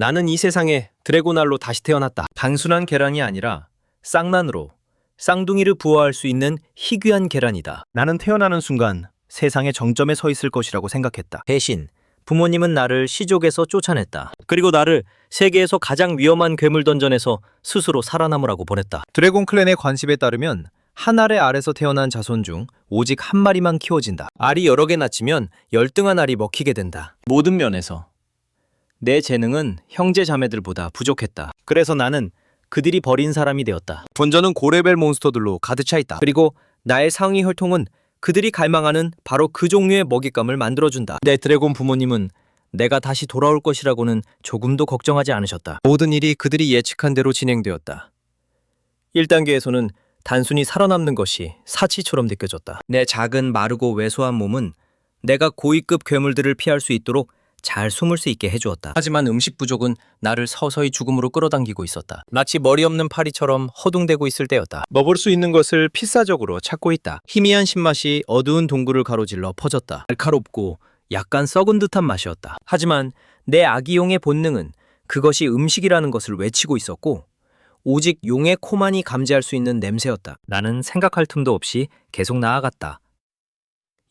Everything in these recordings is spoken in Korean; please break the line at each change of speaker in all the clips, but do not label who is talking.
나는 이 세상에 드래곤알로 다시 태어났다. 단순한 계란이 아니라 쌍난으로 쌍둥이를 부화할 수 있는 희귀한 계란이다.
나는 태어나는 순간 세상의 정점에 서 있을 것이라고 생각했다.
대신 부모님은 나를 시족에서 쫓아냈다. 그리고 나를 세계에서 가장 위험한 괴물 던전에서 스스로 살아남으라고 보냈다.
드래곤 클랜의 관습에 따르면 한 알의 알에서 태어난 자손 중 오직 한 마리만 키워진다.
알이 여러 개 낳치면 열등한 알이 먹히게 된다. 모든 면에서 내 재능은 형제 자매들보다 부족했다. 그래서 나는 그들이 버린 사람이 되었다.
던전은 고레벨 몬스터들로 가득 차 있다.
그리고 나의 상위 혈통은 그들이 갈망하는 바로 그 종류의 먹잇감을 만들어준다. 내 드래곤 부모님은 내가 다시 돌아올 것이라고는 조금도 걱정하지 않으셨다. 모든 일이 그들이 예측한 대로 진행되었다. 1단계에서는 단순히 살아남는 것이 사치처럼 느껴졌다. 내 작은 마르고 왜소한 몸은 내가 고위급 괴물들을 피할 수 있도록 잘 숨을 수 있게 해주었다. 하지만 음식 부족은 나를 서서히 죽음으로 끌어당기고 있었다. 마치 머리 없는 파리처럼 허둥대고 있을 때였다. 먹을 수 있는 것을 필사적으로 찾고 있다. 희미한 신맛이 어두운 동굴을 가로질러 퍼졌다. 날카롭고 약간 썩은 듯한 맛이었다. 하지만 내 아기용의 본능은 그것이 음식이라는 것을 외치고 있었고 오직 용의 코만이 감지할 수 있는 냄새였다. 나는 생각할 틈도 없이 계속 나아갔다.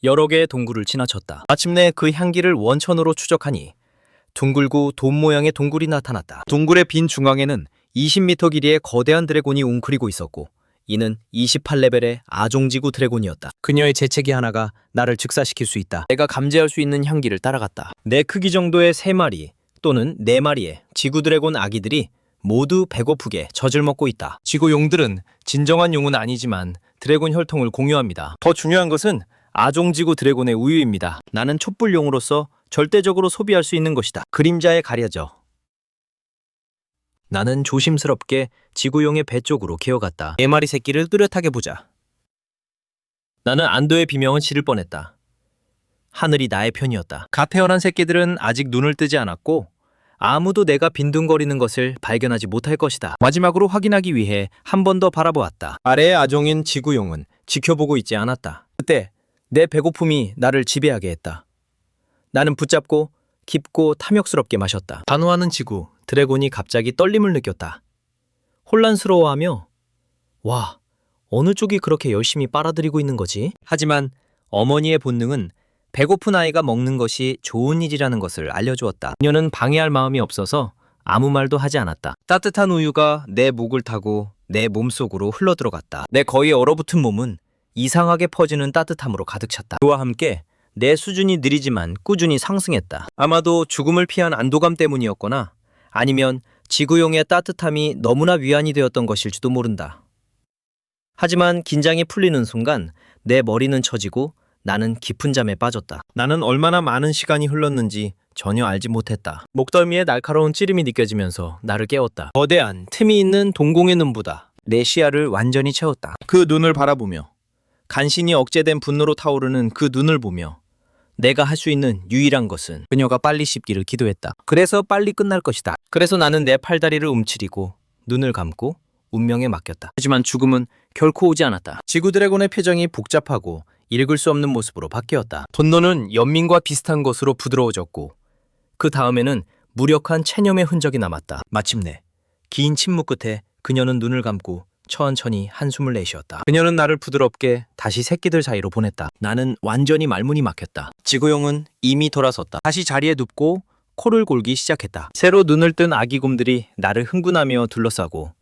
여러 개의 동굴을 지나쳤다. 마침내 그 향기를 원천으로 추적하니 둥글고 돔 모양의 동굴이 나타났다.
동굴의 빈 중앙에는 20m 길이의 거대한 드래곤이 웅크리고 있었고
이는 28레벨의 아종지구 드래곤이었다. 그녀의 재채기 하나가 나를 즉사시킬 수 있다. 내가 감지할 수 있는 향기를 따라갔다. 내 크기 정도의 3마리 또는 4마리의 지구 드래곤 아기들이 모두 배고프게 젖을 먹고 있다. 지구 용들은 진정한 용은 아니지만 드래곤 혈통을 공유합니다. 더 중요한 것은 아종지구 드래곤의 우유입니다. 나는 촛불용으로서 절대적으로 소비할 수 있는 것이다. 그림자에 가려져. 나는 조심스럽게 지구용의 배 쪽으로 기어갔다. 4마리 새끼를 뚜렷하게 보자. 나는 안도의 비명을 지를 뻔했다. 하늘이 나의 편이었다. 갓 태어난 새끼들은 아직 눈을 뜨지 않았고 아무도 내가 빈둥거리는 것을 발견하지 못할 것이다. 마지막으로 확인하기 위해 한 번 더 바라보았다. 아래의 아종인 지구용은 지켜보고 있지 않았다. 그때 내 배고픔이 나를 지배하게 했다. 나는 붙잡고 깊고 탐욕스럽게 마셨다. 단호하는 지구, 드래곤이 갑자기 떨림을 느꼈다. 혼란스러워하며 와, 어느 쪽이 그렇게 열심히 빨아들이고 있는 거지? 하지만 어머니의 본능은 배고픈 아이가 먹는 것이 좋은 일이라는 것을 알려주었다. 그녀는 방해할 마음이 없어서 아무 말도 하지 않았다. 따뜻한 우유가 내 목을 타고 내 몸속으로 흘러들어갔다. 내 거의 얼어붙은 몸은 이상하게 퍼지는 따뜻함으로 가득 찼다. 그와 함께 내 수준이 느리지만 꾸준히 상승했다. 아마도 죽음을 피한 안도감 때문이었거나 아니면 지구용의 따뜻함이 너무나 위안이 되었던 것일지도 모른다. 하지만 긴장이 풀리는 순간 내 머리는 처지고 나는 깊은 잠에 빠졌다. 나는 얼마나 많은 시간이 흘렀는지 전혀 알지 못했다. 목덜미에 날카로운 찌림이 느껴지면서 나를 깨웠다. 거대한 틈이 있는 동공의 눈보다 내 시야를 완전히 채웠다. 그 눈을 바라보며 간신히 억제된 분노로 타오르는 그 눈을 보며 내가 할 수 있는 유일한 것은 그녀가 빨리 씹기를 기도했다. 그래서 빨리 끝날 것이다. 그래서 나는 내 팔다리를 움츠리고 눈을 감고 운명에 맡겼다. 하지만 죽음은 결코 오지 않았다. 지구 드래곤의 표정이 복잡하고 읽을 수 없는 모습으로 바뀌었다. 분노는 연민과 비슷한 것으로 부드러워졌고 그 다음에는 무력한 체념의 흔적이 남았다. 마침내 긴 침묵 끝에 그녀는 눈을 감고 천천히 한숨을 내쉬었다. 그녀는 나를 부드럽게 다시 새끼들 사이로 보냈다. 나는 완전히 말문이 막혔다. 지구용은 이미 돌아섰다. 다시 자리에 눕고 코를 골기 시작했다. 새로 눈을 뜬 아기 곰들이 나를 흥분하며 둘러싸고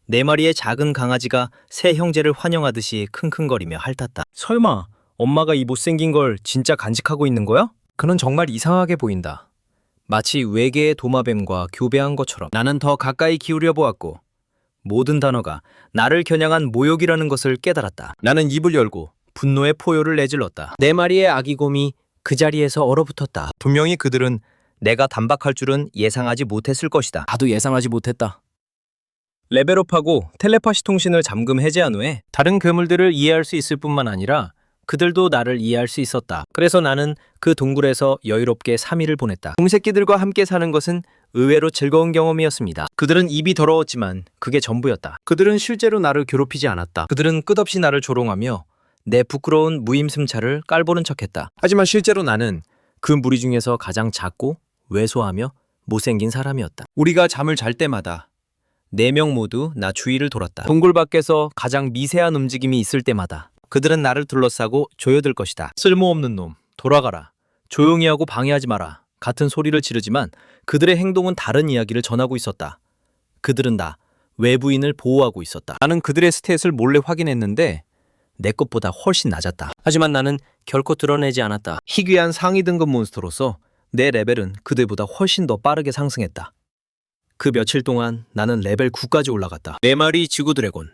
4마리의 작은 강아지가 새 형제를 환영하듯이 킁킁거리며 핥았다. 설마 엄마가 이 못생긴 걸 진짜 간직하고 있는 거야? 그는 정말 이상하게 보인다. 마치 외계의 도마뱀과 교배한 것처럼. 나는 더 가까이 기울여 보았고 모든 단어가 나를 겨냥한 모욕이라는 것을 깨달았다. 나는 입을 열고 분노의 포효를 내질렀다. 4마리의 아기 곰이 그 자리에서 얼어붙었다. 분명히 그들은 내가 단박할 줄은 예상하지 못했을 것이다. 나도 예상하지 못했다. 레벨업하고 텔레파시 통신을 잠금 해제한 후에 다른 괴물들을 이해할 수 있을 뿐만 아니라 그들도 나를 이해할 수 있었다. 그래서 나는 그 동굴에서 여유롭게 3일을 보냈다. 공새끼들과 함께 사는 것은 의외로 즐거운 경험이었습니다. 그들은 입이 더러웠지만 그게 전부였다. 그들은 실제로 나를 괴롭히지 않았다. 그들은 끝없이 나를 조롱하며 내 부끄러운 무임승차를 깔보는 척했다. 하지만 실제로 나는 그 무리 중에서 가장 작고 왜소하며 못생긴 사람이었다.
우리가 잠을 잘 때마다 4명 모두 나 주위를 돌았다. 동굴 밖에서 가장 미세한 움직임이 있을 때마다 그들은 나를 둘러싸고 조여들 것이다. 쓸모없는 놈, 돌아가라. 조용히 하고 방해하지 마라. 같은 소리를 지르지만 그들의 행동은 다른 이야기를 전하고 있었다. 그들은 나, 외부인을 보호하고 있었다. 나는 그들의 스탯을 몰래 확인했는데 내 것보다 훨씬 낮았다.
하지만 나는 결코 드러내지 않았다.
희귀한 상위 등급 몬스터로서 내 레벨은 그들보다 훨씬 더 빠르게 상승했다. 그 며칠 동안 나는 레벨 9까지 올라갔다.
4마리 지구 드래곤.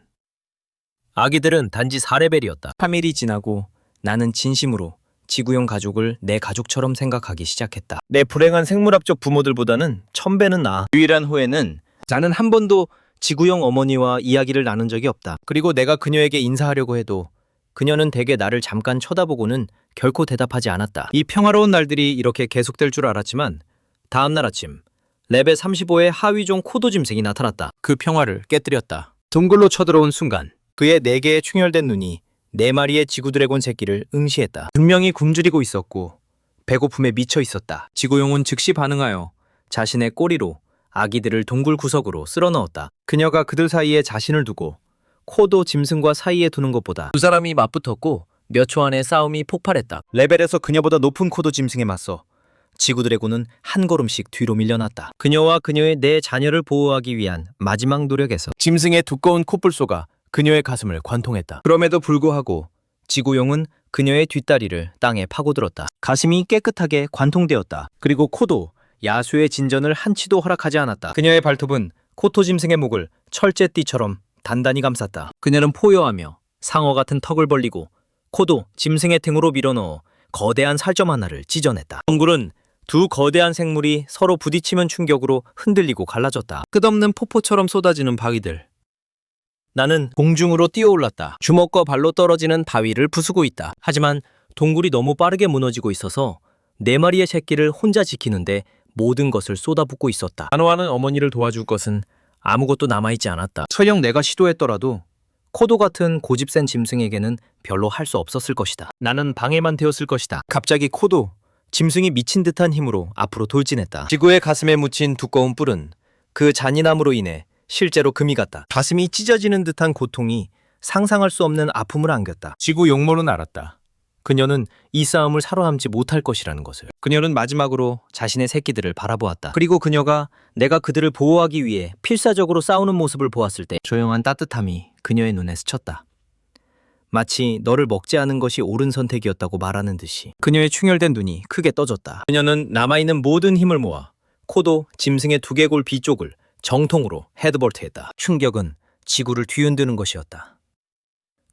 아기들은 단지 4레벨이었다.
3일이 지나고 나는 진심으로 지구용 가족을 내 가족처럼 생각하기 시작했다.
내 불행한 생물학적 부모들보다는 1000배는 나아.
유일한 후회는 나는 한 번도 지구용 어머니와 이야기를 나눈 적이 없다. 그리고 내가 그녀에게 인사하려고 해도 그녀는 대개 나를 잠깐 쳐다보고는 결코 대답하지 않았다. 이 평화로운 날들이 이렇게 계속될 줄 알았지만 다음 날 아침 레벨 35의 하위종 코도 짐승이 나타났다. 그 평화를 깨뜨렸다. 동굴로 쳐들어온 순간 그의 4개의 충혈된 눈이 4마리의 지구 드래곤 새끼를 응시했다. 분명히 굶주리고 있었고 배고픔에 미쳐 있었다. 지구용은 즉시 반응하여 자신의 꼬리로 아기들을 동굴 구석으로 쓸어 넣었다. 그녀가 그들 사이에 자신을 두고 코도 짐승과 사이에 두는 것보다
두 사람이 맞붙었고 몇 초 안에 싸움이 폭발했다.
레벨에서 그녀보다 높은 코도 짐승에 맞서 지구 드래곤은 한 걸음씩 뒤로 밀려났다. 그녀와 그녀의 4자녀를 보호하기 위한 마지막 노력에서 짐승의 두꺼운 콧불소가 그녀의 가슴을 관통했다. 그럼에도 불구하고 지구용은 그녀의 뒷다리를 땅에 파고들었다. 가슴이 깨끗하게 관통되었다. 그리고 코도 야수의 진전을 한치도 허락하지 않았다. 그녀의 발톱은 코토 짐승의 목을 철제띠처럼 단단히 감쌌다. 그녀는 포효하며 상어 같은 턱을 벌리고 코도 짐승의 등으로 밀어넣어 거대한 살점 하나를 찢어냈다. 동굴은 두 거대한 생물이 서로 부딪히는 충격으로 흔들리고 갈라졌다. 끝없는 폭포처럼 쏟아지는 바위들. 나는 공중으로 뛰어올랐다. 주먹과 발로 떨어지는 바위를 부수고 있다. 하지만 동굴이 너무 빠르게 무너지고 있어서 4마리의 새끼를 혼자 지키는데 모든 것을 쏟아붓고 있었다. 단호하는 어머니를 도와줄 것은 아무것도 남아있지 않았다. 설령 내가 시도했더라도 코도 같은 고집센 짐승에게는 별로 할 수 없었을 것이다. 나는 방해만 되었을 것이다. 갑자기 코도 짐승이 미친 듯한 힘으로 앞으로 돌진했다. 지구의 가슴에 묻힌 두꺼운 뿔은 그 잔인함으로 인해 실제로 금이 갔다. 가슴이 찢어지는 듯한 고통이 상상할 수 없는 아픔을 안겼다. 지구 용모는 알았다. 그녀는 이 싸움을 살아남지 못할 것이라는 것을. 그녀는 마지막으로 자신의 새끼들을 바라보았다. 그리고 그녀가 내가 그들을 보호하기 위해 필사적으로 싸우는 모습을 보았을 때 조용한 따뜻함이 그녀의 눈에 스쳤다. 마치 너를 먹지 않은 것이 옳은 선택이었다고 말하는 듯이. 그녀의 충혈된 눈이 크게 떠졌다. 그녀는 남아있는 모든 힘을 모아 코도 짐승의 두개골 뒤쪽을 정통으로 헤드볼트했다. 충격은 지구를 뒤흔드는 것이었다.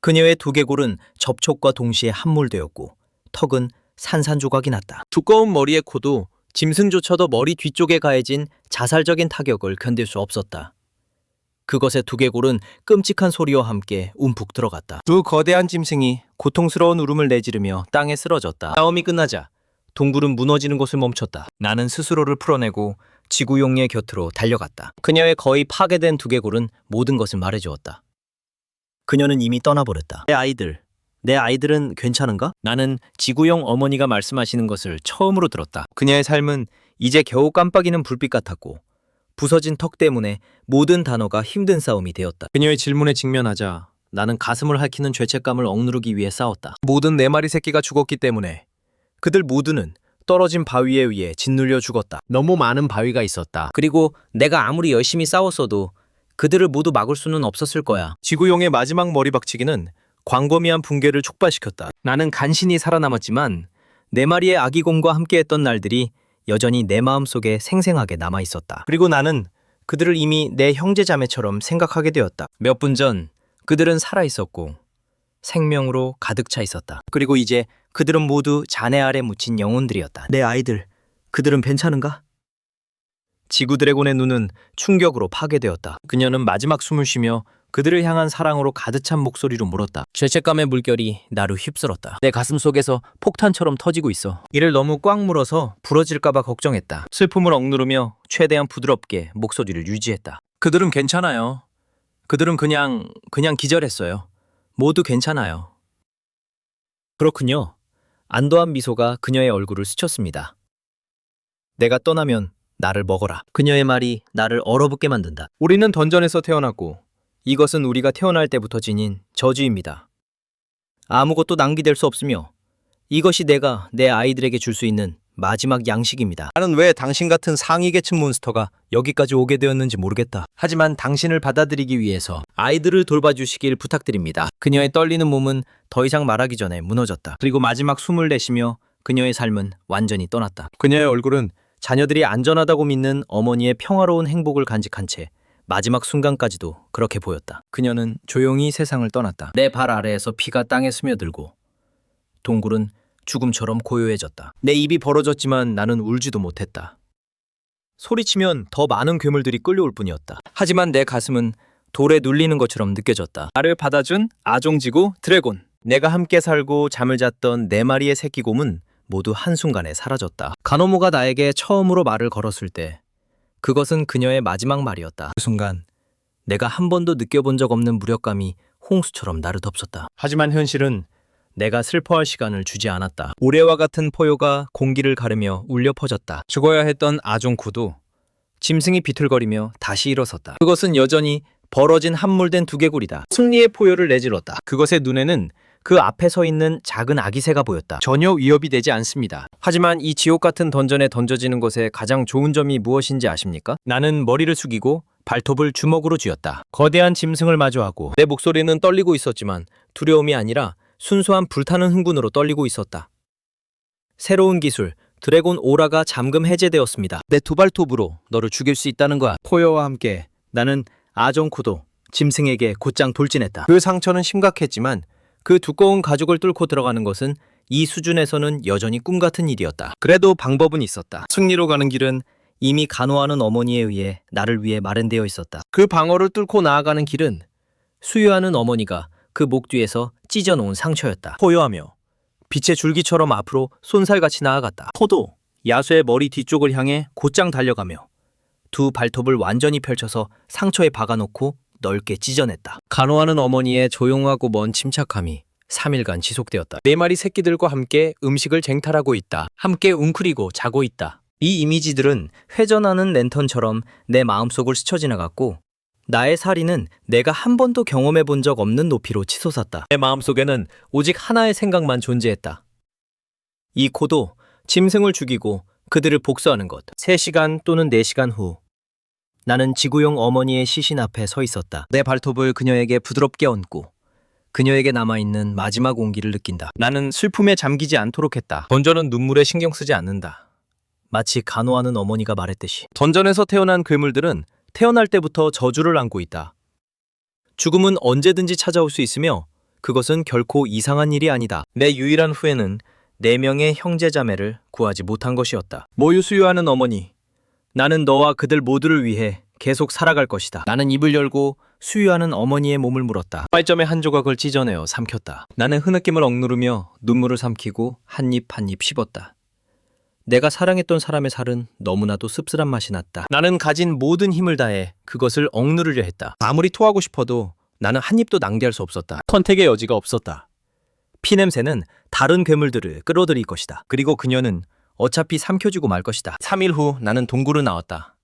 그녀의 두개골은 접촉과 동시에 함몰되었고 턱은 산산조각이 났다. 두꺼운 머리의 코도 짐승조차도 머리 뒤쪽에 가해진 자살적인 타격을 견딜 수 없었다. 그것의 두개골은 끔찍한 소리와 함께 움푹 들어갔다. 두 거대한 짐승이 고통스러운 울음을 내지르며 땅에 쓰러졌다. 싸움이 끝나자 동굴은 무너지는 것을 멈췄다. 나는 스스로를 풀어내고 지구용의 곁으로 달려갔다. 그녀의 거의 파괴된 두개골은 모든 것을 말해주었다. 그녀는 이미 떠나버렸다. 내 아이들은 괜찮은가? 나는 지구용 어머니가 말씀하시는 것을 처음으로 들었다. 그녀의 삶은 이제 겨우 깜빡이는 불빛 같았고 부서진 턱 때문에 모든 단어가 힘든 싸움이 되었다. 그녀의 질문에 직면하자 나는 가슴을 핥히는 죄책감을 억누르기 위해 싸웠다. 모든 4마리 새끼가 죽었기 때문에 그들 모두는 떨어진 바위에 의해 짓눌려 죽었다. 너무 많은 바위가 있었다. 그리고 내가 아무리 열심히 싸웠어도 그들을 모두 막을 수는 없었을 거야. 지구용의 마지막 머리박치기는 광범위한 붕괴를 촉발시켰다. 나는 간신히 살아남았지만 4마리의 아기곰과 함께했던 날들이 여전히 내 마음속에 생생하게 남아있었다. 그리고 나는 그들을 이미 내 형제자매처럼 생각하게 되었다. 몇 분 전 그들은 살아있었고 생명으로 가득 차 있었다. 그리고 이제 그들은 모두 잔해 아래 묻힌 영혼들이었다. 내 아이들, 그들은 괜찮은가? 지구 드래곤의 눈은 충격으로 파괴되었다. 그녀는 마지막 숨을 쉬며 그들을 향한 사랑으로 가득 찬 목소리로 물었다. 죄책감의 물결이 나를 휩쓸었다. 내 가슴 속에서 폭탄처럼 터지고 있어. 이를 너무 꽉 물어서 부러질까봐 걱정했다. 슬픔을 억누르며 최대한 부드럽게 목소리를 유지했다. 그들은 괜찮아요. 그들은 그냥 기절했어요. 모두 괜찮아요. 그렇군요. 안도한 미소가 그녀의 얼굴을 스쳤습니다. 내가 떠나면 나를 먹어라.
그녀의 말이 나를 얼어붙게 만든다.
우리는 던전에서 태어났고 이것은 우리가 태어날 때부터 지닌 저주입니다.
아무것도 낭비될 수 없으며 이것이 내가 내 아이들에게 줄 수 있는 마지막 양식입니다.
나는 왜 당신 같은 상위 계층 몬스터가 여기까지 오게 되었는지 모르겠다. 하지만 당신을 받아들이기 위해서
아이들을 돌봐주시길 부탁드립니다.
그녀의 떨리는 몸은 더 이상 말하기 전에 무너졌다.
그리고 마지막 숨을 내쉬며 그녀의 삶은 완전히 떠났다.
그녀의 얼굴은
자녀들이 안전하다고 믿는 어머니의 평화로운 행복을 간직한 채 마지막 순간까지도 그렇게 보였다.
그녀는 조용히 세상을 떠났다.
내 발 아래에서 피가 땅에 스며들고 동굴은 죽음처럼 고요해졌다. 내 입이 벌어졌지만 나는 울지도 못했다. 소리치면 더 많은 괴물들이 끌려올 뿐이었다.
하지만 내 가슴은 돌에 눌리는 것처럼 느껴졌다. 나를 받아준 아종지구 드래곤.
내가 함께 살고 잠을 잤던 네 마리의 새끼 곰은 모두 한순간에 사라졌다. 가노모가 나에게 처음으로 말을 걸었을 때 그것은 그녀의 마지막 말이었다.
그 순간
내가 한 번도 느껴본 적 없는 무력감이 홍수처럼 나를 덮쳤다.
하지만 현실은
내가 슬퍼할 시간을 주지 않았다. 우레와 같은 포효가 공기를 가르며 울려 퍼졌다.
죽어야 했던 아종쿠도
짐승이 비틀거리며 다시 일어섰다. 그것은 여전히 벌어진 함몰된 두개골이다. 승리의 포효를 내질렀다. 그것의 눈에는 그 앞에 서 있는 작은 아기새가 보였다.
전혀 위협이 되지 않습니다.
하지만 이 지옥 같은 던전에 던져지는 것의 가장 좋은 점이 무엇인지 아십니까? 나는 머리를 숙이고 발톱을 주먹으로 쥐었다. 거대한 짐승을 마주하고 내 목소리는 떨리고 있었지만 두려움이 아니라 순수한 불타는 흥분으로 떨리고 있었다. 새로운 기술, 드래곤 오라가 잠금 해제되었습니다.
내 두 발톱으로 너를 죽일 수 있다는 거야. 포효와 함께
나는 아종쿠도 짐승에게 곧장 돌진했다.
그 상처는 심각했지만
그 두꺼운 가죽을 뚫고 들어가는 것은 이 수준에서는 여전히 꿈 같은 일이었다.
그래도 방법은 있었다.
승리로 가는 길은 이미 간호하는 어머니에 의해 나를 위해 마련되어 있었다.
그 방어를 뚫고 나아가는 길은
수유하는 어머니가 그 목 뒤에서 찢어놓은 상처였다. 포효하며 빛의 줄기처럼 앞으로 쏜살같이 나아갔다. 포도, 야수의 머리 뒤쪽을 향해 곧장 달려가며 두 발톱을 완전히 펼쳐서 상처에 박아놓고 넓게 찢어냈다. 간호하는 어머니의 조용하고 먼 침착함이 3일간 지속되었다.
네 마리 새끼들과 함께 음식을 쟁탈하고 있다.
함께 웅크리고 자고 있다. 이 이미지들은 회전하는 랜턴처럼 내 마음속을 스쳐 지나갔고 나의 살이는 내가 한 번도 경험해 본 적 없는 높이로 치솟았다. 내 마음속에는 오직 하나의 생각만 존재했다. 이 코도 짐승을 죽이고 그들을 복수하는 것. 3시간 또는 4시간 후 나는 지구용 어머니의 시신 앞에 서 있었다. 내 발톱을 그녀에게 부드럽게 얹고 그녀에게 남아있는 마지막 온기를 느낀다.
나는 슬픔에 잠기지 않도록 했다.
던전은 눈물에 신경 쓰지 않는다. 마치 간호하는 어머니가 말했듯이.
던전에서 태어난 괴물들은
태어날 때부터 저주를 안고 있다. 죽음은 언제든지 찾아올 수 있으며 그것은 결코 이상한 일이 아니다. 내 유일한 후회는 4명의 형제자매를 구하지 못한 것이었다. 모유 수유하는 어머니, 나는 너와 그들 모두를 위해 계속 살아갈 것이다. 나는 입을 열고 수유하는 어머니의 몸을 물었다. 빨점의 한 조각을 찢어내어 삼켰다. 나는 흐느낌을 억누르며 눈물을 삼키고 한 입 한 입 씹었다. 내가 사랑했던 사람의 살은 너무나도 씁쓸한 맛이 났다. 나는 가진 모든 힘을 다해 그것을 억누르려 했다.
아무리 토하고 싶어도 나는 한 입도 낭비할 수 없었다.
선택의 여지가 없었다. 피냄새는 다른 괴물들을 끌어들일 것이다. 그리고 그녀는 어차피 삼켜주고 말 것이다.
3일 후 나는 동굴을 나왔다.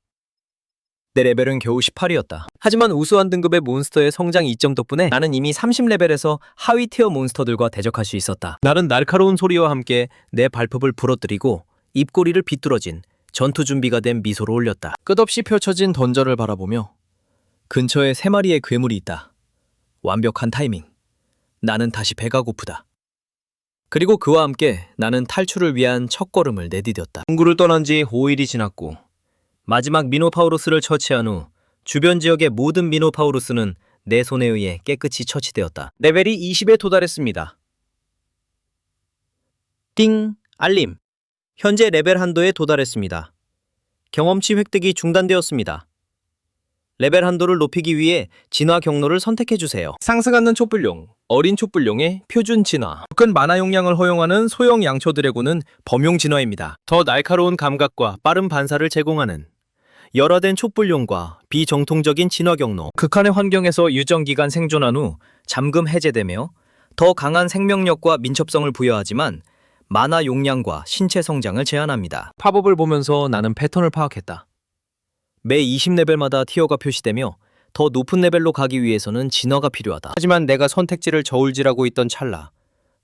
내 레벨은 겨우 18이었다. 하지만 우수한 등급의 몬스터의 성장 이점 덕분에 나는 이미 30레벨에서 하위 티어 몬스터들과 대적할 수 있었다. 나는 날카로운 소리와 함께 내 발톱을 부러뜨리고 입꼬리를 비뚤어진 전투 준비가 된 미소로 올렸다. 끝없이 펼쳐진 던전을 바라보며 근처에 3마리의 괴물이 있다. 완벽한 타이밍. 나는 다시 배가 고프다. 그리고 그와 함께 나는 탈출을 위한 첫걸음을 내디뎠다.
동굴을 떠난 지 5일이 지났고
마지막 미노파우루스를 처치한 후 주변 지역의 모든 미노파우루스는 내 손에 의해 깨끗이 처치되었다. 레벨이 20에 도달했습니다. 띵! 알림! 현재 레벨 한도에 도달했습니다. 경험치 획득이 중단되었습니다. 레벨 한도를 높이기 위해 진화 경로를 선택해주세요.
상승하는 촛불용, 어린 촛불용의 표준 진화. 큰 만화 용량을 허용하는 소형 양초 드래곤은 범용 진화입니다.
더 날카로운 감각과 빠른 반사를 제공하는 열화된 촛불용과 비정통적인 진화 경로. 극한의 환경에서 유정 기간 생존한 후 잠금 해제되며 더 강한 생명력과 민첩성을 부여하지만 만화 용량과 신체 성장을 제한합니다.
팝업을 보면서 나는 패턴을 파악했다.
매 20레벨마다 티어가 표시되며 더 높은 레벨로 가기 위해서는 진화가 필요하다.
하지만 내가 선택지를 저울질하고 있던 찰나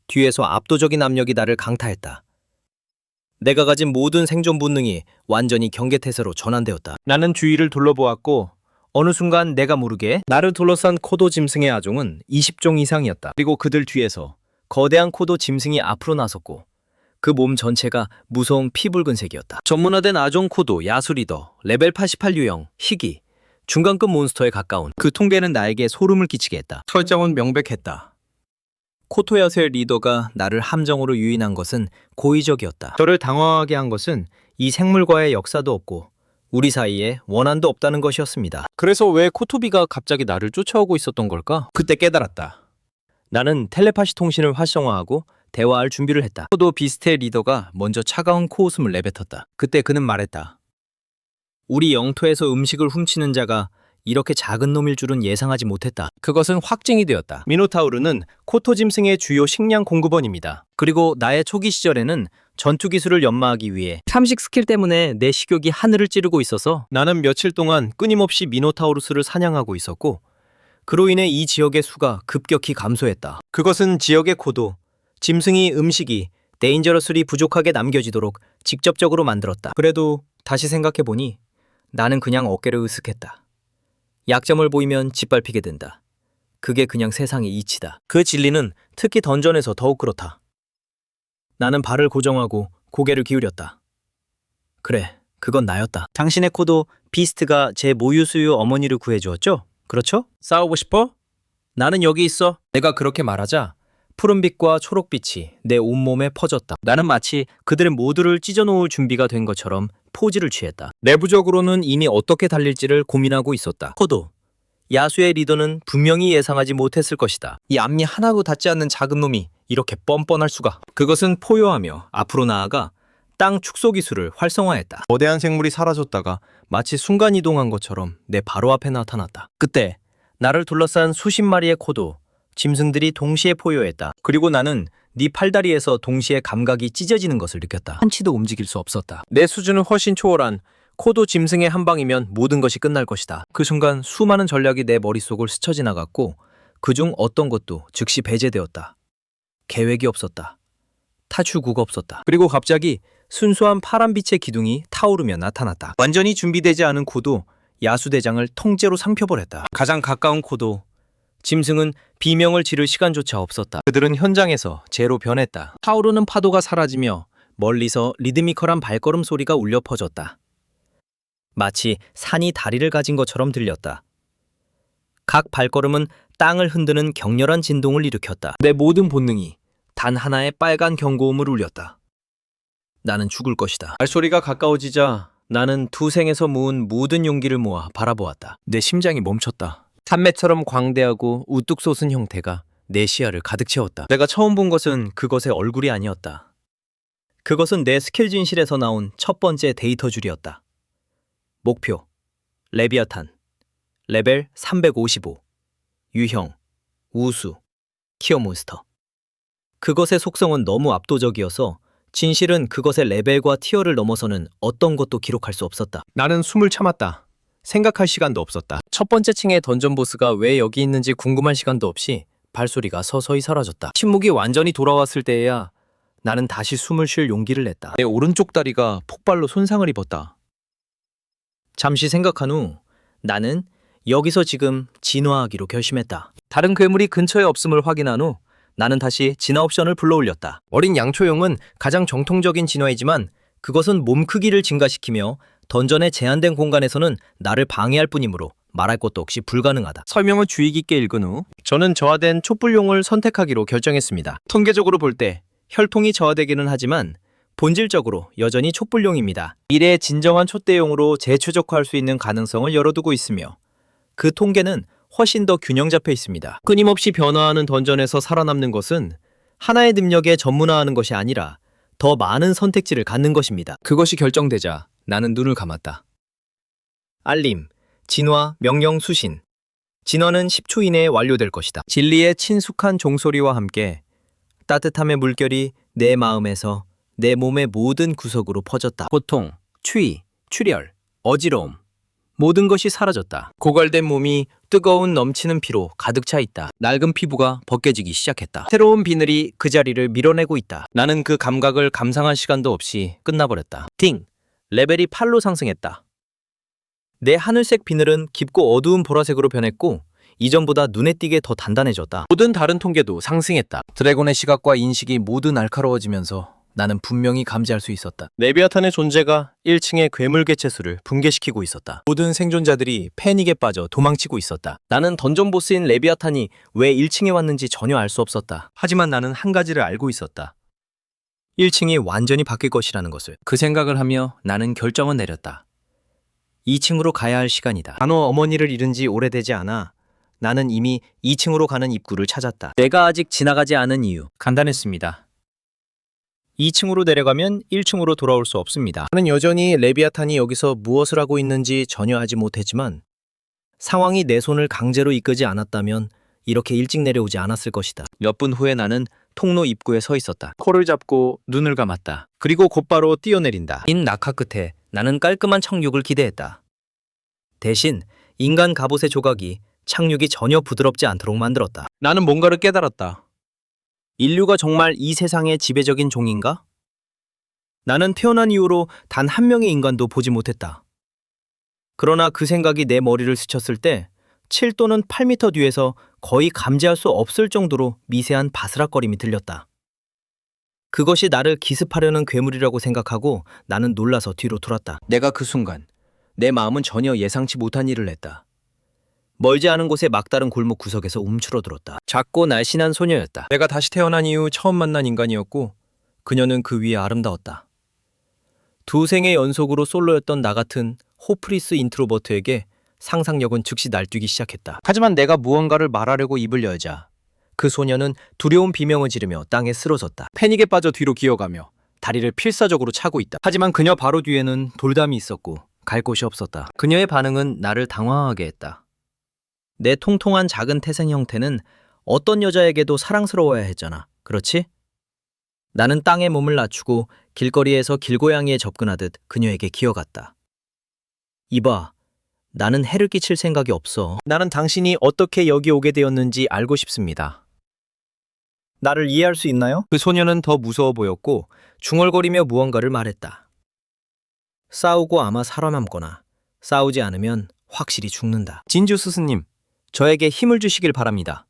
뒤에서 압도적인 압력이 나를 강타했다.
내가 가진 모든 생존 본능이 완전히 경계태세로 전환되었다.
나는 주위를 둘러보았고 어느 순간 내가 모르게 나를 둘러싼 코도 짐승의 아종은 20종 이상이었다.
그리고 그들 뒤에서 거대한 코도 짐승이 앞으로 나섰고 그 몸 전체가 무서운 피붉은색이었다. 전문화된 아종 코도 야수 리더, 레벨 88 유형, 희귀, 중간급 몬스터에 가까운
그 통계는 나에게 소름을 끼치게 했다. 설정은 명백했다.
코토 야수의 리더가 나를 함정으로 유인한 것은 고의적이었다.
저를 당황하게 한 것은
이 생물과의 역사도 없고 우리 사이에 원한도 없다는 것이었습니다.
그래서 왜 코토비가 갑자기 나를 쫓아오고 있었던 걸까? 그때 깨달았다.
나는 텔레파시 통신을 활성화하고 대화할 준비를 했다.
코도 비스트의 리더가 먼저 차가운 코웃음을 내뱉었다. 그때 그는 말했다.
우리 영토에서 음식을 훔치는 자가 이렇게 작은 놈일 줄은 예상하지 못했다.
그것은 확증이 되었다. 미노타우르는 코토 짐승의 주요 식량 공급원입니다.
그리고 나의 초기 시절에는 전투 기술을 연마하기 위해 참식 스킬 때문에 내 식욕이 하늘을 찌르고 있어서 나는 며칠 동안 끊임없이 미노타우루스를 사냥하고 있었고 그로 인해 이 지역의 수가 급격히 감소했다.
그것은 지역의 코도,
짐승이 음식이 데인저러스리 부족하게 남겨지도록 직접적으로 만들었다. 그래도 다시 생각해보니 나는 그냥 어깨를 으쓱했다. 약점을 보이면 짓밟히게 된다. 그게 그냥 세상의 이치다. 그 진리는 특히 던전에서 더욱 그렇다. 나는 발을 고정하고 고개를 기울였다. 그래, 그건 나였다. 당신의 코도 비스트가 제 모유수유 어머니를 구해주었죠? 그렇죠?
싸우고 싶어?
나는 여기 있어.
내가 그렇게 말하자
푸른빛과 초록빛이 내 온몸에 퍼졌다. 나는 마치 그들의 모두를 찢어놓을 준비가 된 것처럼 포즈를 취했다. 내부적으로는 이미 어떻게 달릴지를 고민하고 있었다. 코도, 야수의 리더는 분명히 예상하지 못했을 것이다. 이 앞니 하나도 닿지 않는 작은 놈이 이렇게 뻔뻔할 수가. 그것은 포효하며 앞으로 나아가 땅 축소 기술을 활성화했다.
거대한 생물이 사라졌다가
마치 순간이동한 것처럼 내 바로 앞에 나타났다. 그때 나를 둘러싼 수십 마리의 코도, 짐승들이 동시에 포효했다. 그리고 나는 네 팔다리에서 동시에 감각이 찢어지는 것을 느꼈다. 한치도 움직일 수 없었다. 내 수준은 훨씬 초월한 코도 짐승의 한 방이면 모든 것이 끝날 것이다. 그 순간 수많은 전략이 내 머릿속을 스쳐 지나갔고 그중 어떤 것도 즉시 배제되었다. 계획이 없었다. 타추구가 없었다. 그리고 갑자기 순수한 파란빛의 기둥이 타오르며 나타났다. 완전히 준비되지 않은 코도 야수대장을 통째로 상표버렸다. 가장 가까운 코도 짐승은 비명을 지를 시간조차 없었다. 그들은 현장에서 재로 변했다. 타오르는 파도가 사라지며 멀리서 리드미컬한 발걸음 소리가 울려 퍼졌다. 마치 산이 다리를 가진 것처럼 들렸다. 각 발걸음은 땅을 흔드는 격렬한 진동을 일으켰다. 내 모든 본능이 단 하나의 빨간 경고음을 울렸다. 나는 죽을 것이다. 발소리가 가까워지자 나는 투생에서 모은 모든 용기를 모아 바라보았다. 내 심장이 멈췄다. 산매처럼 광대하고 우뚝 솟은 형태가 내 시야를 가득 채웠다. 내가 처음 본 것은 그것의 얼굴이 아니었다. 그것은 내 스킬 진실에서 나온 첫 번째 데이터 줄이었다. 목표, 레비아탄, 레벨 355, 유형, 우수, 티어 몬스터. 그것의 속성은 너무 압도적이어서 진실은 그것의 레벨과 티어를 넘어서는 어떤 것도 기록할 수 없었다.
나는 숨을 참았다. 생각할 시간도 없었다.
첫 번째 층의 던전 보스가 왜 여기 있는지 궁금할 시간도 없이 발소리가 서서히 사라졌다. 침묵이 완전히 돌아왔을 때에야 나는 다시 숨을 쉴 용기를 냈다.
내 오른쪽 다리가 폭발로 손상을 입었다.
잠시 생각한 후 나는 여기서 지금 진화하기로 결심했다. 다른 괴물이 근처에 없음을 확인한 후 나는 다시 진화 옵션을 불러올렸다. 어린 양초용은 가장 정통적인 진화이지만 그것은 몸 크기를 증가시키며 던전의 제한된 공간에서는 나를 방해할 뿐이므로 말할 것도 없이 불가능하다.
설명을 주의 깊게 읽은 후 저는 저하된 촛불용을 선택하기로 결정했습니다. 통계적으로 볼 때
혈통이 저하되기는 하지만 본질적으로 여전히 촛불용입니다. 미래의 진정한 촛대용으로 재최적화할 수 있는 가능성을 열어두고 있으며 그 통계는 훨씬 더 균형 잡혀 있습니다. 끊임없이 변화하는 던전에서 살아남는 것은 하나의 능력에 전문화하는 것이 아니라 더 많은 선택지를 갖는 것입니다.
그것이 결정되자 나는 눈을 감았다.
알림, 진화, 명령 수신. 진화는 10초 이내에 완료될 것이다. 진리의 친숙한 종소리와 함께 따뜻함의 물결이 내 마음에서 내 몸의 모든 구석으로 퍼졌다. 고통, 추위, 출혈, 어지러움,
모든 것이 사라졌다. 고갈된 몸이 뜨거운 넘치는 피로 가득 차 있다. 낡은 피부가 벗겨지기 시작했다. 새로운 비늘이 그 자리를 밀어내고 있다. 나는 그 감각을 감상할 시간도 없이 끝나버렸다. 띵! 레벨이 8로 상승했다. 내 하늘색 비늘은 깊고 어두운 보라색으로 변했고 이전보다 눈에 띄게 더 단단해졌다. 모든 다른 통계도 상승했다. 드래곤의 시각과 인식이 모두 날카로워지면서 나는 분명히 감지할 수 있었다. 레비아탄의 존재가 1층의 괴물 개체수를 붕괴시키고 있었다. 모든 생존자들이 패닉에 빠져 도망치고 있었다. 나는 던전 보스인 레비아탄이 왜 1층에 왔는지 전혀 알 수 없었다. 하지만 나는 한 가지를 알고 있었다. 1층이 완전히 바뀔 것이라는 것을. 그 생각을 하며 나는 결정을 내렸다. 2층으로 가야 할 시간이다. 단호 어머니를 잃은 지 오래되지 않아 나는 이미 2층으로 가는 입구를 찾았다. 내가 아직 지나가지 않은 이유. 간단했습니다. 2층으로 내려가면 1층으로 돌아올 수 없습니다. 나는 여전히 레비아탄이 여기서 무엇을 하고 있는지 전혀 알지 못했지만 상황이 내 손을 강제로 이끄지 않았다면 이렇게 일찍 내려오지 않았을 것이다. 몇 분 후에 나는 통로 입구에 서 있었다. 코를 잡고 눈을 감았다. 그리고 곧바로 뛰어내린다. 긴 낙하 끝에 나는 깔끔한 착륙을 기대했다. 대신 인간 갑옷의 조각이 착륙이 전혀 부드럽지 않도록 만들었다. 나는 뭔가를 깨달았다. 인류가 정말 이 세상의 지배적인 종인가? 나는 태어난 이후로 단 한 명의 인간도 보지 못했다. 그러나 그 생각이 내 머리를 스쳤을 때 7 또는 8m 뒤에서 거의 감지할 수 없을 정도로 미세한 바스락거림이 들렸다. 그것이 나를 기습하려는 괴물이라고 생각하고 나는 놀라서 뒤로 돌았다. 내가 그 순간 내 마음은 전혀 예상치 못한 일을 했다. 멀지 않은 곳의 막다른 골목 구석에서 움츠러들었다. 작고 날씬한 소녀였다. 내가 다시 태어난 이후 처음 만난 인간이었고 그녀는 그 위에 아름다웠다. 두 생의 연속으로 솔로였던 나 같은 호프리스 인트로버트에게 상상력은 즉시 날뛰기 시작했다. 하지만 내가 무언가를 말하려고 입을 열자 그 소녀는 두려운 비명을 지르며 땅에 쓰러졌다. 패닉에 빠져 뒤로 기어가며 다리를 필사적으로 차고 있다. 하지만 그녀 바로 뒤에는 돌담이 있었고 갈 곳이 없었다. 그녀의 반응은 나를 당황하게 했다. 내 통통한 작은 태생 형태는 어떤 여자에게도 사랑스러워야 했잖아. 그렇지? 나는 땅에 몸을 낮추고 길거리에서 길고양이에 접근하듯 그녀에게 기어갔다. 이봐, 나는 해를 끼칠 생각이 없어. 나는 당신이 어떻게 여기 오게 되었는지 알고 싶습니다. 나를 이해할 수 있나요? 그 소녀는 더 무서워 보였고 중얼거리며 무언가를 말했다. 싸우고 아마 살아남거나 싸우지 않으면 확실히 죽는다. 진주 스승님, 저에게 힘을 주시길 바랍니다.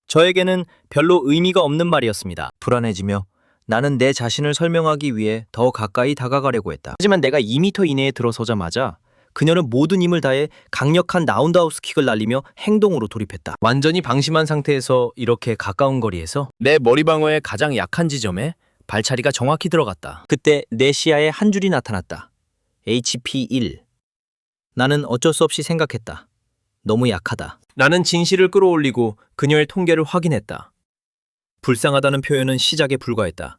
저에게는 별로 의미가 없는 말이었습니다. 불안해지며 나는 내 자신을 설명하기 위해 더 가까이 다가가려고 했다. 하지만 내가 2m 이내에 들어서자마자 그녀는 모든 힘을 다해 강력한 라운드하우스 킥을 날리며 행동으로 돌입했다. 완전히 방심한 상태에서 이렇게 가까운 거리에서 내 머리 방어의 가장 약한 지점에 발차기가 정확히 들어갔다. 그때 내 시야에 한 줄이 나타났다. HP 1. 나는 어쩔 수 없이 생각했다. 너무 약하다. 나는 진실을 끌어올리고 그녀의 통계를 확인했다. 불쌍하다는 표현은 시작에 불과했다.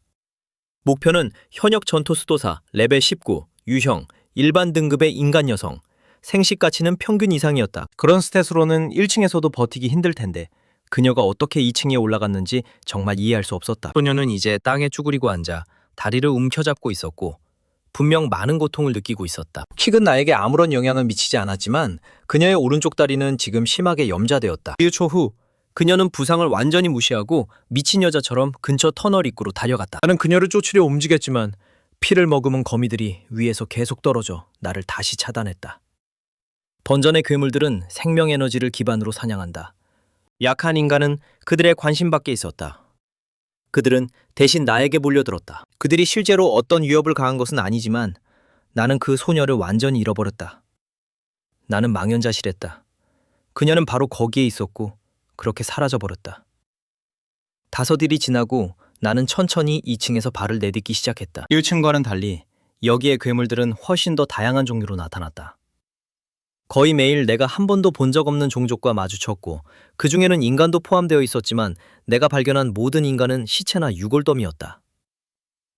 목표는 현역 전투 수도사 레벨 19, 유형, 일반 등급의 인간 여성, 생식 가치는 평균 이상이었다. 그런 스탯으로는 1층에서도 버티기 힘들 텐데 그녀가 어떻게 2층에 올라갔는지 정말 이해할 수 없었다. 소녀는 이제 땅에 쭈그리고 앉아 다리를 움켜잡고 있었고 분명 많은 고통을 느끼고 있었다. 킥은 나에게 아무런 영향을 미치지 않았지만 그녀의 오른쪽 다리는 지금 심하게 염자되었다. 1초 후 그녀는 부상을 완전히 무시하고 미친 여자처럼 근처 터널 입구로 달려갔다. 나는 그녀를 쫓으려 움직였지만 피를 머금은 거미들이 위에서 계속 떨어져 나를 다시 차단했다. 던전의 괴물들은 생명 에너지를 기반으로 사냥한다. 약한 인간은 그들의 관심 밖에 있었다. 그들은 대신 나에게 몰려들었다. 그들이 실제로 어떤 위협을 가한 것은 아니지만 나는 그 소녀를 완전히 잃어버렸다. 나는 망연자실했다. 그녀는 바로 거기에 있었고 그렇게 사라져버렸다. 5일이 지나고 나는 천천히 2층에서 발을 내딛기 시작했다. 1층과는 달리 여기의 괴물들은 훨씬 더 다양한 종류로 나타났다. 거의 매일 내가 한 번도 본 적 없는 종족과 마주쳤고 그 중에는 인간도 포함되어 있었지만 내가 발견한 모든 인간은 시체나 유골덤이었다.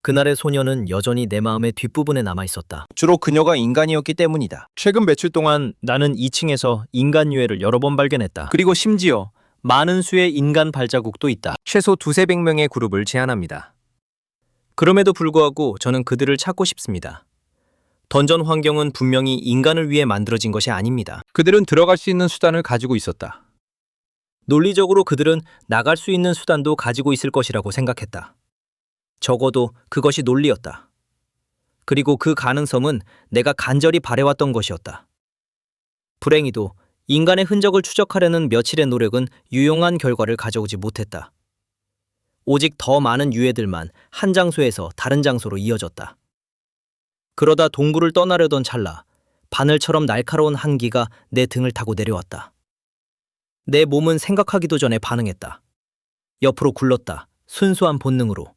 그날의 소녀는 여전히 내 마음의 뒷부분에 남아있었다. 주로 그녀가 인간이었기 때문이다. 최근 며칠 동안 나는 2층에서 인간 유해를 여러 번 발견했다. 그리고 심지어 많은 수의 인간 발자국도 있다. 최소 200~300명의 그룹을 제한합니다. 그럼에도 불구하고 저는 그들을 찾고 싶습니다.
던전 환경은 분명히 인간을 위해 만들어진 것이 아닙니다.
그들은 들어갈 수 있는 수단을 가지고 있었다.
논리적으로 그들은 나갈 수 있는 수단도 가지고 있을 것이라고 생각했다. 적어도 그것이 논리였다. 그리고 그 가능성은 내가 간절히 바래왔던 것이었다. 불행히도 인간의 흔적을 추적하려는 며칠의 노력은 유용한 결과를 가져오지 못했다. 오직 더 많은 유해들만 한 장소에서 다른 장소로 이어졌다. 그러다 동굴을 떠나려던 찰나 바늘처럼 날카로운 한기가 내 등을 타고 내려왔다. 내 몸은 생각하기도 전에 반응했다. 옆으로 굴렀다. 순수한 본능으로.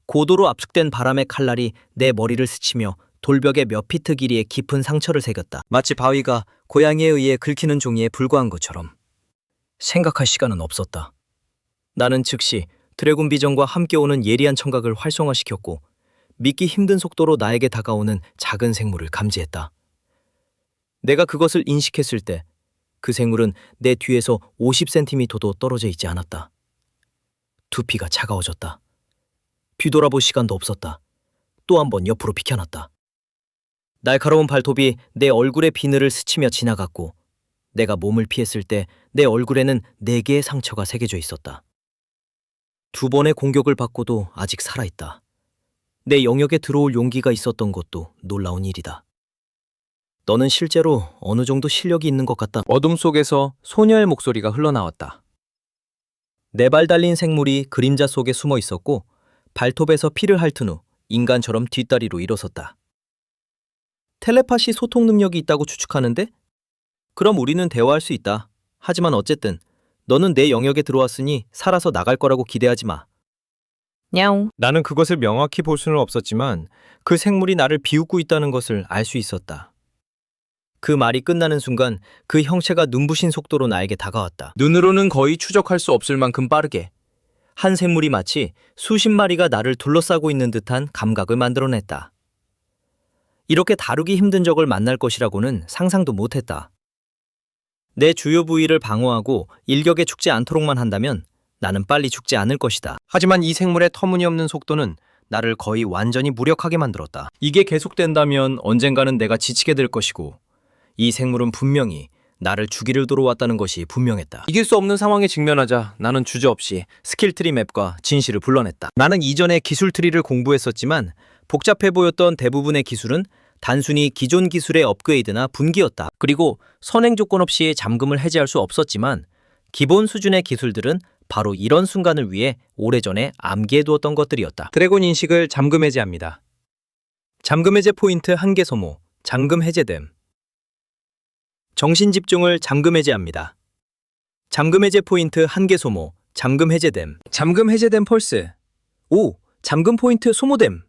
고도로 압축된 바람의 칼날이 내 머리를 스치며 돌벽에 몇 피트 길이의 깊은 상처를 새겼다. 마치 바위가 고양이에 의해 긁히는 종이에 불과한 것처럼. 생각할 시간은 없었다. 나는 즉시 드래곤 비전과 함께 오는 예리한 청각을 활성화시켰고 믿기 힘든 속도로 나에게 다가오는 작은 생물을 감지했다. 내가 그것을 인식했을 때 그 생물은 내 뒤에서 50cm도 떨어져 있지 않았다. 두피가 차가워졌다. 뒤돌아볼 시간도 없었다. 또 한 번 옆으로 비켜났다. 날카로운 발톱이 내 얼굴의 비늘을 스치며 지나갔고 내가 몸을 피했을 때 내 얼굴에는 4개의 상처가 새겨져 있었다. 2번의 공격을 받고도 아직 살아있다. 내 영역에 들어올 용기가 있었던 것도 놀라운 일이다. 너는 실제로 어느 정도 실력이 있는 것 같다.
어둠 속에서 소녀의 목소리가 흘러나왔다.
4발 달린 생물이 그림자 속에 숨어 있었고 발톱에서 피를 핥은 후 인간처럼 뒷다리로 일어섰다. 텔레파시 소통 능력이 있다고 추측하는데? 그럼 우리는 대화할 수 있다. 하지만 어쨌든 너는 내 영역에 들어왔으니 살아서 나갈 거라고 기대하지 마.
냐옹.
나는 그것을 명확히 볼 수는 없었지만 그 생물이 나를 비웃고 있다는 것을 알 수 있었다. 그 말이 끝나는 순간 그 형체가 눈부신 속도로 나에게 다가왔다.
눈으로는 거의 추적할 수 없을 만큼 빠르게.
한 생물이 마치 수십 마리가 나를 둘러싸고 있는 듯한 감각을 만들어냈다. 이렇게 다루기 힘든 적을 만날 것이라고는 상상도 못했다. 내 주요 부위를 방어하고 일격에 죽지 않도록만 한다면 나는 빨리 죽지 않을 것이다.
하지만 이 생물의 터무니없는 속도는 나를 거의 완전히 무력하게 만들었다.
이게 계속된다면 언젠가는 내가 지치게 될 것이고 이 생물은 분명히 나를 죽이려 들어왔다는 것이 분명했다.
이길 수 없는 상황에 직면하자 나는 주저없이
스킬트리 맵과 진실을 불러냈다. 나는 이전에 기술 트리를 공부했었지만 복잡해 보였던 대부분의 기술은 단순히 기존 기술의 업그레이드나 분기였다. 그리고 선행 조건 없이 잠금을 해제할 수 없었지만 기본 수준의 기술들은 바로 이런 순간을 위해 오래전에 암기해두었던 것들이었다. 드래곤 인식을 잠금 해제합니다. 잠금 해제 포인트 1개 소모, 잠금 해제됨. 정신 집중을 잠금 해제합니다. 잠금 해제 포인트 1개 소모, 잠금 해제됨. 잠금 해제됨 펄스. 오, 잠금 포인트 소모됨.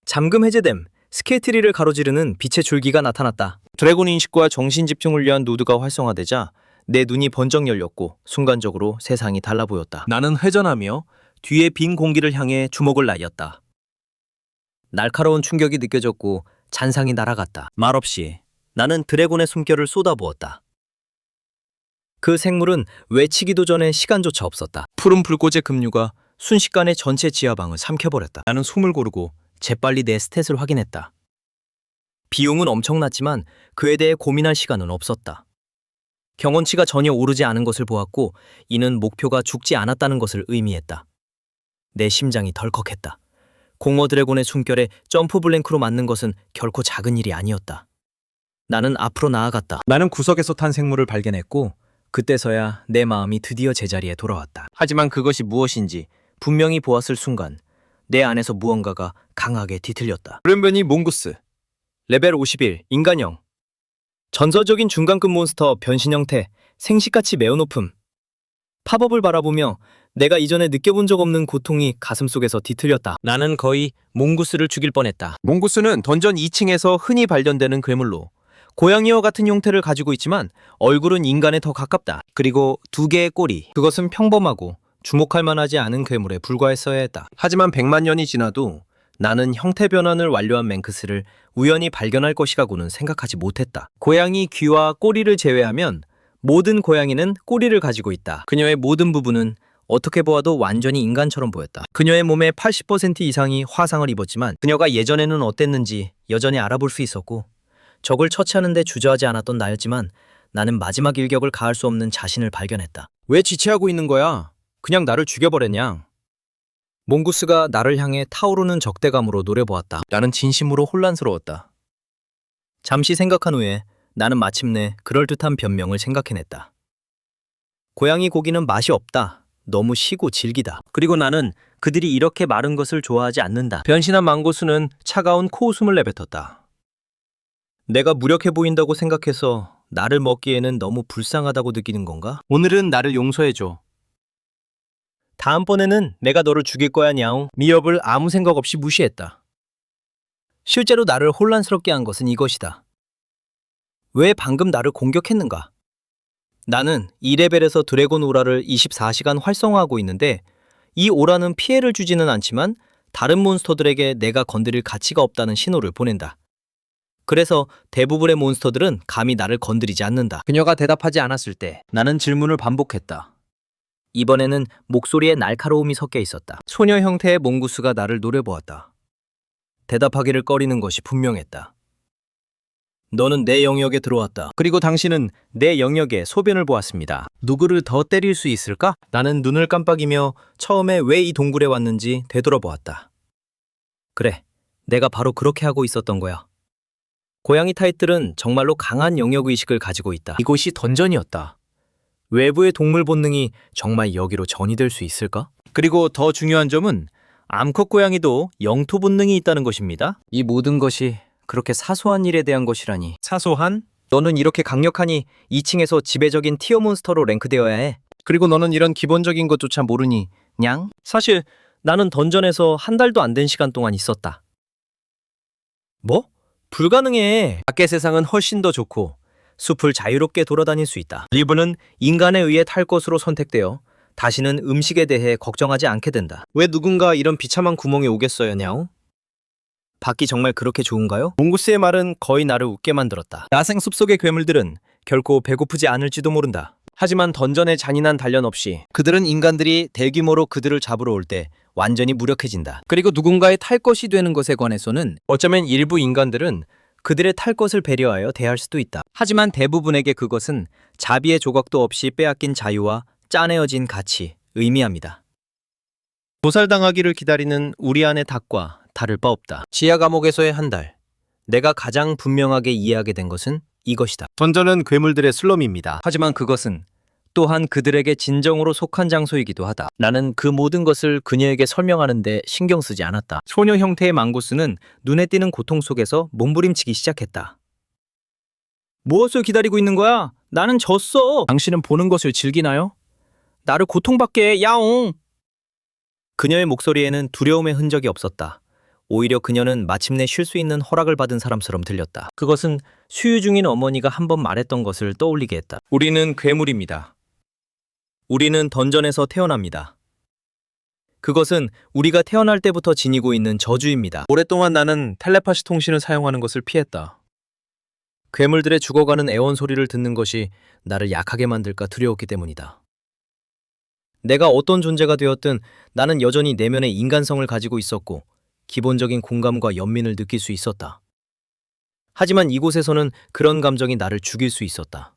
잠금 해제됨. 스케이트리를 가로지르는 빛의 줄기가 나타났다. 드래곤 인식과 정신 집중을 위한 노드가 활성화되자 내 눈이 번쩍 열렸고 순간적으로 세상이 달라 보였다. 나는 회전하며 뒤에 빈 공기를 향해 주먹을 날렸다. 날카로운 충격이 느껴졌고 잔상이 날아갔다. 말없이 나는 드래곤의 숨결을 쏟아부었다. 그 생물은 외치기도 전에 시간조차 없었다. 푸른 불꽃의 급류가 순식간에 전체 지하방을 삼켜버렸다. 나는 숨을 고르고 재빨리 내 스탯을 확인했다. 비용은 엄청났지만 그에 대해 고민할 시간은 없었다. 경험치가 전혀 오르지 않은 것을 보았고 이는 목표가 죽지 않았다는 것을 의미했다. 내 심장이 덜컥했다. 공허 드래곤의 숨결에 점프 블랭크로 맞는 것은 결코 작은 일이 아니었다. 나는 앞으로 나아갔다. 나는 구석에서 탄 생물을 발견했고 그때서야 내 마음이 드디어 제자리에 돌아왔다. 하지만 그것이 무엇인지 분명히 보았을 순간 내 안에서 무언가가 강하게 뒤틀렸다.
푸른변이 몽구스.
레벨 51 인간형. 전설적인 중간급 몬스터 변신 형태, 생식같이 매우 높음. 팝업을 바라보며 내가 이전에 느껴본 적 없는 고통이 가슴속에서 뒤틀렸다. 나는 거의 몽구스를 죽일 뻔했다.
몽구스는 던전 2층에서 흔히 발견되는 괴물로
고양이와 같은 형태를 가지고 있지만 얼굴은 인간에 더 가깝다. 그리고 2개의 꼬리. 그것은 평범하고 주목할 만하지 않은 괴물에 불과했어야 했다.
하지만 100만 년이 지나도
나는 형태 변환을 완료한 맹크스를 우연히 발견할 것이라고는 생각하지 못했다. 고양이 귀와 꼬리를 제외하면 모든 고양이는 꼬리를 가지고 있다. 그녀의 모든 부분은
어떻게 보아도 완전히 인간처럼 보였다. 그녀의 몸의 80% 이상이 화상을 입었지만 그녀가 예전에는 어땠는지 여전히 알아볼 수 있었고 적을 처치하는 데 주저하지 않았던 나였지만 나는 마지막 일격을 가할 수 없는 자신을 발견했다. 왜 지체하고 있는 거야? 그냥 나를 죽여버렸냐? 몽구스가 나를 향해 타오르는 적대감으로 노려보았다. 나는 진심으로 혼란스러웠다. 잠시 생각한 후에 나는 마침내 그럴듯한 변명을 생각해냈다. 고양이 고기는 맛이 없다. 너무 시고 질기다. 그리고 나는 그들이 이렇게 마른 것을 좋아하지 않는다. 변신한 망고스는 차가운 코웃음을 내뱉었다. 내가 무력해 보인다고 생각해서 나를 먹기에는 너무 불쌍하다고 느끼는 건가? 오늘은 나를 용서해줘. 다음번에는 내가 너를 죽일 거야, 냐옹. 미업을 아무 생각 없이 무시했다. 실제로 나를 혼란스럽게 한 것은 이것이다. 왜 방금 나를 공격했는가? 나는 2레벨에서 드래곤 오라를 24시간 활성화하고 있는데 이 오라는 피해를 주지는 않지만 다른 몬스터들에게 내가 건드릴 가치가 없다는 신호를 보낸다. 그래서 대부분의 몬스터들은 감히 나를 건드리지 않는다. 그녀가 대답하지 않았을 때 나는 질문을 반복했다. 이번에는 목소리에 날카로움이 섞여 있었다. 소녀 형태의 몽구스가 나를 노려보았다. 대답하기를 꺼리는 것이 분명했다. 너는 내 영역에 들어왔다. 그리고 당신은 내 영역에 소변을 보았습니다. 누구를 더 때릴 수 있을까? 나는 눈을 깜빡이며 처음에 왜 이 동굴에 왔는지 되돌아보았다. 그래, 내가 바로 그렇게 하고 있었던 거야. 고양이 타입들은 정말로 강한 영역의식을 가지고 있다. 이곳이 던전이었다. 외부의 동물 본능이 정말 여기로 전이될 수 있을까? 그리고 더 중요한 점은 암컷 고양이도 영토 본능이 있다는 것입니다. 이 모든 것이 그렇게 사소한 일에 대한 것이라니. 사소한? 너는 이렇게 강력하니 2층에서 지배적인 티어 몬스터로 랭크되어야 해. 그리고 너는 이런 기본적인 것조차 모르니 냥? 사실 나는 던전에서 한 달도 안 된 시간 동안 있었다. 뭐? 불가능해. 밖의 세상은 훨씬 더 좋고 숲을 자유롭게 돌아다닐 수 있다. 리브는 인간에 의해 탈 것으로 선택되어 다시는 음식에 대해 걱정하지 않게 된다. 왜 누군가 이런 비참한 구멍에 오겠어요, 냐옹? 밖이 정말 그렇게 좋은가요? 몽구스의 말은 거의 나를 웃게 만들었다. 야생 숲속의 괴물들은 결코 배고프지 않을지도 모른다. 하지만 던전의 잔인한 단련 없이 그들은 인간들이 대규모로 그들을 잡으러 올 때 완전히 무력해진다. 그리고 누군가의 탈 것이 되는 것에 관해서는 어쩌면 일부 인간들은 그들의 탈 것을 배려하여 대할 수도 있다. 하지만 대부분에게 그것은 자비의 조각도 없이 빼앗긴 자유와 짜내어진 가치, 의미합니다. 도살당하기를 기다리는 우리 안의 닭과 다를 바 없다. 지하 감옥에서의 한 달. 내가 가장 분명하게 이해하게 된 것은 이것이다. 던전은 괴물들의 슬럼입니다. 하지만 그것은 또한 그들에게 진정으로 속한 장소이기도 하다. 나는 그 모든 것을 그녀에게 설명하는데 신경 쓰지 않았다. 소녀 형태의 망고스는 눈에 띄는 고통 속에서 몸부림치기 시작했다. 무엇을 기다리고 있는 거야? 나는 졌어. 당신은 보는 것을 즐기나요? 나를 고통받게 해, 야옹. 그녀의 목소리에는 두려움의 흔적이 없었다. 오히려 그녀는 마침내 쉴 수 있는 허락을 받은 사람처럼 들렸다. 그것은 수유 중인 어머니가 한 번 말했던 것을 떠올리게 했다. 우리는 괴물입니다. 우리는 던전에서 태어납니다. 그것은 우리가 태어날 때부터 지니고 있는 저주입니다. 오랫동안 나는 텔레파시 통신을 사용하는 것을 피했다. 괴물들의 죽어가는 애원 소리를 듣는 것이 나를 약하게 만들까 두려웠기 때문이다. 내가 어떤 존재가 되었든 나는 여전히 내면의 인간성을 가지고 있었고 기본적인 공감과 연민을 느낄 수 있었다. 하지만 이곳에서는 그런 감정이 나를 죽일 수 있었다.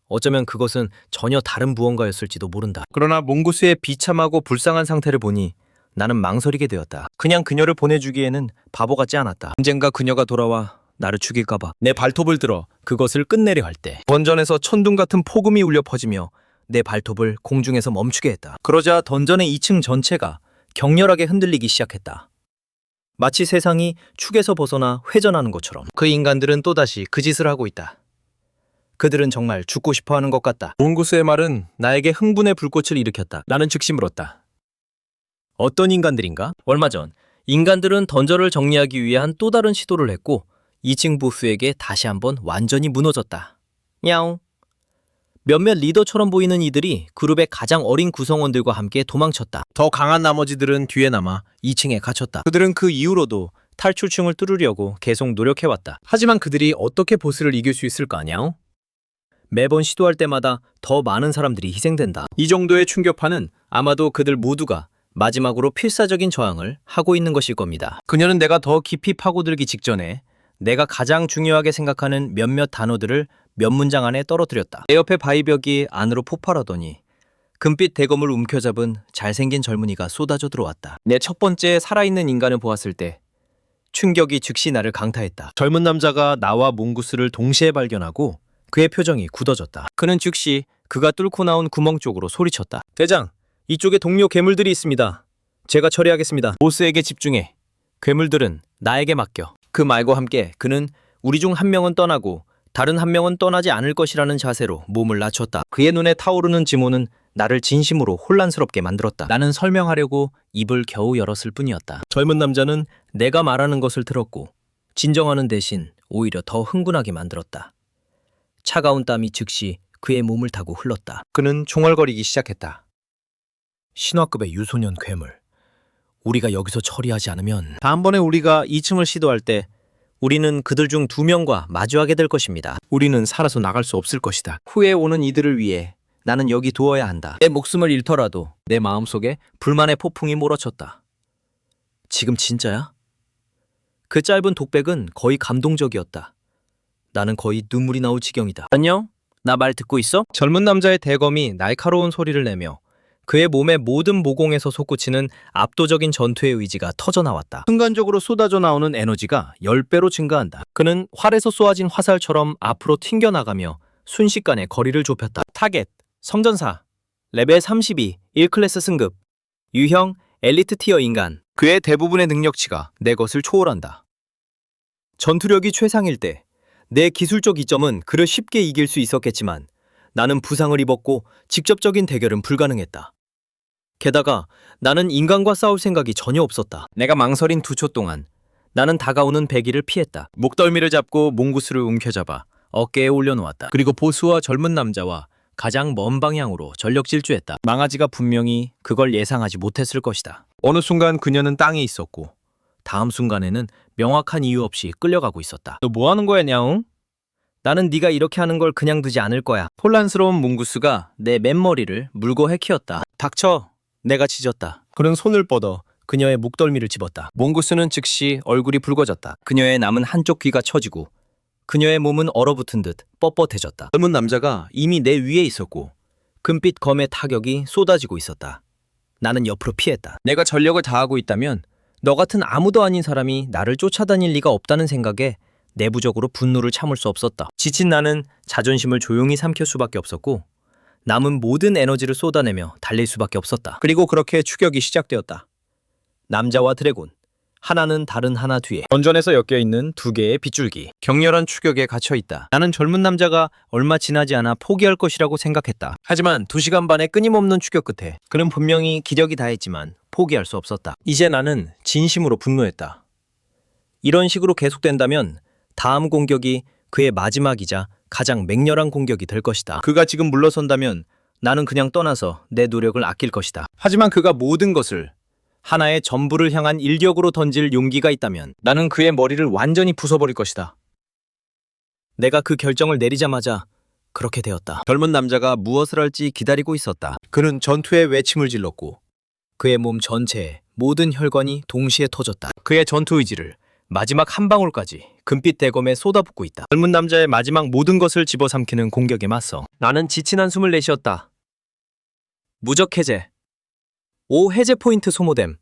어쩌면 그것은 전혀 다른 무언가였을지도 모른다. 그러나 몽구스의 비참하고 불쌍한 상태를 보니 나는 망설이게 되었다. 그냥 그녀를 보내주기에는 바보 같지 않았다. 언젠가 그녀가 돌아와 나를 죽일까봐 내 발톱을 들어 그것을 끝내려 할 때 던전에서 천둥 같은 폭음이 울려 퍼지며 내 발톱을 공중에서 멈추게 했다. 그러자 던전의 2층 전체가 격렬하게 흔들리기 시작했다. 마치 세상이 축에서 벗어나 회전하는 것처럼. 그 인간들은 또다시 그 짓을 하고 있다. 그들은 정말 죽고 싶어하는 것 같다. 몽구스의 말은 나에게 흥분의 불꽃을 일으켰다. 나는 즉시 물었다. 어떤 인간들인가? 얼마 전 인간들은 던전을 정리하기 위한 또 다른 시도를 했고 2층 보스에게 다시 한번 완전히 무너졌다. 야옹. 몇몇 리더처럼 보이는 이들이 그룹의 가장 어린 구성원들과 함께 도망쳤다. 더 강한 나머지들은 뒤에 남아 2층에 갇혔다. 그들은 그 이후로도 탈출층을 뚫으려고 계속 노력해왔다. 하지만 그들이 어떻게 보스를 이길 수 있을까, 냐옹?
매번 시도할 때마다 더 많은 사람들이 희생된다. 이 정도의 충격파는 아마도 그들 모두가 마지막으로 필사적인 저항을 하고 있는 것일 겁니다. 그녀는 내가 더 깊이 파고들기 직전에 내가 가장 중요하게 생각하는 몇몇 단어들을 몇 문장 안에 떨어뜨렸다. 내 옆에 바위벽이 안으로 폭발하더니 금빛 대검을 움켜잡은 잘생긴 젊은이가 쏟아져 들어왔다. 내 첫 번째 살아있는 인간을 보았을 때 충격이 즉시 나를 강타했다. 젊은 남자가 나와 몽구스를 동시에 발견하고 그의 표정이 굳어졌다. 그는 즉시 그가 뚫고 나온 구멍 쪽으로 소리쳤다. 대장, 이쪽에 동료 괴물들이 있습니다. 제가 처리하겠습니다. 보스에게 집중해. 괴물들은 나에게 맡겨. 그 말과 함께 그는 우리 중 한 명은 떠나고 다른 한 명은 떠나지 않을 것이라는 자세로 몸을 낮췄다. 그의 눈에 타오르는 지모는 나를 진심으로 혼란스럽게 만들었다. 나는 설명하려고 입을 겨우 열었을 뿐이었다. 젊은 남자는 내가 말하는 것을 들었고 진정하는 대신 오히려 더 흥분하게 만들었다. 차가운 땀이 즉시 그의 몸을 타고 흘렀다. 그는 중얼거리기 시작했다. 신화급의 유소년 괴물. 우리가 여기서 처리하지 않으면 다음번에 우리가 2층을 시도할 때 우리는 그들 중 2명과 마주하게 될 것입니다. 우리는 살아서 나갈 수 없을 것이다. 후에 오는 이들을 위해 나는 여기 두어야 한다. 내 목숨을 잃더라도 내 마음속에 불만의 폭풍이 몰아쳤다. 지금 진짜야? 그 짧은 독백은 거의 감동적이었다. 나는 거의 눈물이 나올 지경이다. 안녕? 나 말 듣고 있어? 젊은 남자의 대검이 날카로운 소리를 내며 그의 몸의 모든 모공에서 솟구치는 압도적인 전투의 의지가 터져나왔다. 순간적으로 쏟아져 나오는 에너지가 10배로 증가한다. 그는 활에서 쏘아진 화살처럼 앞으로 튕겨나가며 순식간에 거리를 좁혔다. 타겟, 성전사, 레벨 32, 1클래스 승급, 유형, 엘리트 티어 인간. 그의 대부분의 능력치가 내 것을 초월한다. 전투력이 최상일 때 내 기술적 이점은 그를 쉽게 이길 수 있었겠지만 나는 부상을 입었고 직접적인 대결은 불가능했다. 게다가 나는 인간과 싸울 생각이 전혀 없었다. 내가 망설인 2초 동안 나는 다가오는 배기를 피했다. 목덜미를 잡고 몽구스를 움켜잡아 어깨에 올려놓았다. 그리고 보스와 젊은 남자와 가장 먼 방향으로 전력 질주했다. 망아지가 분명히 그걸 예상하지 못했을 것이다. 어느 순간 그녀는 땅에 있었고 다음 순간에는 명확한 이유 없이 끌려가고 있었다. 너 뭐 하는 거야, 냐옹? 나는 네가 이렇게 하는 걸 그냥 두지 않을 거야. 혼란스러운 몽구스가 내 맨머리를 물고 해키웠다. 닥쳐. 내가 짖었다. 그는 손을 뻗어 그녀의 목덜미를 집었다. 몽구스는 즉시 얼굴이 붉어졌다. 그녀의 남은 한쪽 귀가 처지고 그녀의 몸은 얼어붙은 듯 뻣뻣해졌다. 젊은 남자가 이미 내 위에 있었고 금빛 검의 타격이 쏟아지고 있었다. 나는 옆으로 피했다. 내가 전력을 다하고 있다면 너 같은 아무도 아닌 사람이 나를 쫓아다닐 리가 없다는 생각에 내부적으로 분노를 참을 수 없었다. 지친 나는 자존심을 조용히 삼킬 수밖에 없었고 남은 모든 에너지를 쏟아내며 달릴 수밖에 없었다. 그리고 그렇게 추격이 시작되었다. 남자와 드래곤, 하나는 다른 하나 뒤에 던전에서 엮여있는 2개의 빗줄기, 격렬한 추격에 갇혀있다. 나는 젊은 남자가 얼마 지나지 않아 포기할 것이라고 생각했다. 하지만 2시간 반의 끊임없는 추격 끝에 그는 분명히 기력이 다했지만 포기할 수 없었다. 이제 나는 진심으로 분노했다. 이런 식으로 계속된다면 다음 공격이 그의 마지막이자 가장 맹렬한 공격이 될 것이다. 그가 지금 물러선다면 나는 그냥 떠나서 내 노력을 아낄 것이다. 하지만 그가 모든 것을 하나의 전부를 향한 일격으로 던질 용기가 있다면 나는 그의 머리를 완전히 부숴버릴 것이다. 내가 그 결정을 내리자마자 그렇게 되었다. 젊은 남자가 무엇을 할지 기다리고 있었다. 그는 전투의 외침을 질렀고 그의 몸 전체에 모든 혈관이 동시에 터졌다. 그의 전투 의지를 마지막 한 방울까지 금빛 대검에 쏟아붓고 있다. 젊은 남자의 마지막 모든 것을 집어삼키는 공격에 맞서 나는 지친 한숨을 내쉬었다. 무적 해제. 5 해제 포인트 소모됨.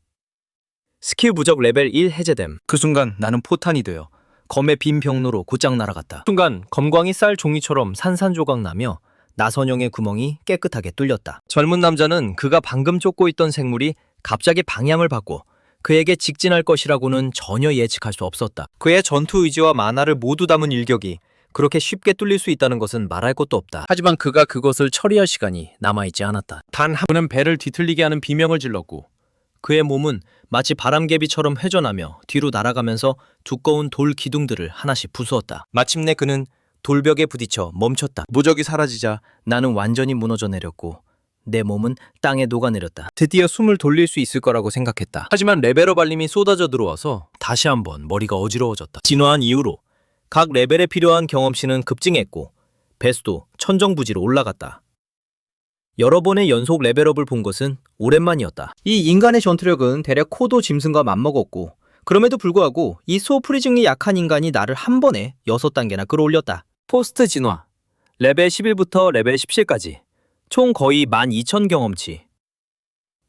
스킬 무적 레벨 1 해제됨. 그 순간 나는 포탄이 되어 검의 빈 병로로 곧장 날아갔다. 순간 검광이 쌀 종이처럼 산산조각 나며 나선형의 구멍이 깨끗하게 뚫렸다. 젊은 남자는 그가 방금 쫓고 있던 생물이 갑자기 방향을 바꿔 그에게 직진할 것이라고는 전혀 예측할 수 없었다. 그의 전투 의지와 만화를 모두 담은 일격이 그렇게 쉽게 뚫릴 수 있다는 것은 말할 것도 없다. 하지만 그가 그것을 처리할 시간이 남아있지 않았다. 단 한 분은 배를 뒤틀리게 하는 비명을 질렀고 그의 몸은 마치 바람개비처럼 회전하며 뒤로 날아가면서 두꺼운 돌 기둥들을 하나씩 부수었다. 마침내 그는 돌벽에 부딪혀 멈췄다. 무적이 사라지자 나는 완전히 무너져 내렸고 내 몸은 땅에 녹아내렸다. 드디어 숨을 돌릴 수 있을 거라고 생각했다. 하지만 레벨업 알림이 쏟아져 들어와서 다시 한번 머리가 어지러워졌다. 진화한 이후로 각 레벨에 필요한 경험치는 급증했고 배수도 천정부지로 올라갔다. 여러 번의 연속 레벨업을 본 것은 오랜만이었다.
이 인간의 전투력은 대략 코도 짐승과 맞먹었고 그럼에도 불구하고 이 소프리징이 약한 인간이 나를 한 번에 6단계나 끌어올렸다.
포스트 진화, 레벨 11부터 레벨 17까지 총 거의 12,000 경험치.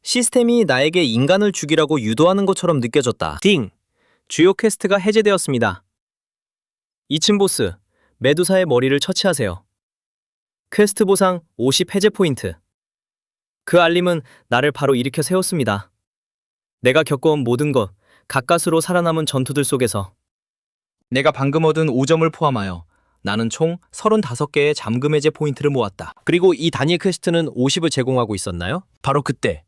시스템이 나에게 인간을 죽이라고 유도하는 것처럼 느껴졌다. 딩! 주요 퀘스트가 해제되었습니다. 2층 보스, 메두사의 머리를 처치하세요. 퀘스트 보상 50 해제 포인트. 그 알림은 나를 바로 일으켜 세웠습니다. 내가 겪어온 모든 것, 가까스로 살아남은 전투들 속에서
내가 방금 얻은 5점을 포함하여 나는 총 35개의 잠금 해제 포인트를 모았다.
그리고 이 단일 퀘스트는 50을 제공하고 있었나요? 바로 그때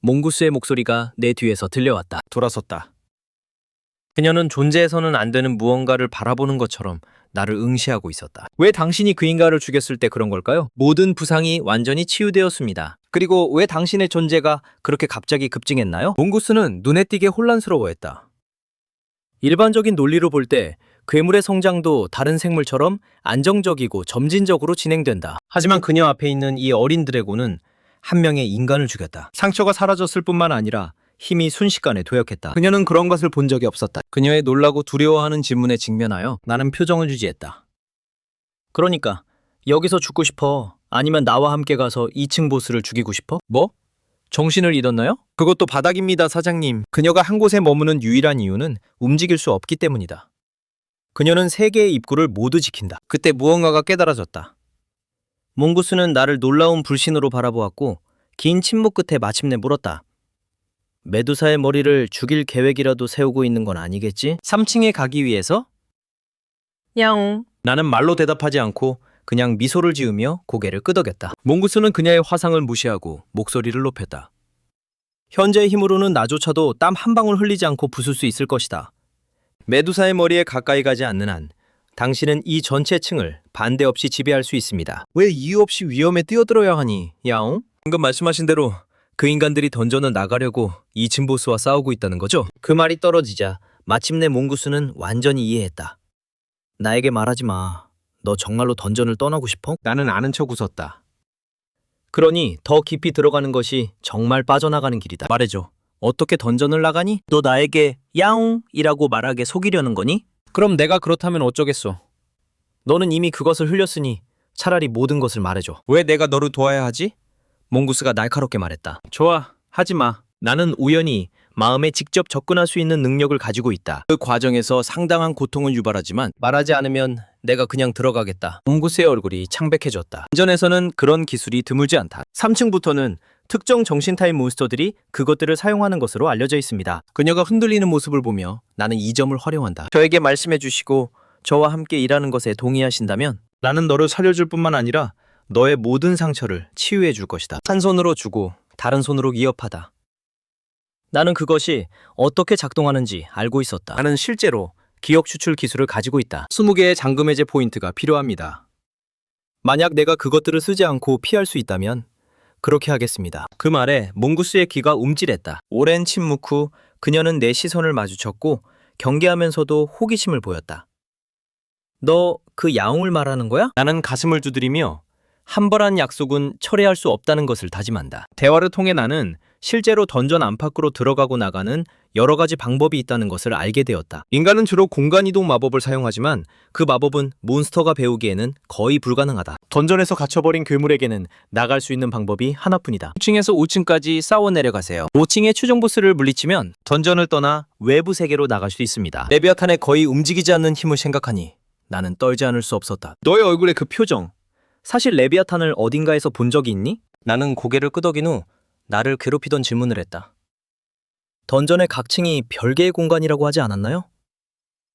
몽구스의 목소리가 내 뒤에서 들려왔다.
돌아섰다.
그녀는 존재해서는 안 되는 무언가를 바라보는 것처럼 나를 응시하고 있었다.
왜 당신이 그 인간을 죽였을 때 그런 걸까요?
모든 부상이 완전히 치유되었습니다.
그리고 왜 당신의 존재가 그렇게 갑자기 급증했나요?
몽구스는 눈에 띄게 혼란스러워했다. 일반적인 논리로 볼 때 괴물의 성장도 다른 생물처럼 안정적이고 점진적으로 진행된다. 하지만 그녀 앞에 있는 이 어린 드래곤은 한 명의 인간을 죽였다.
상처가 사라졌을 뿐만 아니라
힘이 순식간에 도약했다.
그녀는 그런 것을 본 적이 없었다.
그녀의 놀라고 두려워하는 질문에 직면하여 나는 표정을 유지했다. 그러니까 여기서 죽고 싶어? 아니면 나와 함께 가서 2층 보스를 죽이고 싶어?
뭐?
정신을 잃었나요?
그것도 바닥입니다, 사장님. 그녀가 한 곳에 머무는 유일한 이유는 움직일 수 없기 때문이다.
그녀는 3개의 입구를 모두 지킨다.
그때 무언가가 깨달아졌다.
몽구스는 나를 놀라운 불신으로 바라보았고 긴 침묵 끝에 마침내 물었다. 메두사의 머리를 죽일 계획이라도 세우고 있는 건 아니겠지?
3층에 가기 위해서?
야옹. 나는 말로 대답하지 않고 그냥 미소를 지으며 고개를 끄덕였다. 몽구스는 그녀의 화상을 무시하고 목소리를 높였다. 현재의 힘으로는 나조차도 땀 한 방울 흘리지 않고 부술 수 있을 것이다. 메두사의 머리에 가까이 가지 않는 한 당신은 이 전체 층을 반대 없이 지배할 수 있습니다.
왜 이유 없이 위험에 뛰어들어야 하니, 야옹?
방금 말씀하신 대로 그 인간들이 던전을 나가려고 2층 보스와 싸우고 있다는 거죠? 그 말이 떨어지자 마침내 몽구스는 완전히 이해했다. 나에게 말하지 마. 너 정말로 던전을 떠나고 싶어?
나는 아는 척 웃었다.
그러니 더 깊이 들어가는 것이 정말 빠져나가는 길이다. 말해줘. 어떻게 던전을 나가니? 너 나에게 야옹이라고 말하게 속이려는 거니?
그럼 내가 그렇다면 어쩌겠소?
너는 이미 그것을 흘렸으니 차라리 모든 것을 말해줘.
왜 내가 너를 도와야 하지?
몽구스가 날카롭게 말했다.
좋아, 하지 마.
나는 우연히 마음에 직접 접근할 수 있는 능력을 가지고 있다. 그 과정에서 상당한 고통을 유발하지만 말하지 않으면 내가 그냥 들어가겠다. 몽구스의 얼굴이 창백해졌다. 던전에서는 그런 기술이 드물지 않다. 3층부터는 특정 정신 타입 몬스터들이 그것들을 사용하는 것으로 알려져 있습니다. 그녀가 흔들리는 모습을 보며 나는 이 점을 활용한다. 저에게 말씀해 주시고 저와 함께 일하는 것에 동의하신다면 나는 너를 살려줄 뿐만 아니라 너의 모든 상처를 치유해 줄 것이다. 한 손으로 주고 다른 손으로 위협하다. 나는 그것이 어떻게 작동하는지 알고 있었다. 나는 실제로 기억 추출 기술을 가지고 있다. 20개의 잠금 해제 포인트가 필요합니다. 만약 내가 그것들을 쓰지 않고 피할 수 있다면 그렇게 하겠습니다. 그 말에 몽구스의 귀가 움찔했다. 오랜 침묵 후 그녀는 내 시선을 마주쳤고 경계하면서도 호기심을 보였다. 너 그 야옹을 말하는 거야? 나는 가슴을 두드리며 한 번한 약속은 철회할 수 없다는 것을 다짐한다. 대화를 통해 나는 실제로 던전 안팎으로 들어가고 나가는 여러 가지 방법이 있다는 것을 알게 되었다. 인간은 주로 공간이동 마법을 사용하지만 그 마법은 몬스터가 배우기에는 거의 불가능하다. 던전에서 갇혀버린 괴물에게는 나갈 수 있는 방법이 하나뿐이다. 6층에서 5층까지 싸워 내려가세요. 5층의 최종 보스를 물리치면 던전을 떠나 외부 세계로 나갈 수 있습니다. 레비아탄의 거의 움직이지 않는 힘을 생각하니 나는 떨지 않을 수 없었다. 너의 얼굴의 그 표정. 사실 레비아탄을 어딘가에서 본 적이 있니? 나는 고개를 끄덕인 후 나를 괴롭히던 질문을 했다. 던전의 각 층이 별개의 공간이라고 하지 않았나요?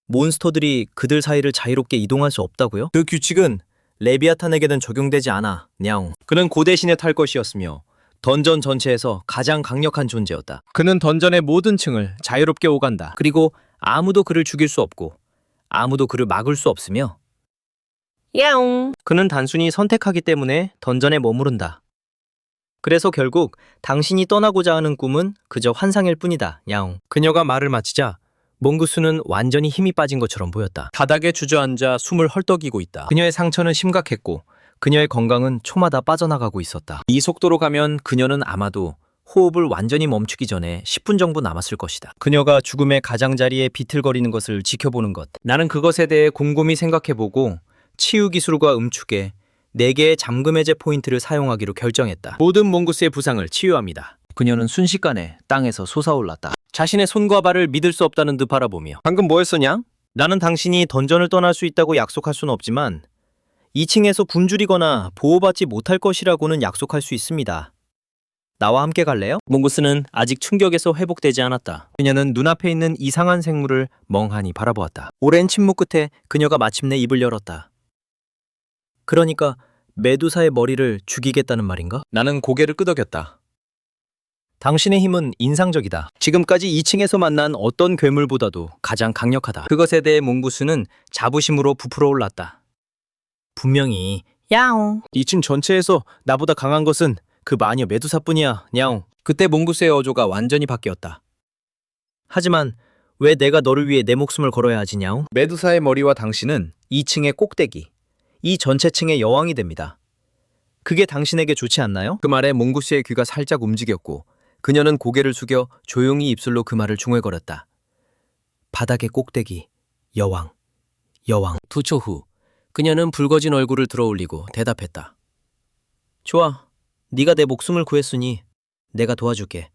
몬스터들이 그들 사이를 자유롭게 이동할 수 없다고요? 그 규칙은 레비아탄에게는 적용되지 않아, 냐옹. 그는 고대 신의 탈 것이었으며 던전 전체에서 가장 강력한 존재였다.
그는 던전의 모든 층을 자유롭게 오간다.
그리고 아무도 그를 죽일 수 없고 아무도 그를 막을 수 없으며 야옹. 그는 단순히 선택하기 때문에 던전에 머무른다. 그래서 결국 당신이 떠나고자 하는 꿈은 그저 환상일 뿐이다, 야옹. 그녀가 말을 마치자 몽구스는 완전히 힘이 빠진 것처럼 보였다.
바닥에 주저앉아 숨을 헐떡이고 있다. 그녀의 상처는 심각했고 그녀의 건강은 초마다 빠져나가고 있었다. 이 속도로 가면 그녀는 아마도 호흡을 완전히 멈추기 전에 10분 정도 남았을 것이다. 그녀가 죽음의 가장자리에 비틀거리는 것을 지켜보는 것. 나는 그것에 대해 곰곰이 생각해보고 치유 기술과 음축에 4개의 잠금 해제 포인트를 사용하기로 결정했다. 모든 몽구스의 부상을 치유합니다. 그녀는 순식간에 땅에서 솟아올랐다. 자신의 손과 발을 믿을 수 없다는 듯 바라보며 방금 뭐 했었냐? 나는 당신이 던전을 떠날 수 있다고 약속할 수는 없지만 2층에서 굶주리거나 보호받지 못할 것이라고는 약속할 수 있습니다. 나와 함께 갈래요? 몽구스는 아직 충격에서 회복되지 않았다. 그녀는 눈앞에 있는 이상한 생물을 멍하니 바라보았다. 오랜 침묵 끝에 그녀가 마침내 입을 열었다. 그러니까 메두사의 머리를 죽이겠다는 말인가? 나는 고개를 끄덕였다. 당신의 힘은 인상적이다. 지금까지 2층에서 만난 어떤 괴물보다도 가장 강력하다. 그것에 대해 몽구스는 자부심으로 부풀어 올랐다. 분명히 야옹. 2층 전체에서 나보다 강한 것은 그 마녀 메두사뿐이야, 냐옹. 그때 몽구스의 어조가 완전히 바뀌었다. 하지만 왜 내가 너를 위해 내 목숨을 걸어야 하지, 냐옹? 메두사의 머리와 당신은 2층의 꼭대기, 이 전체 층의 여왕이 됩니다. 그게 당신에게 좋지 않나요? 그 말에 몽구스의 귀가 살짝 움직였고 그녀는 고개를 숙여 조용히 입술로 그 말을 중얼거렸다. 바닥의 꼭대기, 여왕, 여왕. 2초 후 그녀는 붉어진 얼굴을 들어올리고 대답했다. 좋아. 네가 내 목숨을 구했으니 내가 도와줄게.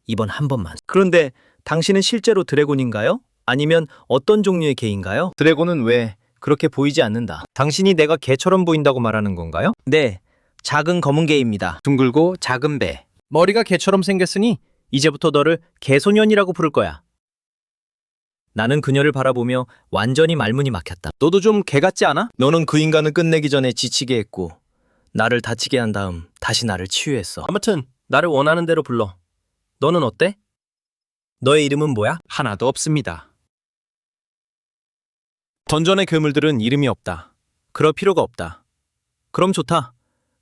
이번 한 번만. 그런데 당신은 실제로 드래곤인가요? 아니면 어떤 종류의 개인가요? 드래곤은 왜 그렇게 보이지 않는다. 당신이 내가 개처럼 보인다고 말하는 건가요? 네, 작은 검은 개입니다. 둥글고 작은 배. 머리가 개처럼 생겼으니 이제부터 너를 개소년이라고 부를 거야. 나는 그녀를 바라보며 완전히 말문이 막혔다. 너도 좀 개 같지 않아? 너는 그 인간을 끝내기 전에 지치게 했고 나를 다치게 한 다음 다시 나를 치유했어. 아무튼 나를 원하는 대로 불러. 너는 어때? 너의 이름은 뭐야? 하나도 없습니다. 던전의 괴물들은 이름이 없다. 그럴 필요가 없다. 그럼 좋다.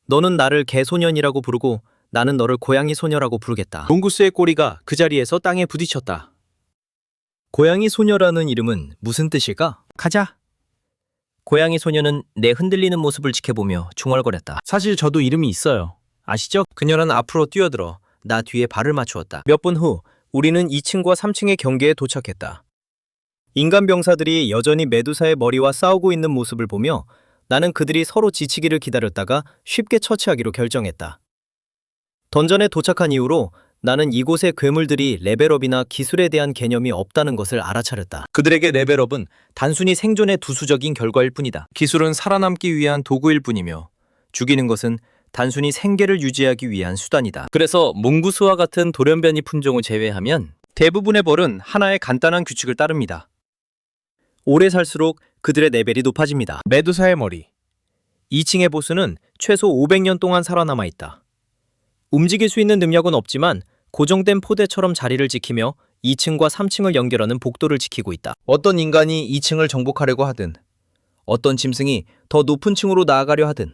너는 나를 개소년이라고 부르고 나는 너를 고양이 소녀라고 부르겠다. 몽구스의 꼬리가 그 자리에서 땅에 부딪혔다. 고양이 소녀라는 이름은 무슨 뜻일까? 가자. 고양이 소녀는 내 흔들리는 모습을 지켜보며 중얼거렸다. 사실 저도 이름이 있어요. 아시죠? 그녀는 앞으로 뛰어들어 나 뒤에 발을 맞추었다. 몇 분 후 우리는 2층과 3층의 경계에 도착했다. 인간 병사들이 여전히 메두사의 머리와 싸우고 있는 모습을 보며 나는 그들이 서로 지치기를 기다렸다가 쉽게 처치하기로 결정했다. 던전에 도착한 이후로 나는 이곳의 괴물들이 레벨업이나 기술에 대한 개념이 없다는 것을 알아차렸다. 그들에게 레벨업은 단순히 생존의 두수적인 결과일 뿐이다. 기술은 살아남기 위한 도구일 뿐이며 죽이는 것은 단순히 생계를 유지하기 위한 수단이다. 그래서 몽구스와 같은 돌연변이 품종을 제외하면 대부분의 벌은 하나의 간단한 규칙을 따릅니다. 오래 살수록 그들의 레벨이 높아집니다. 메두사의 머리. 2층의 보스는 최소 500년 동안 살아남아 있다. 움직일 수 있는 능력은 없지만 고정된 포대처럼 자리를 지키며 2층과 3층을 연결하는 복도를 지키고 있다. 어떤 인간이 2층을 정복하려고 하든 어떤 짐승이 더 높은 층으로 나아가려 하든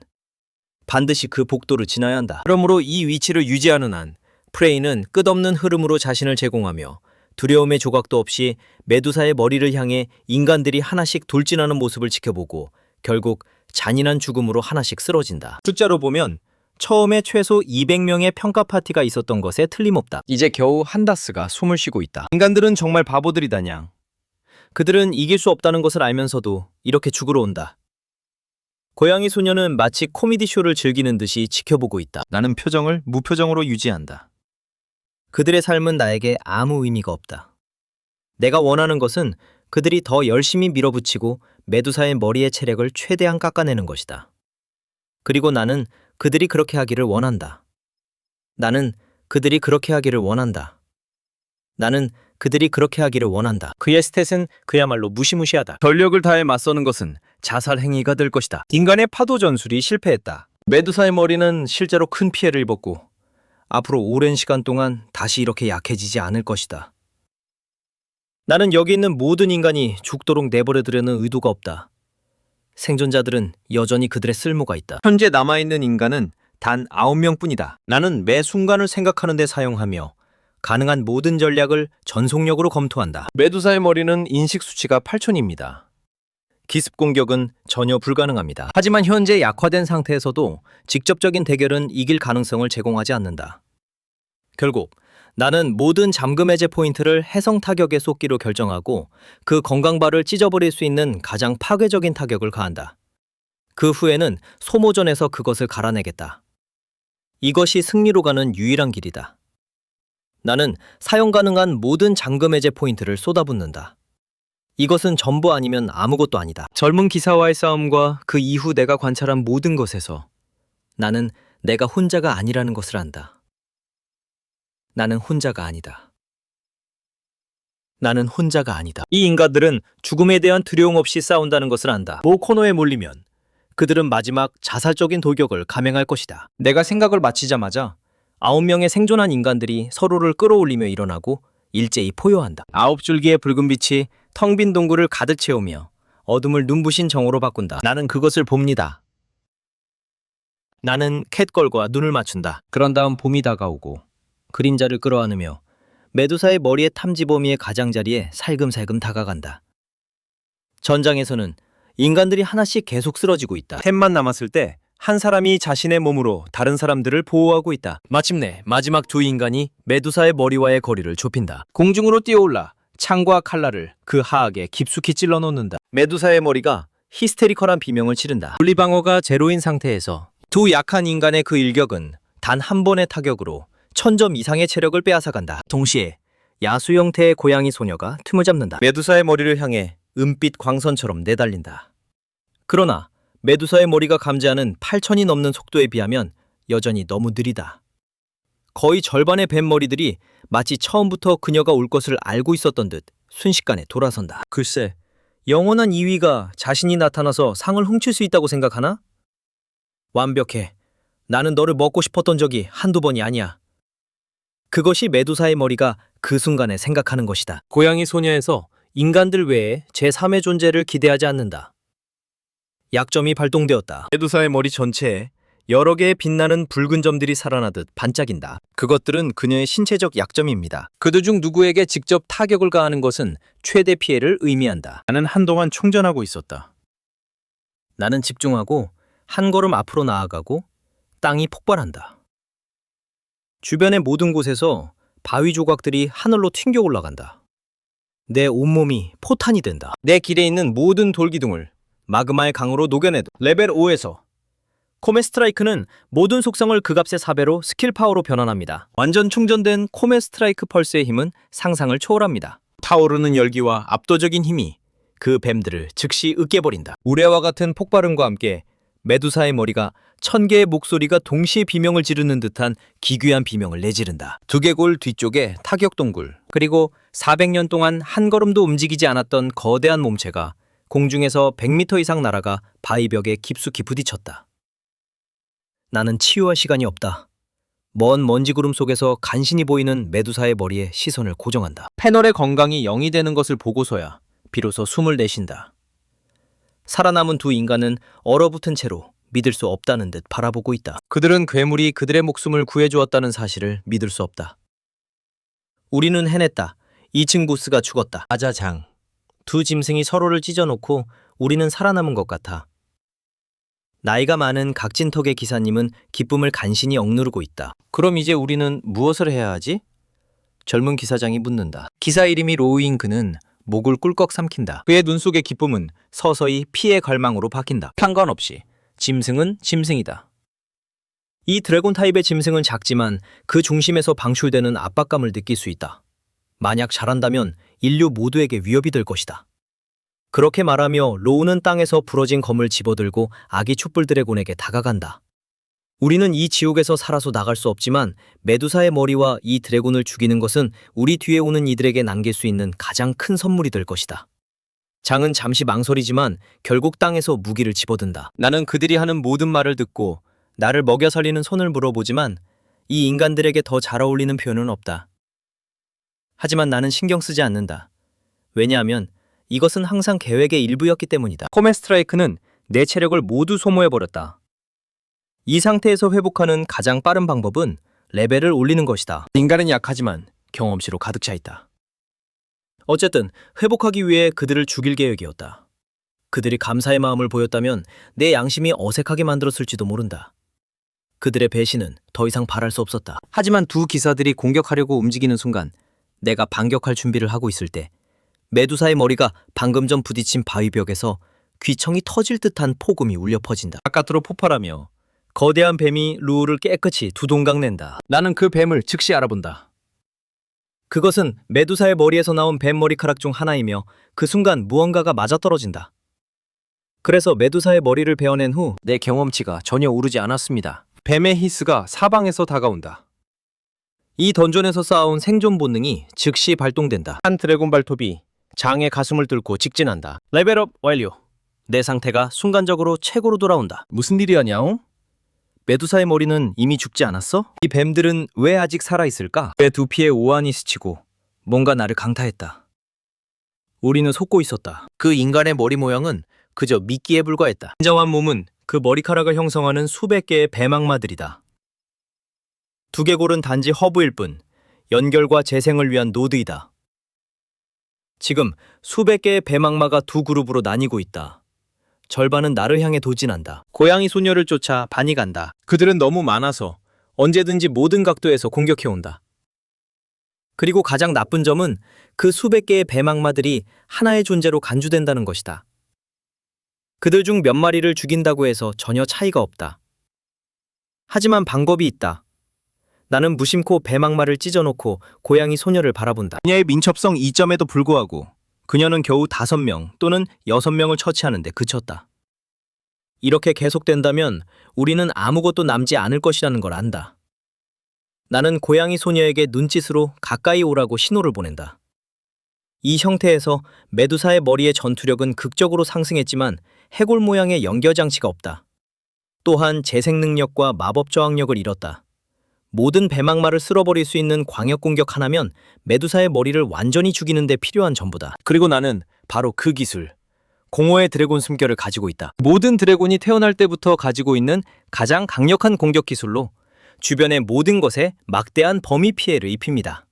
반드시 그 복도를 지나야 한다. 그러므로 이 위치를 유지하는 한 프레이는 끝없는 흐름으로 자신을 제공하며 두려움의 조각도 없이 메두사의 머리를 향해 인간들이 하나씩 돌진하는 모습을 지켜보고 결국 잔인한 죽음으로 하나씩 쓰러진다. 숫자로 보면 처음에 최소 200명의 평가 파티가 있었던 것에 틀림없다. 이제 겨우 한다스가 숨을 쉬고 있다. 인간들은 정말 바보들이다냥. 그들은 이길 수 없다는 것을 알면서도 이렇게 죽으러 온다. 고양이 소녀는 마치 코미디 쇼를 즐기는 듯이 지켜보고 있다. 나는 표정을 무표정으로 유지한다. 그들의 삶은 나에게 아무 의미가 없다. 내가 원하는 것은 그들이 더 열심히 밀어붙이고 메두사의 머리의 체력을 최대한 깎아내는 것이다. 그리고 나는 그들이 그렇게 하기를 원한다. 나는 그들이 그렇게 하기를 원한다. 나는 그들이 그렇게 하기를 원한다. 그의 스탯은 그야말로 무시무시하다. 전력을 다해 맞서는 것은 자살 행위가 될 것이다. 인간의 파도 전술이 실패했다. 메두사의 머리는 실제로 큰 피해를 입었고 앞으로 오랜 시간 동안 다시 이렇게 약해지지 않을 것이다. 나는 여기 있는 모든 인간이 죽도록 내버려두려는 의도가 없다. 생존자들은 여전히 그들의 쓸모가 있다. 현재 남아있는 인간은 단 9명뿐이다. 나는 매 순간을 생각하는 데 사용하며
가능한 모든 전략을 전속력으로 검토한다.
메두사의 머리는 인식 수치가 8000입니다.
기습 공격은 전혀 불가능합니다. 하지만 현재 약화된 상태에서도 직접적인 대결은 이길 가능성을 제공하지 않는다. 결국 나는 모든 잠금 해제 포인트를 해성 타격에 쏟기로 결정하고 그 건강발을 찢어버릴 수 있는 가장 파괴적인 타격을 가한다. 그 후에는 소모전에서 그것을 갈아내겠다. 이것이 승리로 가는 유일한 길이다. 나는 사용 가능한 모든 잠금 해제 포인트를 쏟아붓는다. 이것은 전부 아니면 아무것도 아니다. 젊은 기사와의 싸움과 그 이후 내가 관찰한 모든 것에서 나는 내가 혼자가 아니라는 것을 안다. 나는 혼자가 아니다. 나는 혼자가 아니다. 이 인간들은 죽음에 대한 두려움 없이 싸운다는 것을 안다. 모 코너에 몰리면 그들은 마지막 자살적인 돌격을 감행할 것이다. 내가 생각을 마치자마자 9명의 생존한 인간들이 서로를 끌어올리며 일어나고 일제히 포효한다. 9줄기의 붉은 빛이 텅 빈 동굴을 가득 채우며 어둠을 눈부신 정오로 바꾼다. 나는 그것을 봅니다. 나는 캣걸과 눈을 맞춘다. 그런 다음 봄이 다가오고 그림자를 끌어안으며 메두사의 머리에 탐지범위의 가장자리에 살금살금 다가간다. 전장에서는 인간들이 하나씩 계속 쓰러지고 있다. 템만 남았을 때 한 사람이 자신의 몸으로 다른 사람들을 보호하고 있다. 마침내 마지막 두 인간이 메두사의 머리와의 거리를 좁힌다. 공중으로 뛰어올라 창과 칼날을 그 하악에 깊숙이 찔러 놓는다. 메두사의 머리가 히스테리컬한 비명을 지른다. 분리방어가 제로인 상태에서 두 약한 인간의 그 일격은 단 한 번의 타격으로 1000점 이상의 체력을 빼앗아간다. 동시에 야수 형태의 고양이 소녀가 틈을 잡는다. 메두사의 머리를 향해 은빛 광선처럼 내달린다. 그러나 메두사의 머리가 감지하는 8000이 넘는 속도에 비하면 여전히 너무 느리다. 거의 절반의 뱀 머리들이 마치 처음부터 그녀가 올 것을 알고 있었던 듯 순식간에 돌아선다. 글쎄, 영원한 2위가 자신이 나타나서 상을 훔칠 수 있다고 생각하나? 완벽해. 나는 너를 먹고 싶었던 적이 한두 번이 아니야. 그것이 메두사의 머리가 그 순간에 생각하는 것이다. 고양이 소녀에서 인간들 외에 제3의 존재를 기대하지 않는다. 약점이 발동되었다. 메두사의 머리 전체에 여러 개의 빛나는 붉은 점들이 살아나듯 반짝인다. 그것들은 그녀의 신체적 약점입니다. 그들 중 누구에게 직접 타격을 가하는 것은 최대 피해를 의미한다.
나는 한동안 충전하고 있었다.
나는 집중하고 한 걸음 앞으로 나아가고 땅이 폭발한다. 주변의 모든 곳에서 바위 조각들이 하늘로 튕겨 올라간다. 내 온몸이 포탄이 된다. 내 길에 있는 모든 돌기둥을 마그마의 강으로 녹여내도 레벨 5에서 코메 스트라이크는 모든 속성을 그 값의 4배로 스킬 파워로 변환합니다. 완전 충전된 코메 스트라이크 펄스의 힘은 상상을 초월합니다. 타오르는 열기와 압도적인 힘이 그 뱀들을 즉시 으깨버린다. 우레와 같은 폭발음과 함께 메두사의 머리가 1000개의 목소리가 동시에 비명을 지르는 듯한 기괴한 비명을 내지른다. 두개골 뒤쪽에 타격 동굴, 그리고 400년 동안 한 걸음도 움직이지 않았던 거대한 몸체가 공중에서 100m 이상 날아가 바위벽에 깊숙이 부딪혔다. 나는 치유할 시간이 없다. 먼 먼지 구름 속에서 간신히 보이는 메두사의 머리에 시선을 고정한다. 패널의 건강이 0이 되는 것을 보고서야 비로소 숨을 내쉰다. 살아남은 두 인간은 얼어붙은 채로 믿을 수 없다는 듯 바라보고 있다. 그들은 괴물이 그들의 목숨을 구해주었다는 사실을 믿을 수 없다. 우리는 해냈다. 2층 보스가 죽었다. 아자장. 두 짐승이 서로를 찢어놓고 우리는 살아남은 것 같아. 나이가 많은 각진턱의 기사님은 기쁨을 간신히 억누르고 있다. 그럼 이제 우리는 무엇을 해야 하지? 젊은 기사장이 묻는다. 기사 이름이 로우인 그는 목을 꿀꺽 삼킨다. 그의 눈 속의 기쁨은 서서히 피의 갈망으로 바뀐다. 상관없이 짐승은 짐승이다. 이 드래곤 타입의 짐승은 작지만 그 중심에서 방출되는 압박감을 느낄 수 있다. 만약 잘한다면 인류 모두에게 위협이 될 것이다. 그렇게 말하며 로우는 땅에서 부러진 검을 집어들고 아기 촛불 드래곤에게 다가간다. 우리는 이 지옥에서 살아서 나갈 수 없지만 메두사의 머리와 이 드래곤을 죽이는 것은 우리 뒤에 오는 이들에게 남길 수 있는 가장 큰 선물이 될 것이다. 장은 잠시 망설이지만 결국 땅에서 무기를 집어든다. 나는 그들이 하는 모든 말을 듣고 나를 먹여 살리는 손을 물어보지만 이 인간들에게 더 잘 어울리는 표현은 없다. 하지만 나는 신경 쓰지 않는다. 왜냐하면 이것은 항상 계획의 일부였기 때문이다. 코메 스트라이크는 내 체력을 모두 소모해버렸다. 이 상태에서 회복하는 가장 빠른 방법은 레벨을 올리는 것이다. 인간은 약하지만
경험치로 가득 차 있다. 어쨌든 회복하기 위해 그들을 죽일 계획이었다. 그들이 감사의 마음을 보였다면 내 양심이 어색하게 만들었을지도 모른다. 그들의 배신은 더 이상 바랄 수 없었다. 하지만 두 기사들이 공격하려고 움직이는 순간 내가 반격할 준비를 하고 있을 때 메두사의 머리가 방금 전 부딪힌 바위벽에서 귀청이 터질 듯한 폭음이 울려 퍼진다. 바깥으로 폭발하며 거대한 뱀이 루우를 깨끗이 두 동강 낸다. 나는 그 뱀을 즉시 알아본다. 그것은 메두사의 머리에서 나온 뱀 머리카락 중 하나이며 그 순간 무언가가 맞아떨어진다. 그래서 메두사의 머리를 베어낸 후 내 경험치가 전혀 오르지 않았습니다. 뱀의 히스가 사방에서 다가온다. 이 던전에서 쌓아온 생존 본능이 즉시 발동된다. 한 드래곤 발톱이 장의 가슴을 뚫고 직진한다. 레벨업 완료. 내 상태가 순간적으로 최고로 돌아온다. 무슨 일이야, 냐옹? 메두사의 머리는 이미 죽지 않았어? 이 뱀들은 왜 아직 살아있을까? 내 두피에 오한이 스치고 뭔가 나를 강타했다. 우리는 속고 있었다. 그 인간의 머리 모양은 그저 미끼에 불과했다. 진정한 몸은 그 머리카락을 형성하는 수백 개의 뱀악마들이다. 두개골은 단지 허브일 뿐 연결과 재생을 위한 노드이다. 지금 수백 개의 뱀악마가 두 그룹으로 나뉘고 있다. 절반은 나를 향해 도진한다. 고양이 소녀를 쫓아 반이 간다. 그들은 너무 많아서 언제든지 모든 각도에서 공격해온다. 그리고 가장 나쁜 점은 그 수백 개의 뱀악마들이 하나의 존재로 간주된다는 것이다. 그들 중 몇 마리를 죽인다고 해서 전혀 차이가 없다. 하지만 방법이 있다. 나는 무심코 뱀악마를 찢어놓고 고양이 소녀를 바라본다. 그녀의 민첩성 2점에도 불구하고 그녀는 겨우 5명 또는 6명을 처치하는데 그쳤다. 이렇게 계속된다면 우리는 아무것도 남지 않을 것이라는 걸 안다. 나는 고양이 소녀에게 눈짓으로 가까이 오라고 신호를 보낸다. 이 형태에서 메두사의 머리의 전투력은 극적으로 상승했지만 해골 모양의 연결장치가 없다. 또한 재생 능력과 마법 저항력을 잃었다. 모든 뱀악마를 쓸어버릴 수 있는 광역 공격 하나면 메두사의 머리를 완전히 죽이는 데 필요한 전부다. 그리고 나는 바로 그 기술, 공허의 드래곤 숨결을 가지고 있다. 모든 드래곤이 태어날 때부터 가지고 있는 가장 강력한 공격 기술로 주변의 모든 것에 막대한 범위 피해를 입힙니다.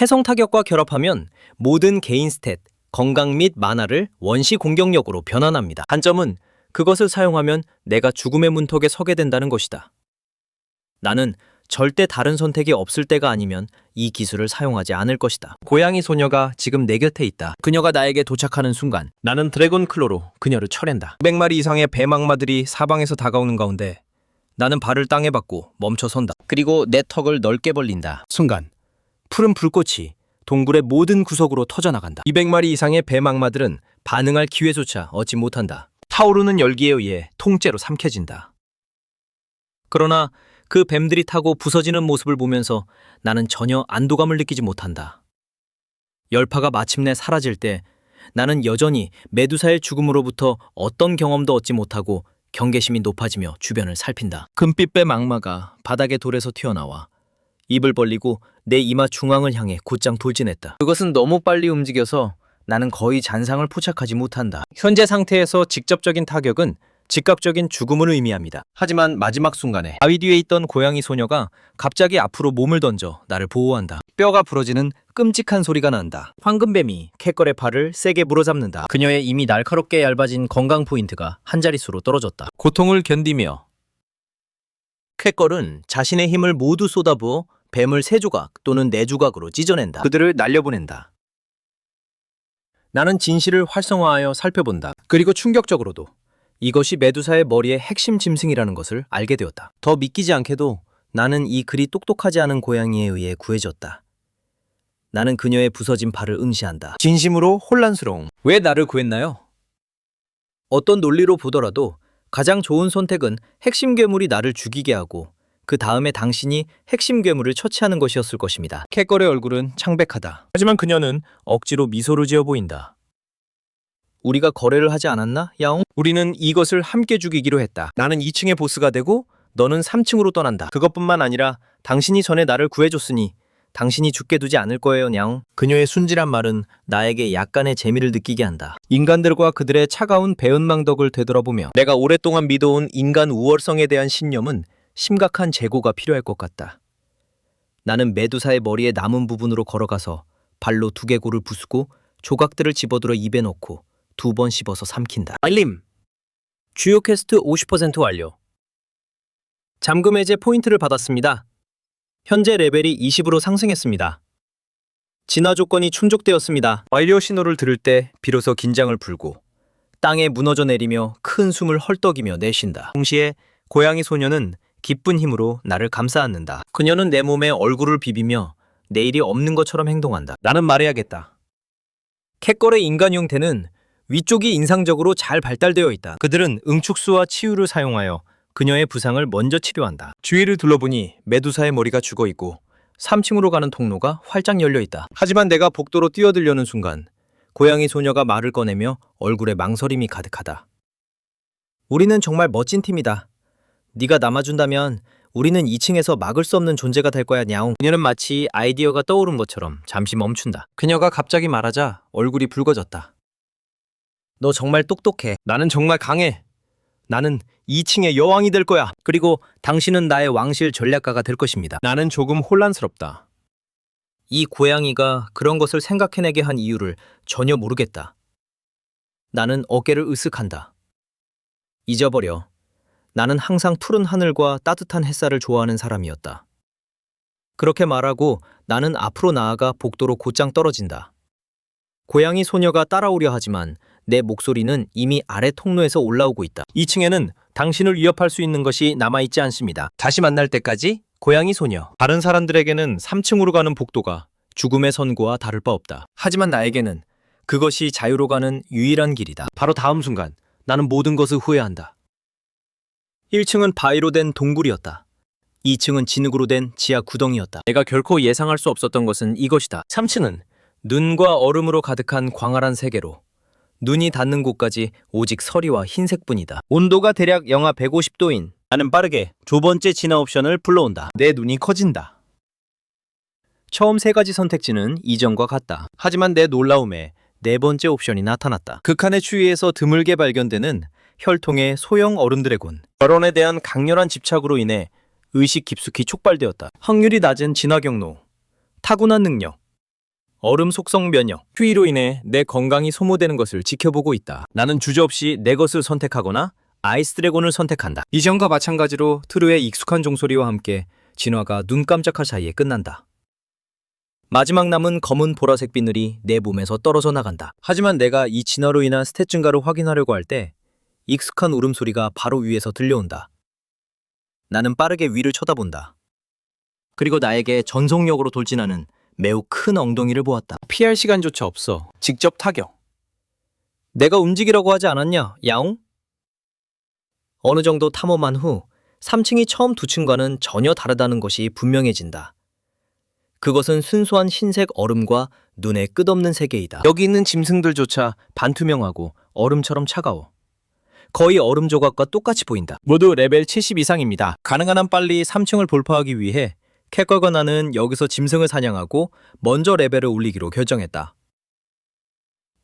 해성 타격과 결합하면 모든 개인 스탯, 건강 및 만화를 원시 공격력으로 변환합니다. 단점은 그것을 사용하면 내가 죽음의 문턱에 서게 된다는 것이다. 나는 절대 다른 선택이 없을 때가 아니면 이 기술을 사용하지 않을 것이다. 고양이 소녀가 지금 내 곁에 있다. 그녀가 나에게 도착하는 순간 나는 드래곤 클로로 그녀를 쳐낸다. 100마리 이상의 뱀악마들이 사방에서 다가오는 가운데 나는 발을 땅에 박고 멈춰 선다. 그리고 내 턱을 넓게 벌린다. 순간 푸른 불꽃이 동굴의 모든 구석으로 터져나간다. 200마리 이상의 뱀악마들은 반응할 기회조차 얻지 못한다. 타오르는 열기에 의해 통째로 삼켜진다. 그러나 그 뱀들이 타고 부서지는 모습을 보면서 나는 전혀 안도감을 느끼지 못한다. 열파가 마침내 사라질 때 나는 여전히 메두사의 죽음으로부터 어떤 경험도 얻지 못하고 경계심이 높아지며 주변을 살핀다. 금빛뱀 악마가 바닥의 돌에서 튀어나와 입을 벌리고 내 이마 중앙을 향해 곧장 돌진했다. 그것은 너무 빨리 움직여서 나는 거의 잔상을 포착하지 못한다. 현재 상태에서 직접적인 타격은 즉각적인 죽음을 의미합니다. 하지만 마지막 순간에 바위 뒤에 있던 고양이 소녀가 갑자기 앞으로 몸을 던져 나를 보호한다. 뼈가 부러지는 끔찍한 소리가 난다. 황금뱀이 캣걸의 팔을 세게 물어잡는다. 그녀의 이미 날카롭게 얇아진 건강 포인트가 한 자릿수로 떨어졌다. 고통을 견디며 캣걸은 자신의 힘을 모두 쏟아부어 뱀을 3조각 또는 4조각으로 찢어낸다. 그들을 날려보낸다. 나는 진실을 활성화하여 살펴본다. 그리고 충격적으로도 이것이 메두사의 머리의 핵심 짐승이라는 것을 알게 되었다. 더 믿기지 않게도 나는 이 그리 똑똑하지 않은 고양이에 의해 구해졌다. 나는 그녀의 부서진 팔을 응시한다. 진심으로 혼란스러움. 왜 나를 구했나요? 어떤 논리로 보더라도 가장 좋은 선택은 핵심 괴물이 나를 죽이게 하고 그 다음에 당신이 핵심 괴물을 처치하는 것이었을 것입니다. 캣걸의 얼굴은 창백하다. 하지만 그녀는 억지로 미소를 지어 보인다. 우리가 거래를 하지 않았나, 야옹? 우리는 이것을 함께 죽이기로 했다. 나는 2층의 보스가 되고 너는 3층으로 떠난다. 그것뿐만 아니라 당신이 전에 나를 구해줬으니 당신이 죽게 두지 않을 거예요, 냐옹. 그녀의 순진한 말은 나에게 약간의 재미를 느끼게 한다. 인간들과 그들의 차가운 배은망덕을 되돌아보며 내가 오랫동안 믿어온 인간 우월성에 대한 신념은 심각한 재고가 필요할 것 같다. 나는 메두사의 머리에 남은 부분으로 걸어가서 발로 두개골을 부수고 조각들을 집어들어 입에 넣고 2번 씹어서 삼킨다. 알림! 주요 퀘스트 50% 완료. 잠금 해제 포인트를 받았습니다. 현재 레벨이 20으로 상승했습니다. 진화 조건이 충족되었습니다. 완료 신호를 들을 때 비로소 긴장을 풀고 땅에 무너져 내리며 큰 숨을 헐떡이며 내쉰다. 동시에 고양이 소녀는 기쁜 힘으로 나를 감싸 안는다. 그녀는 내 몸에 얼굴을 비비며 내일이 없는 것처럼 행동한다. 나는 말해야겠다. 캣걸의 인간 형태는 위쪽이 인상적으로 잘 발달되어 있다. 그들은 응축수와 치유를 사용하여 그녀의 부상을 먼저 치료한다. 주위를 둘러보니 메두사의 머리가 죽어 있고 3층으로 가는 통로가 활짝 열려 있다. 하지만 내가 복도로 뛰어들려는 순간 고양이 소녀가 말을 꺼내며 얼굴에 망설임이 가득하다. 우리는 정말 멋진 팀이다. 네가 남아준다면 우리는 2층에서 막을 수 없는 존재가 될 거야, 냐옹. 그녀는 마치 아이디어가 떠오른 것처럼 잠시 멈춘다. 그녀가 갑자기 말하자 얼굴이 붉어졌다. 너 정말 똑똑해. 나는 정말 강해. 나는 2층의 여왕이 될 거야. 그리고 당신은 나의 왕실 전략가가 될 것입니다. 나는 조금 혼란스럽다. 이 고양이가 그런 것을 생각해내게 한 이유를 전혀 모르겠다. 나는 어깨를 으쓱한다. 잊어버려. 나는 항상 푸른 하늘과 따뜻한 햇살을 좋아하는 사람이었다. 그렇게 말하고 나는 앞으로 나아가 복도로 곧장 떨어진다. 고양이 소녀가 따라오려 하지만 내 목소리는 이미 아래 통로에서 올라오고 있다. 2층에는 당신을 위협할 수 있는 것이 남아있지 않습니다. 다시 만날 때까지 고양이 소녀. 다른 사람들에게는 3층으로 가는 복도가 죽음의 선고와 다를 바 없다. 하지만 나에게는 그것이 자유로 가는 유일한 길이다. 바로 다음 순간 나는 모든 것을 후회한다. 1층은 바위로 된 동굴이었다. 2층은 진흙으로 된 지하 구덩이였다. 내가 결코 예상할 수 없었던 것은 이것이다. 3층은 눈과 얼음으로 가득한 광활한 세계로 눈이 닿는 곳까지 오직 서리와 흰색뿐이다. 온도가 대략 영하 150도인. 나는 빠르게 두 번째 진화 옵션을 불러온다. 내 눈이 커진다. 처음 세 가지 선택지는 이전과 같다. 하지만 내 놀라움에 네 번째 옵션이 나타났다. 극한의 추위에서 드물게 발견되는 혈통의 소형 얼음 드래곤. 결혼에 대한 강렬한 집착으로 인해 의식 깊숙이 촉발되었다. 확률이 낮은 진화 경로, 타고난 능력, 얼음 속성 면역, 추위로 인해 내 건강이 소모되는 것을 지켜보고 있다. 나는 주저없이 내 것을 선택하거나 아이스 드래곤을 선택한다. 이전과 마찬가지로 트루의 익숙한 종소리와 함께 진화가 눈 깜짝할 사이에 끝난다. 마지막 남은 검은 보라색 비늘이 내 몸에서 떨어져 나간다. 하지만 내가 이 진화로 인한 스탯 증가를 확인하려고 할 때 익숙한 울음소리가 바로 위에서 들려온다. 나는 빠르게 위를 쳐다본다. 그리고 나에게 전속력으로 돌진하는 매우 큰 엉덩이를 보았다. 피할 시간조차 없어. 직접 타격. 내가 움직이라고 하지 않았냐, 야옹? 어느 정도 탐험한 후 3층이 처음 2층과는 전혀 다르다는 것이 분명해진다. 그것은 순수한 흰색 얼음과 눈의 끝없는 세계이다. 여기 있는 짐승들조차 반투명하고 얼음처럼 차가워. 거의 얼음 조각과 똑같이 보인다. 모두 레벨 70 이상입니다. 가능한 한 빨리 3층을 돌파하기 위해 캣걸과 나는 여기서 짐승을 사냥하고 먼저 레벨을 올리기로 결정했다.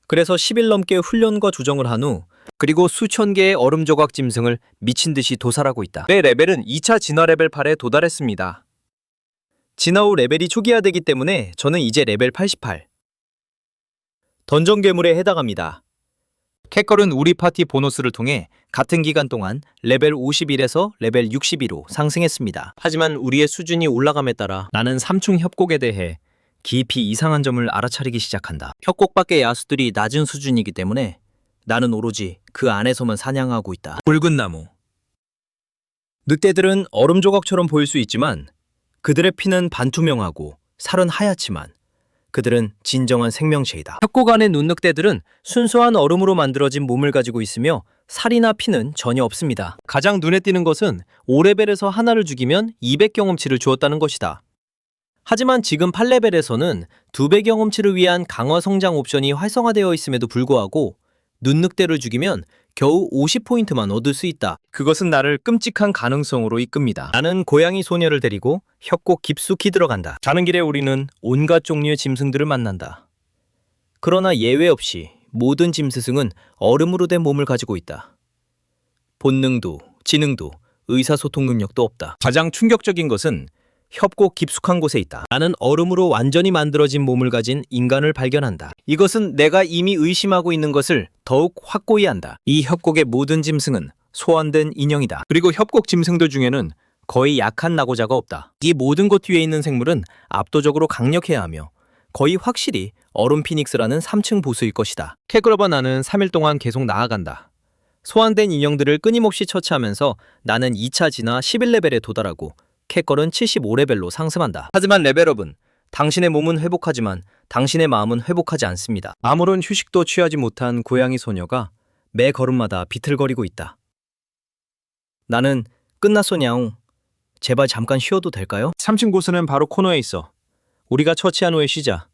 그래서 10일 넘게 훈련과 조정을 한 후 그리고 수천 개의 얼음 조각 짐승을 미친 듯이 도살하고 있다. 내 레벨은 2차 진화 레벨 8에 도달했습니다. 진화 후 레벨이 초기화되기 때문에 저는 이제 레벨 88. 던전 괴물에 해당합니다. 캣걸은 우리 파티 보너스를 통해 같은 기간 동안 레벨 51에서 레벨 62로 상승했습니다. 하지만 우리의 수준이 올라감에 따라 나는 삼중 협곡에 대해 깊이 이상한 점을 알아차리기 시작한다. 협곡 밖의 야수들이 낮은 수준이기 때문에 나는 오로지 그 안에서만 사냥하고 있다. 붉은 나무. 늑대들은 얼음 조각처럼 보일 수 있지만 그들의 피는 반투명하고 살은 하얗지만 그들은 진정한 생명체이다. 협곡 안의 눈늑대들은 순수한 얼음으로 만들어진 몸을 가지고 있으며 살이나 피는 전혀 없습니다. 가장 눈에 띄는 것은 5레벨에서 하나를 죽이면 200 경험치를 주었다는 것이다. 하지만 지금 8레벨에서는 2배 경험치를 위한 강화 성장 옵션이 활성화되어 있음에도 불구하고 눈늑대를 죽이면 겨우 50포인트만 얻을 수 있다. 그것은 나를 끔찍한 가능성으로 이끕니다. 나는 고양이 소녀를 데리고 협곡 깊숙이 들어간다. 가는 길에 우리는 온갖 종류의 짐승들을 만난다. 그러나 예외 없이 모든 짐스승은 얼음으로 된 몸을 가지고 있다. 본능도, 지능도, 의사소통 능력도 없다. 가장 충격적인 것은 협곡 깊숙한 곳에 있다. 나는 얼음으로 완전히 만들어진 몸을 가진 인간을 발견한다. 이것은 내가 이미 의심하고 있는 것을 더욱 확고히 한다. 이 협곡의 모든 짐승은 소환된 인형이다. 그리고 협곡 짐승들 중에는 거의 약한 낙오자가 없다. 이 모든 곳 뒤에 있는 생물은 압도적으로 강력해야 하며 거의 확실히 얼음 피닉스라는 3층 보스일 것이다. 캐그러바 나는 3일 동안 계속 나아간다. 소환된 인형들을 끊임없이 처치하면서 나는 2차 진화 11레벨에 도달하고 캣걸은 75레벨로 상승한다. 하지만 레벨업은 당신의 몸은 회복하지만 당신의 마음은 회복하지 않습니다. 아무런 휴식도 취하지 못한 고양이 소녀가 매 걸음마다 비틀거리고 있다. 나는 끝났어 냐옹. 제발 잠깐 쉬어도 될까요? 3층 보스는 바로 코너에 있어. 우리가 처치한 후에 쉬자.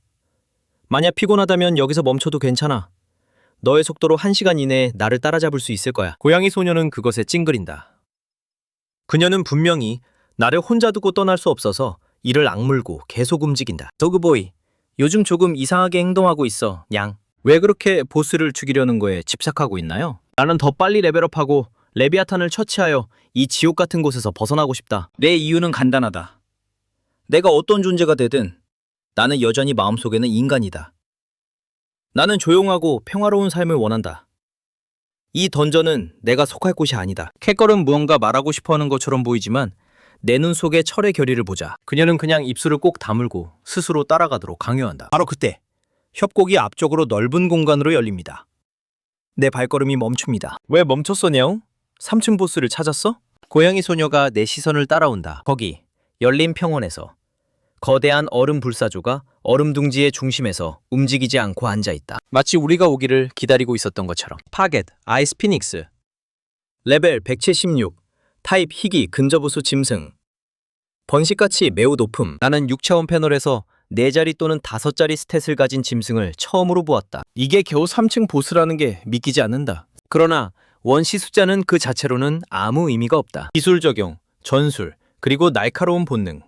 만약 피곤하다면 여기서 멈춰도 괜찮아. 너의 속도로 1시간 이내에 나를 따라잡을 수 있을 거야. 고양이 소녀는 그것에 찡그린다. 그녀는 분명히 나를 혼자 두고 떠날 수 없어서 이를 악물고 계속 움직인다. 도그보이, 요즘 조금 이상하게 행동하고 있어, 냥. 왜 그렇게 보스를 죽이려는 거에 집착하고 있나요? 나는 더 빨리 레벨업하고 레비아탄을 처치하여 이 지옥 같은 곳에서 벗어나고 싶다. 내 이유는 간단하다. 내가 어떤 존재가 되든 나는 여전히 마음속에는 인간이다. 나는 조용하고 평화로운 삶을 원한다. 이 던전은 내가 속할 곳이 아니다. 캣걸은 무언가 말하고 싶어하는 것처럼 보이지만 내 눈 속의 철의 결의를 보자. 그녀는 그냥 입술을 꼭 다물고 스스로 따라가도록 강요한다. 바로 그때 협곡이 앞쪽으로 넓은 공간으로 열립니다. 내 발걸음이 멈춥니다. 왜 멈췄었냐옹? 3층 보스를 찾았어? 고양이 소녀가 내 시선을 따라온다. 거기 열린 평원에서 거대한 얼음 불사조가 얼음 둥지의 중심에서 움직이지 않고 앉아있다. 마치 우리가 오기를 기다리고 있었던 것처럼. 파겟, 아이스 피닉스. 레벨 176. 타입 희귀 근접우수 짐승. 번식가치 매우 높음. 나는 6차원 패널에서 4자리 또는 5자리 스탯을 가진 짐승을 처음으로 보았다. 이게 겨우 3층 보스라는 게 믿기지 않는다. 그러나 원시 숫자는 그 자체로는 아무 의미가 없다. 기술 적용, 전술, 그리고 날카로운 본능.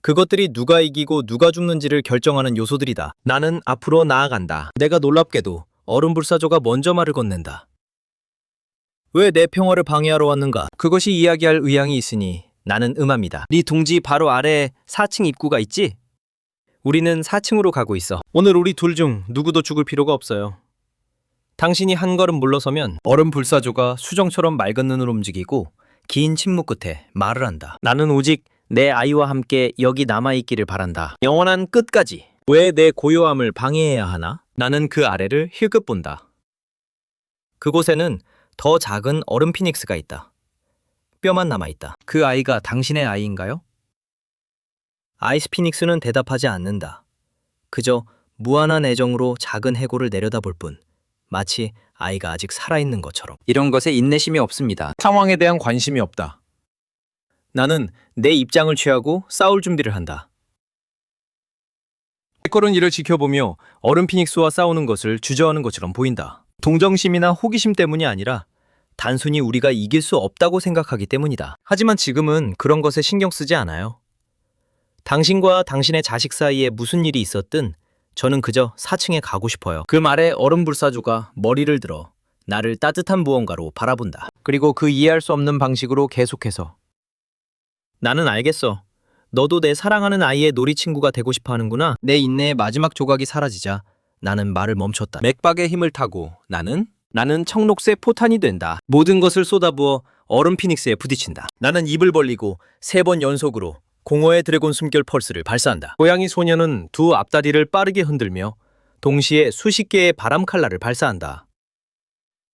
그것들이 누가 이기고 누가 죽는지를 결정하는 요소들이다. 나는 앞으로 나아간다. 내가 놀랍게도 얼음 불사조가 먼저 말을 건넨다. 왜 내 평화를 방해하러 왔는가? 그것이 이야기할 의향이 있으니 나는 음합니다. 네 둥지 바로 아래에 4층 입구가 있지? 우리는 4층으로 가고 있어. 오늘 우리 둘 중 누구도 죽을 필요가 없어요. 당신이 한 걸음 물러서면 얼음 불사조가 수정처럼 맑은 눈으로 움직이고 긴 침묵 끝에 말을 한다. 나는 오직 내 아이와 함께 여기 남아있기를 바란다. 영원한 끝까지. 왜 내 고요함을 방해해야 하나? 나는 그 아래를 힐끗 본다. 그곳에는 더 작은 얼음 피닉스가 있다. 뼈만 남아있다. 그 아이가 당신의 아이인가요? 아이스 피닉스는 대답하지 않는다. 그저 무한한 애정으로 작은 해골을 내려다볼 뿐. 마치 아이가 아직 살아있는 것처럼. 이런 것에 인내심이 없습니다. 상황에 대한 관심이 없다. 나는 내 입장을 취하고 싸울 준비를 한다. 캣걸은 이를 지켜보며 얼음 피닉스와 싸우는 것을 주저하는 것처럼 보인다. 동정심이나 호기심 때문이 아니라 단순히 우리가 이길 수 없다고 생각하기 때문이다. 하지만 지금은 그런 것에 신경 쓰지 않아요. 당신과 당신의 자식 사이에 무슨 일이 있었든 저는 그저 4층에 가고 싶어요. 그 말에 얼음 불사조가 머리를 들어 나를 따뜻한 무언가로 바라본다. 그리고 그 이해할 수 없는 방식으로 계속해서 나는 알겠어. 너도 내 사랑하는 아이의 놀이 친구가 되고 싶어 하는구나. 내 인내의 마지막 조각이 사라지자 나는 말을 멈췄다. 맥박의 힘을 타고 나는 청록색 포탄이 된다. 모든 것을 쏟아부어 얼음 피닉스에 부딪힌다. 나는 입을 벌리고 3번 연속으로 공허의 드래곤 숨결 펄스를 발사한다. 고양이 소녀는 두 앞다리를 빠르게 흔들며 동시에 수십 개의 바람 칼날을 발사한다.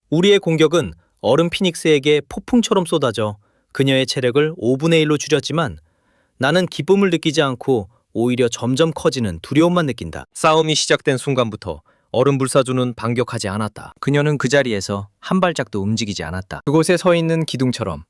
우리의 공격은 얼음 피닉스에게 폭풍처럼 쏟아져 그녀의 체력을 5분의 1로 줄였지만 나는 기쁨을 느끼지 않고 오히려 점점 커지는 두려움만 느낀다. 싸움이 시작된 순간부터 얼음 불사조는 반격하지 않았다. 그녀는 그 자리에서 한 발짝도 움직이지 않았다. 그곳에 서 있는 기둥처럼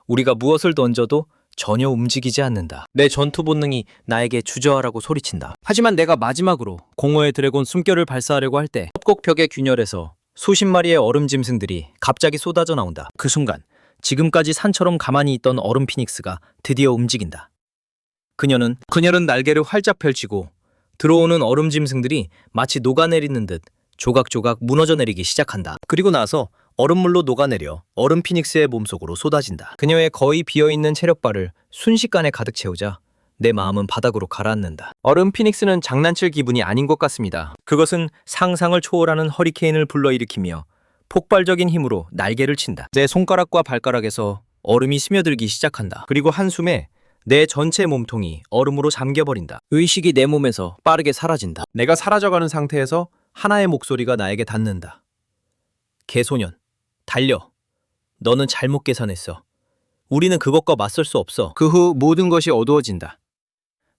우리가 무엇을 던져도 전혀 움직이지 않는다. 내 전투 본능이 나에게 주저하라고 소리친다. 하지만 내가 마지막으로 공허의 드래곤 숨결을 발사하려고 할 때 협곡 벽의 균열에서 수십 마리의 얼음 짐승들이 갑자기 쏟아져 나온다. 그 순간 지금까지 산처럼 가만히 있던 얼음 피닉스가 드디어 움직인다. 그녀는 날개를 활짝 펼치고 들어오는 얼음 짐승들이 마치 녹아내리는 듯 조각조각 무너져 내리기 시작한다. 그리고 나서 얼음물로 녹아내려 얼음 피닉스의 몸속으로 쏟아진다. 그녀의 거의 비어있는 체력바를 순식간에 가득 채우자
내 마음은 바닥으로 가라앉는다.
얼음 피닉스는 장난칠 기분이 아닌 것 같습니다.
그것은 상상을 초월하는 허리케인을 불러일으키며 폭발적인 힘으로 날개를 친다. 내 손가락과 발가락에서 얼음이 스며들기 시작한다. 그리고 한숨에 내 전체 몸통이 얼음으로 잠겨버린다. 의식이 내 몸에서 빠르게 사라진다.
내가 사라져가는 상태에서
하나의 목소리가 나에게 닿는다. 개소년, 달려. 너는 잘못 계산했어. 우리는 그것과 맞설 수 없어.
그 후 모든 것이 어두워진다.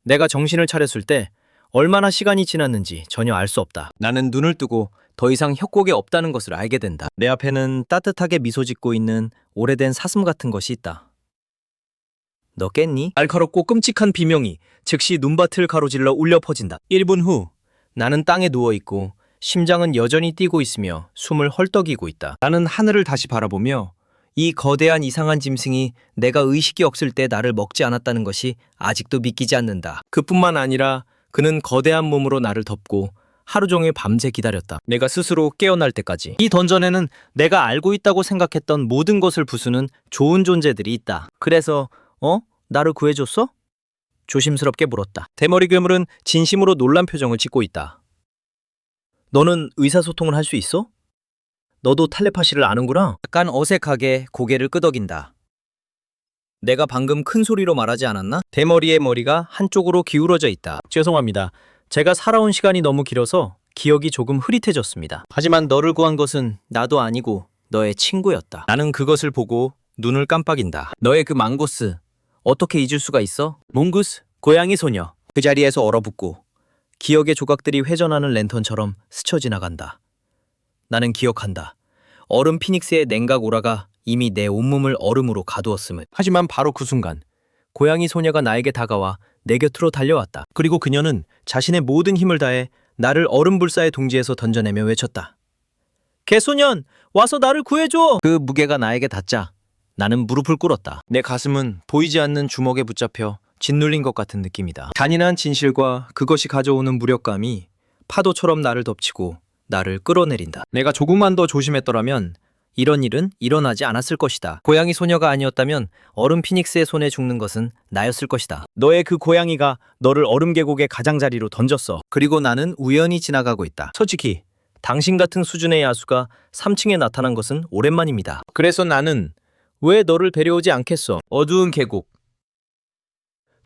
내가 정신을 차렸을 때 얼마나 시간이 지났는지 전혀 알 수 없다. 나는 눈을 뜨고 더 이상 협곡에 없다는 것을 알게 된다. 내 앞에는 따뜻하게 미소 짓고 있는 오래된 사슴 같은 것이 있다. 너 깼니? 날카롭고 끔찍한 비명이 즉시 눈밭을 가로질러 울려 퍼진다. 1분 후 나는 땅에 누워있고 심장은 여전히 뛰고 있으며 숨을 헐떡이고 있다. 나는 하늘을 다시 바라보며 이 거대한 이상한 짐승이 내가 의식이 없을 때 나를 먹지 않았다는 것이 아직도 믿기지 않는다. 그뿐만 아니라 그는 거대한 몸으로 나를 덮고 하루 종일 밤새 기다렸다. 내가 스스로 깨어날 때까지. 이 던전에는 내가 알고 있다고 생각했던 모든 것을 부수는 좋은 존재들이 있다. 그래서 나를 구해줬어? 조심스럽게 물었다. 대머리 괴물은 진심으로 놀란 표정을 짓고 있다. 너는 의사소통을 할 수 있어? 너도 텔레파시를 아는구나? 약간 어색하게 고개를 끄덕인다. 내가 방금 큰 소리로 말하지 않았나? 대머리의 머리가 한쪽으로 기울어져 있다. 죄송합니다. 제가 살아온 시간이 너무 길어서 기억이 조금 흐릿해졌습니다. 하지만 너를 구한 것은 나도 아니고 너의 친구였다. 나는 그것을 보고 눈을 깜빡인다. 너의 그 망고스, 어떻게 잊을 수가 있어? 몽구스, 고양이 소녀. 그 자리에서 얼어붙고 기억의 조각들이 회전하는 랜턴처럼 스쳐 지나간다. 나는 기억한다. 얼음 피닉스의 냉각 오라가 이미 내 온몸을 얼음으로 가두었음을. 하지만 바로 그 순간 고양이 소녀가 나에게 다가와 내 곁으로 달려왔다. 그리고 그녀는 자신의 모든 힘을 다해 나를 얼음 불사의 둥지에서 던져내며 외쳤다. 개소년, 와서 나를 구해줘! 그 무게가 나에게 닿자 나는 무릎을 꿇었다. 내 가슴은 보이지 않는 주먹에 붙잡혀 짓눌린 것 같은 느낌이다. 잔인한 진실과 그것이 가져오는 무력감이 파도처럼 나를 덮치고 나를 끌어내린다. 내가 조금만 더 조심했더라면 이런 일은 일어나지 않았을 것이다. 고양이 소녀가 아니었다면 얼음 피닉스의 손에 죽는 것은 나였을 것이다. 너의 그 고양이가 너를 얼음 계곡의 가장자리로 던졌어. 그리고 나는 우연히 지나가고 있다. 솔직히 당신 같은 수준의 야수가 3층에 나타난 것은 오랜만입니다. 그래서 나는 왜 너를 데려오지 않겠어? 어두운 계곡.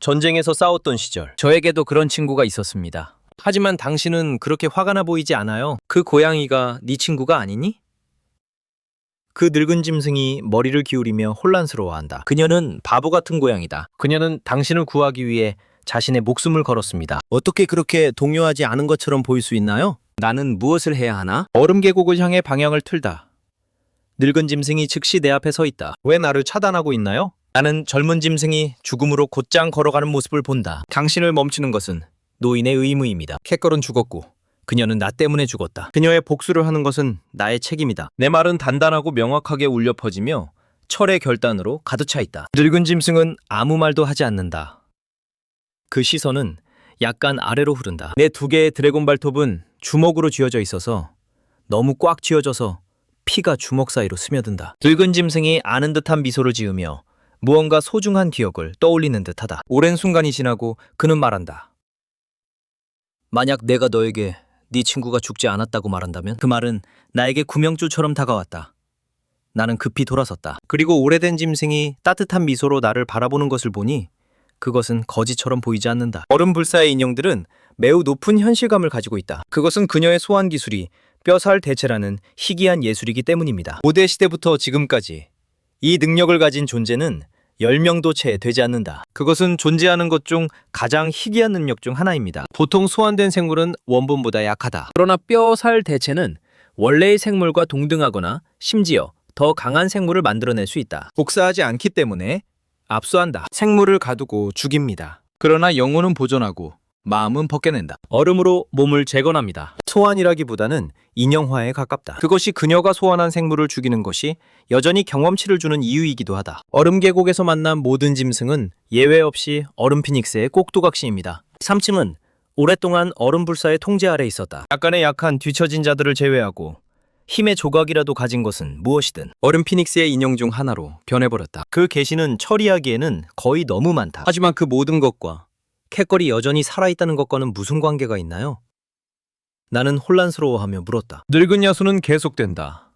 전쟁에서 싸웠던 시절 저에게도 그런 친구가 있었습니다. 하지만 당신은 그렇게 화가 나 보이지 않아요. 그 고양이가 네 친구가 아니니? 그 늙은 짐승이 머리를 기울이며 혼란스러워한다. 그녀는 바보 같은 고양이다. 그녀는 당신을 구하기 위해 자신의 목숨을 걸었습니다. 어떻게 그렇게 동요하지 않은 것처럼 보일 수 있나요? 나는 무엇을 해야 하나? 얼음 계곡을 향해 방향을 틀다. 늙은 짐승이 즉시 내 앞에 서 있다. 왜 나를 차단하고 있나요? 나는 젊은 짐승이 죽음으로 곧장 걸어가는 모습을 본다. 당신을 멈추는 것은 노인의 의무입니다. 캣걸은 죽었고 그녀는 나 때문에 죽었다. 그녀의 복수를 하는 것은 나의 책임이다. 내 말은 단단하고 명확하게 울려 퍼지며 철의 결단으로 가득 차 있다. 늙은 짐승은 아무 말도 하지 않는다. 그 시선은 약간 아래로 흐른다. 내 두 개의 드래곤 발톱은 주먹으로 쥐어져 있어서 너무 꽉 쥐어져서 피가 주먹 사이로 스며든다. 늙은 짐승이 아는 듯한 미소를 지으며 무언가 소중한 기억을 떠올리는 듯하다. 오랜 순간이 지나고 그는 말한다. 만약 내가 너에게 네 친구가 죽지 않았다고 말한다면 그 말은 나에게 구명줄처럼 다가왔다. 나는 급히 돌아섰다. 그리고 오래된 짐승이 따뜻한 미소로 나를 바라보는 것을 보니 그것은 거짓처럼 보이지 않는다. 얼음 불사의 인형들은 매우 높은 현실감을 가지고 있다. 그것은 그녀의 소환 기술이 뼈살 대체라는 희귀한 예술이기 때문입니다. 고대 시대부터 지금까지 이 능력을 가진 존재는 10명도 채 되지 않는다. 그것은 존재하는 것 중 가장 희귀한 능력 중 하나입니다. 보통 소환된 생물은 원본보다 약하다. 그러나 뼈살 대체는 원래의 생물과 동등하거나 심지어 더 강한 생물을 만들어낼 수 있다. 복사하지 않기 때문에 압수한다. 생물을 가두고 죽입니다. 그러나 영혼은 보존하고 마음은 벗겨낸다. 얼음으로 몸을 재건합니다. 소환이라기보다는 인형화에 가깝다. 그것이 그녀가 소환한 생물을 죽이는 것이 여전히 경험치를 주는 이유이기도 하다. 얼음 계곡에서 만난 모든 짐승은 예외 없이 얼음 피닉스의 꼭두각시입니다. 3층은 오랫동안 얼음 불사의 통제 아래 있었다. 약간의 약한 뒤처진 자들을 제외하고 힘의 조각이라도 가진 것은 무엇이든 얼음 피닉스의 인형 중 하나로 변해버렸다. 그 계시는 처리하기에는 거의 너무 많다. 하지만 그 모든 것과 캣걸이 여전히 살아있다는 것과는 무슨 관계가 있나요? 나는 혼란스러워하며 물었다.
늙은 야수는 계속된다.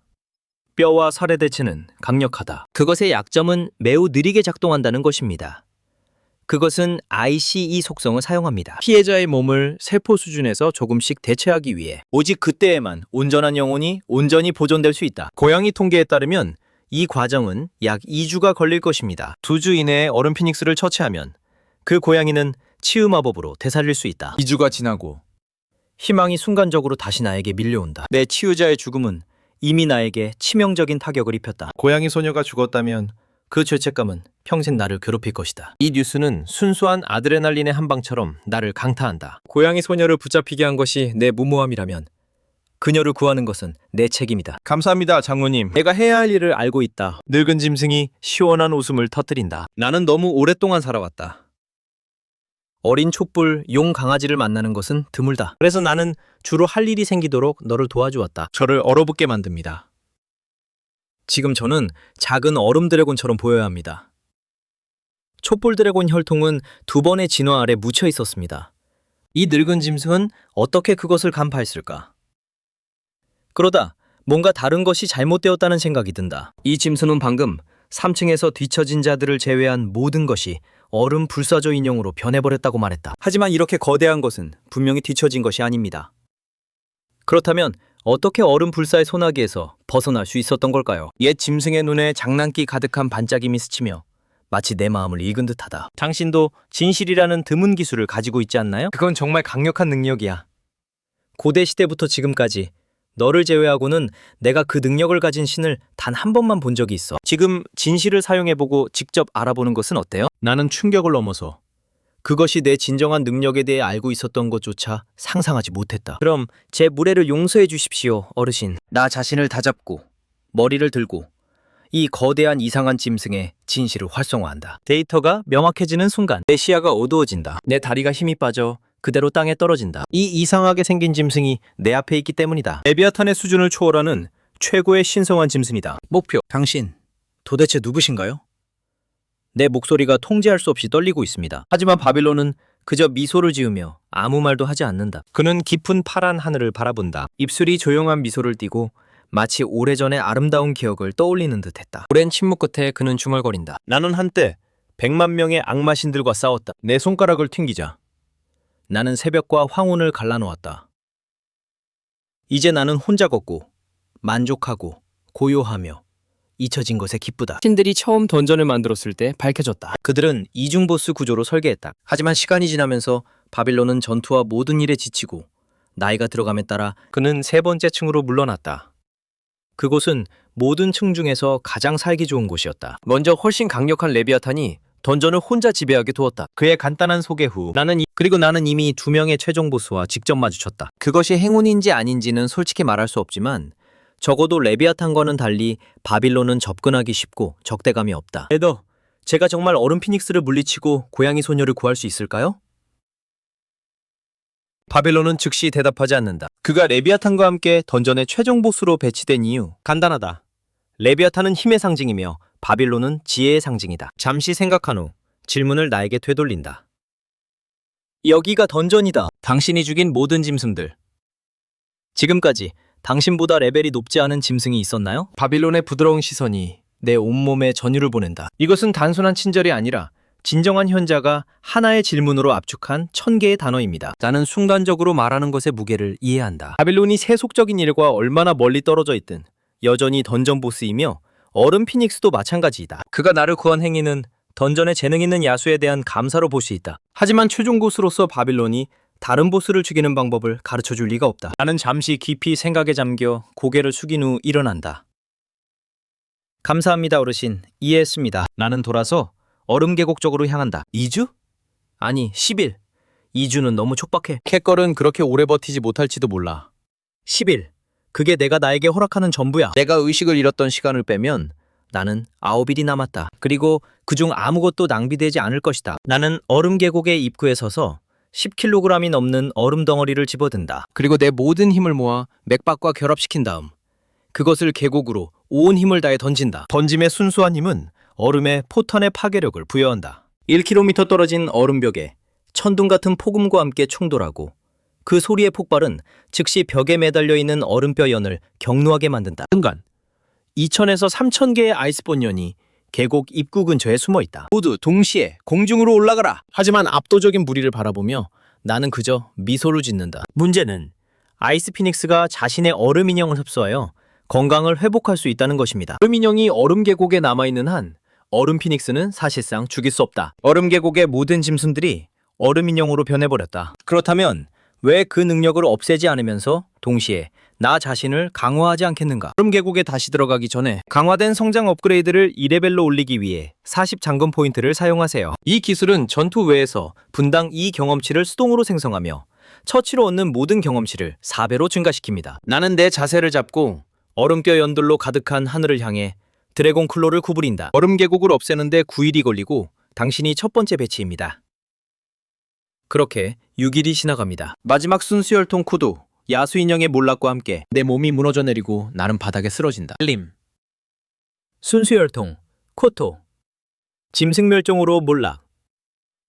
뼈와 살의 대체는 강력하다. 그것의 약점은 매우 느리게 작동한다는 것입니다. 그것은 ICE 속성을 사용합니다. 피해자의 몸을 세포 수준에서 조금씩 대체하기 위해 오직 그때에만 온전한 영혼이 온전히 보존될 수 있다. 고양이 통계에 따르면 이 과정은 약 2주가 걸릴 것입니다. 2주 이내에 얼음 피닉스를 처치하면 그 고양이는 치유 마법으로 되살릴 수 있다.
2주가 지나고
희망이 순간적으로 다시 나에게 밀려온다. 내 치유자의 죽음은 이미 나에게 치명적인 타격을 입혔다.
고양이 소녀가 죽었다면
그 죄책감은 평생 나를 괴롭힐 것이다. 이 뉴스는 순수한 아드레날린의 한 방처럼 나를 강타한다. 고양이 소녀를 붙잡히게 한 것이 내 무모함이라면 그녀를 구하는 것은 내 책임이다.
감사합니다, 장모님.
내가 해야 할 일을 알고 있다.
늙은 짐승이 시원한 웃음을 터뜨린다.
나는 너무 오랫동안 살아왔다. 어린 촛불 용 강아지를 만나는 것은 드물다. 그래서 나는 주로 할 일이 생기도록 너를 도와주었다.
저를 얼어붙게 만듭니다.
지금 저는 작은 얼음 드래곤처럼 보여야 합니다. 촛불 드래곤 혈통은 2번의 진화 아래 묻혀 있었습니다. 이 늙은 짐승은 어떻게 그것을 간파했을까? 그러다 뭔가 다른 것이 잘못되었다는 생각이 든다. 이 짐승은 방금 3층에서 뒤처진 자들을 제외한 모든 것이 얼음 불사조 인형으로 변해버렸다고 말했다. 하지만 이렇게 거대한 것은 분명히 뒤처진 것이 아닙니다. 그렇다면 어떻게 얼음 불사의 소나기에서 벗어날 수 있었던 걸까요? 옛 짐승의 눈에 장난기 가득한 반짝임이 스치며 마치 내 마음을 읽은 듯하다. 당신도 진실이라는 드문 기술을 가지고 있지 않나요?
그건 정말 강력한 능력이야.
고대 시대부터 지금까지 너를 제외하고는 내가 그 능력을 가진 신을 단 한 번만 본 적이 있어. 지금 진실을 사용해보고 직접 알아보는 것은 어때요?
나는 충격을 넘어서
그것이 내 진정한 능력에 대해 알고 있었던 것조차 상상하지 못했다. 그럼 제 무례를 용서해 주십시오, 어르신. 나 자신을 다잡고 머리를 들고 이 거대한 이상한 짐승의 진실을 활성화한다. 데이터가 명확해지는 순간 내 시야가 어두워진다. 내 다리가 힘이 빠져 그대로 땅에 떨어진다. 이 이상하게 생긴 짐승이 내 앞에 있기 때문이다. 레비아탄의 수준을 초월하는 최고의 신성한 짐승이다. 목표, 당신 도대체 누구신가요? 내 목소리가 통제할 수 없이 떨리고 있습니다. 하지만 바빌론은 그저 미소를 지으며 아무 말도 하지 않는다. 그는 깊은 파란 하늘을 바라본다. 입술이 조용한 미소를 띠고 마치 오래전의 아름다운 기억을 떠올리는 듯했다. 오랜 침묵 끝에 그는 중얼거린다.
나는 한때 100만 명의 악마신들과 싸웠다. 내 손가락을 튕기자
나는 새벽과 황혼을 갈라놓았다. 이제 나는 혼자 걷고 만족하고 고요하며 잊혀진 것에 기쁘다. 신들이 처음 던전을 만들었을 때 밝혀졌다. 그들은 이중보스 구조로 설계했다. 하지만 시간이 지나면서 바빌론은 전투와 모든 일에 지치고 나이가 들어감에 따라 그는 3번째 층으로 물러났다. 그곳은 모든 층 중에서 가장 살기 좋은 곳이었다. 먼저 훨씬 강력한 레비아탄이 던전을 혼자 지배하게 두었다.
그의 간단한 소개 후
그리고 나는 이미 2명의 최종 보스와 직접 마주쳤다. 그것이 행운인지 아닌지는 솔직히 말할 수 없지만 적어도 레비아탄과는 달리 바빌론은 접근하기 쉽고 적대감이 없다. 에더, 제가 정말 얼음 피닉스를 물리치고 고양이 소녀를 구할 수 있을까요? 바빌론은 즉시 대답하지 않는다. 그가 레비아탄과 함께 던전의 최종 보스로 배치된 이유, 간단하다. 레비아탄은 힘의 상징이며 바빌론은 지혜의 상징이다. 잠시 생각한 후 질문을 나에게 되돌린다. 여기가 던전이다. 당신이 죽인 모든 짐승들. 지금까지 당신보다 레벨이 높지 않은 짐승이 있었나요? 바빌론의 부드러운 시선이 내 온몸에 전율을 보낸다. 이것은 단순한 친절이 아니라 진정한 현자가 하나의 질문으로 압축한 1000개의 단어입니다. 나는 순간적으로 말하는 것의 무게를 이해한다. 바빌론이 세속적인 일과 얼마나 멀리 떨어져 있든 여전히 던전 보스이며 얼음 피닉스도 마찬가지이다. 그가 나를 구한 행위는 던전에 재능 있는 야수에 대한 감사로 볼 수 있다. 하지만 최종 보스로서 바빌론이 다른 보스를 죽이는 방법을 가르쳐 줄 리가 없다. 나는 잠시 깊이 생각에 잠겨 고개를 숙인 후 일어난다. 감사합니다, 어르신. 이해했습니다. 나는 돌아서 얼음 계곡 쪽으로 향한다. 2주? 아니, 10일. 2주는 너무 촉박해.
캣걸은 그렇게 오래 버티지 못할지도 몰라.
10일. 그게 내가 나에게 허락하는 전부야.
내가 의식을 잃었던 시간을
빼면 나는 9일이 남았다. 그리고 그중 아무것도 낭비되지 않을 것이다. 나는 얼음 계곡의 입구에 서서 10kg이 넘는 얼음 덩어리를 집어든다. 그리고 내 모든 힘을 모아 맥박과 결합시킨 다음 그것을 계곡으로 온 힘을 다해 던진다. 던짐의 순수한 힘은 얼음에 포탄의 파괴력을 부여한다. 1km 떨어진 얼음벽에
천둥 같은 폭음과 함께 충돌하고 그 소리의 폭발은 즉시 벽에 매달려 있는 얼음뼈 연을 격노하게 만든다.
순간 2,000에서 3,000개의 아이스본연이 계곡 입구 근처에 숨어 있다.
모두 동시에 공중으로 올라가라. 하지만 압도적인 무리를 바라보며 나는 그저 미소를 짓는다. 문제는 아이스 피닉스가 자신의 얼음 인형을 흡수하여 건강을 회복할 수 있다는 것입니다. 얼음 인형이 얼음 계곡에 남아있는 한 얼음 피닉스는 사실상 죽일 수 없다. 얼음 계곡의 모든 짐승들이 얼음 인형으로 변해버렸다. 그렇다면 왜 그 능력을 없애지 않으면서 동시에 나 자신을 강화하지 않겠는가? 얼음 계곡에 다시 들어가기 전에 강화된 성장 업그레이드를 2레벨로 올리기 위해 40 잠금 포인트를 사용하세요. 이 기술은 전투 외에서 분당 2 경험치를 수동으로 생성하며 처치로 얻는 모든 경험치를 4배로 증가시킵니다. 나는 내 자세를 잡고 얼음뼈 연돌로 가득한 하늘을 향해 드래곤 클로를 구부린다. 얼음 계곡을 없애는데 9일이 걸리고 당신이 첫 번째 배치입니다. 그렇게 6일이 지나갑니다. 마지막 순수혈통 쿠도 야수 인형의 몰락과 함께 내 몸이 무너져 내리고 나는 바닥에 쓰러진다. 림 순수혈통 코토 짐승 멸종으로 몰락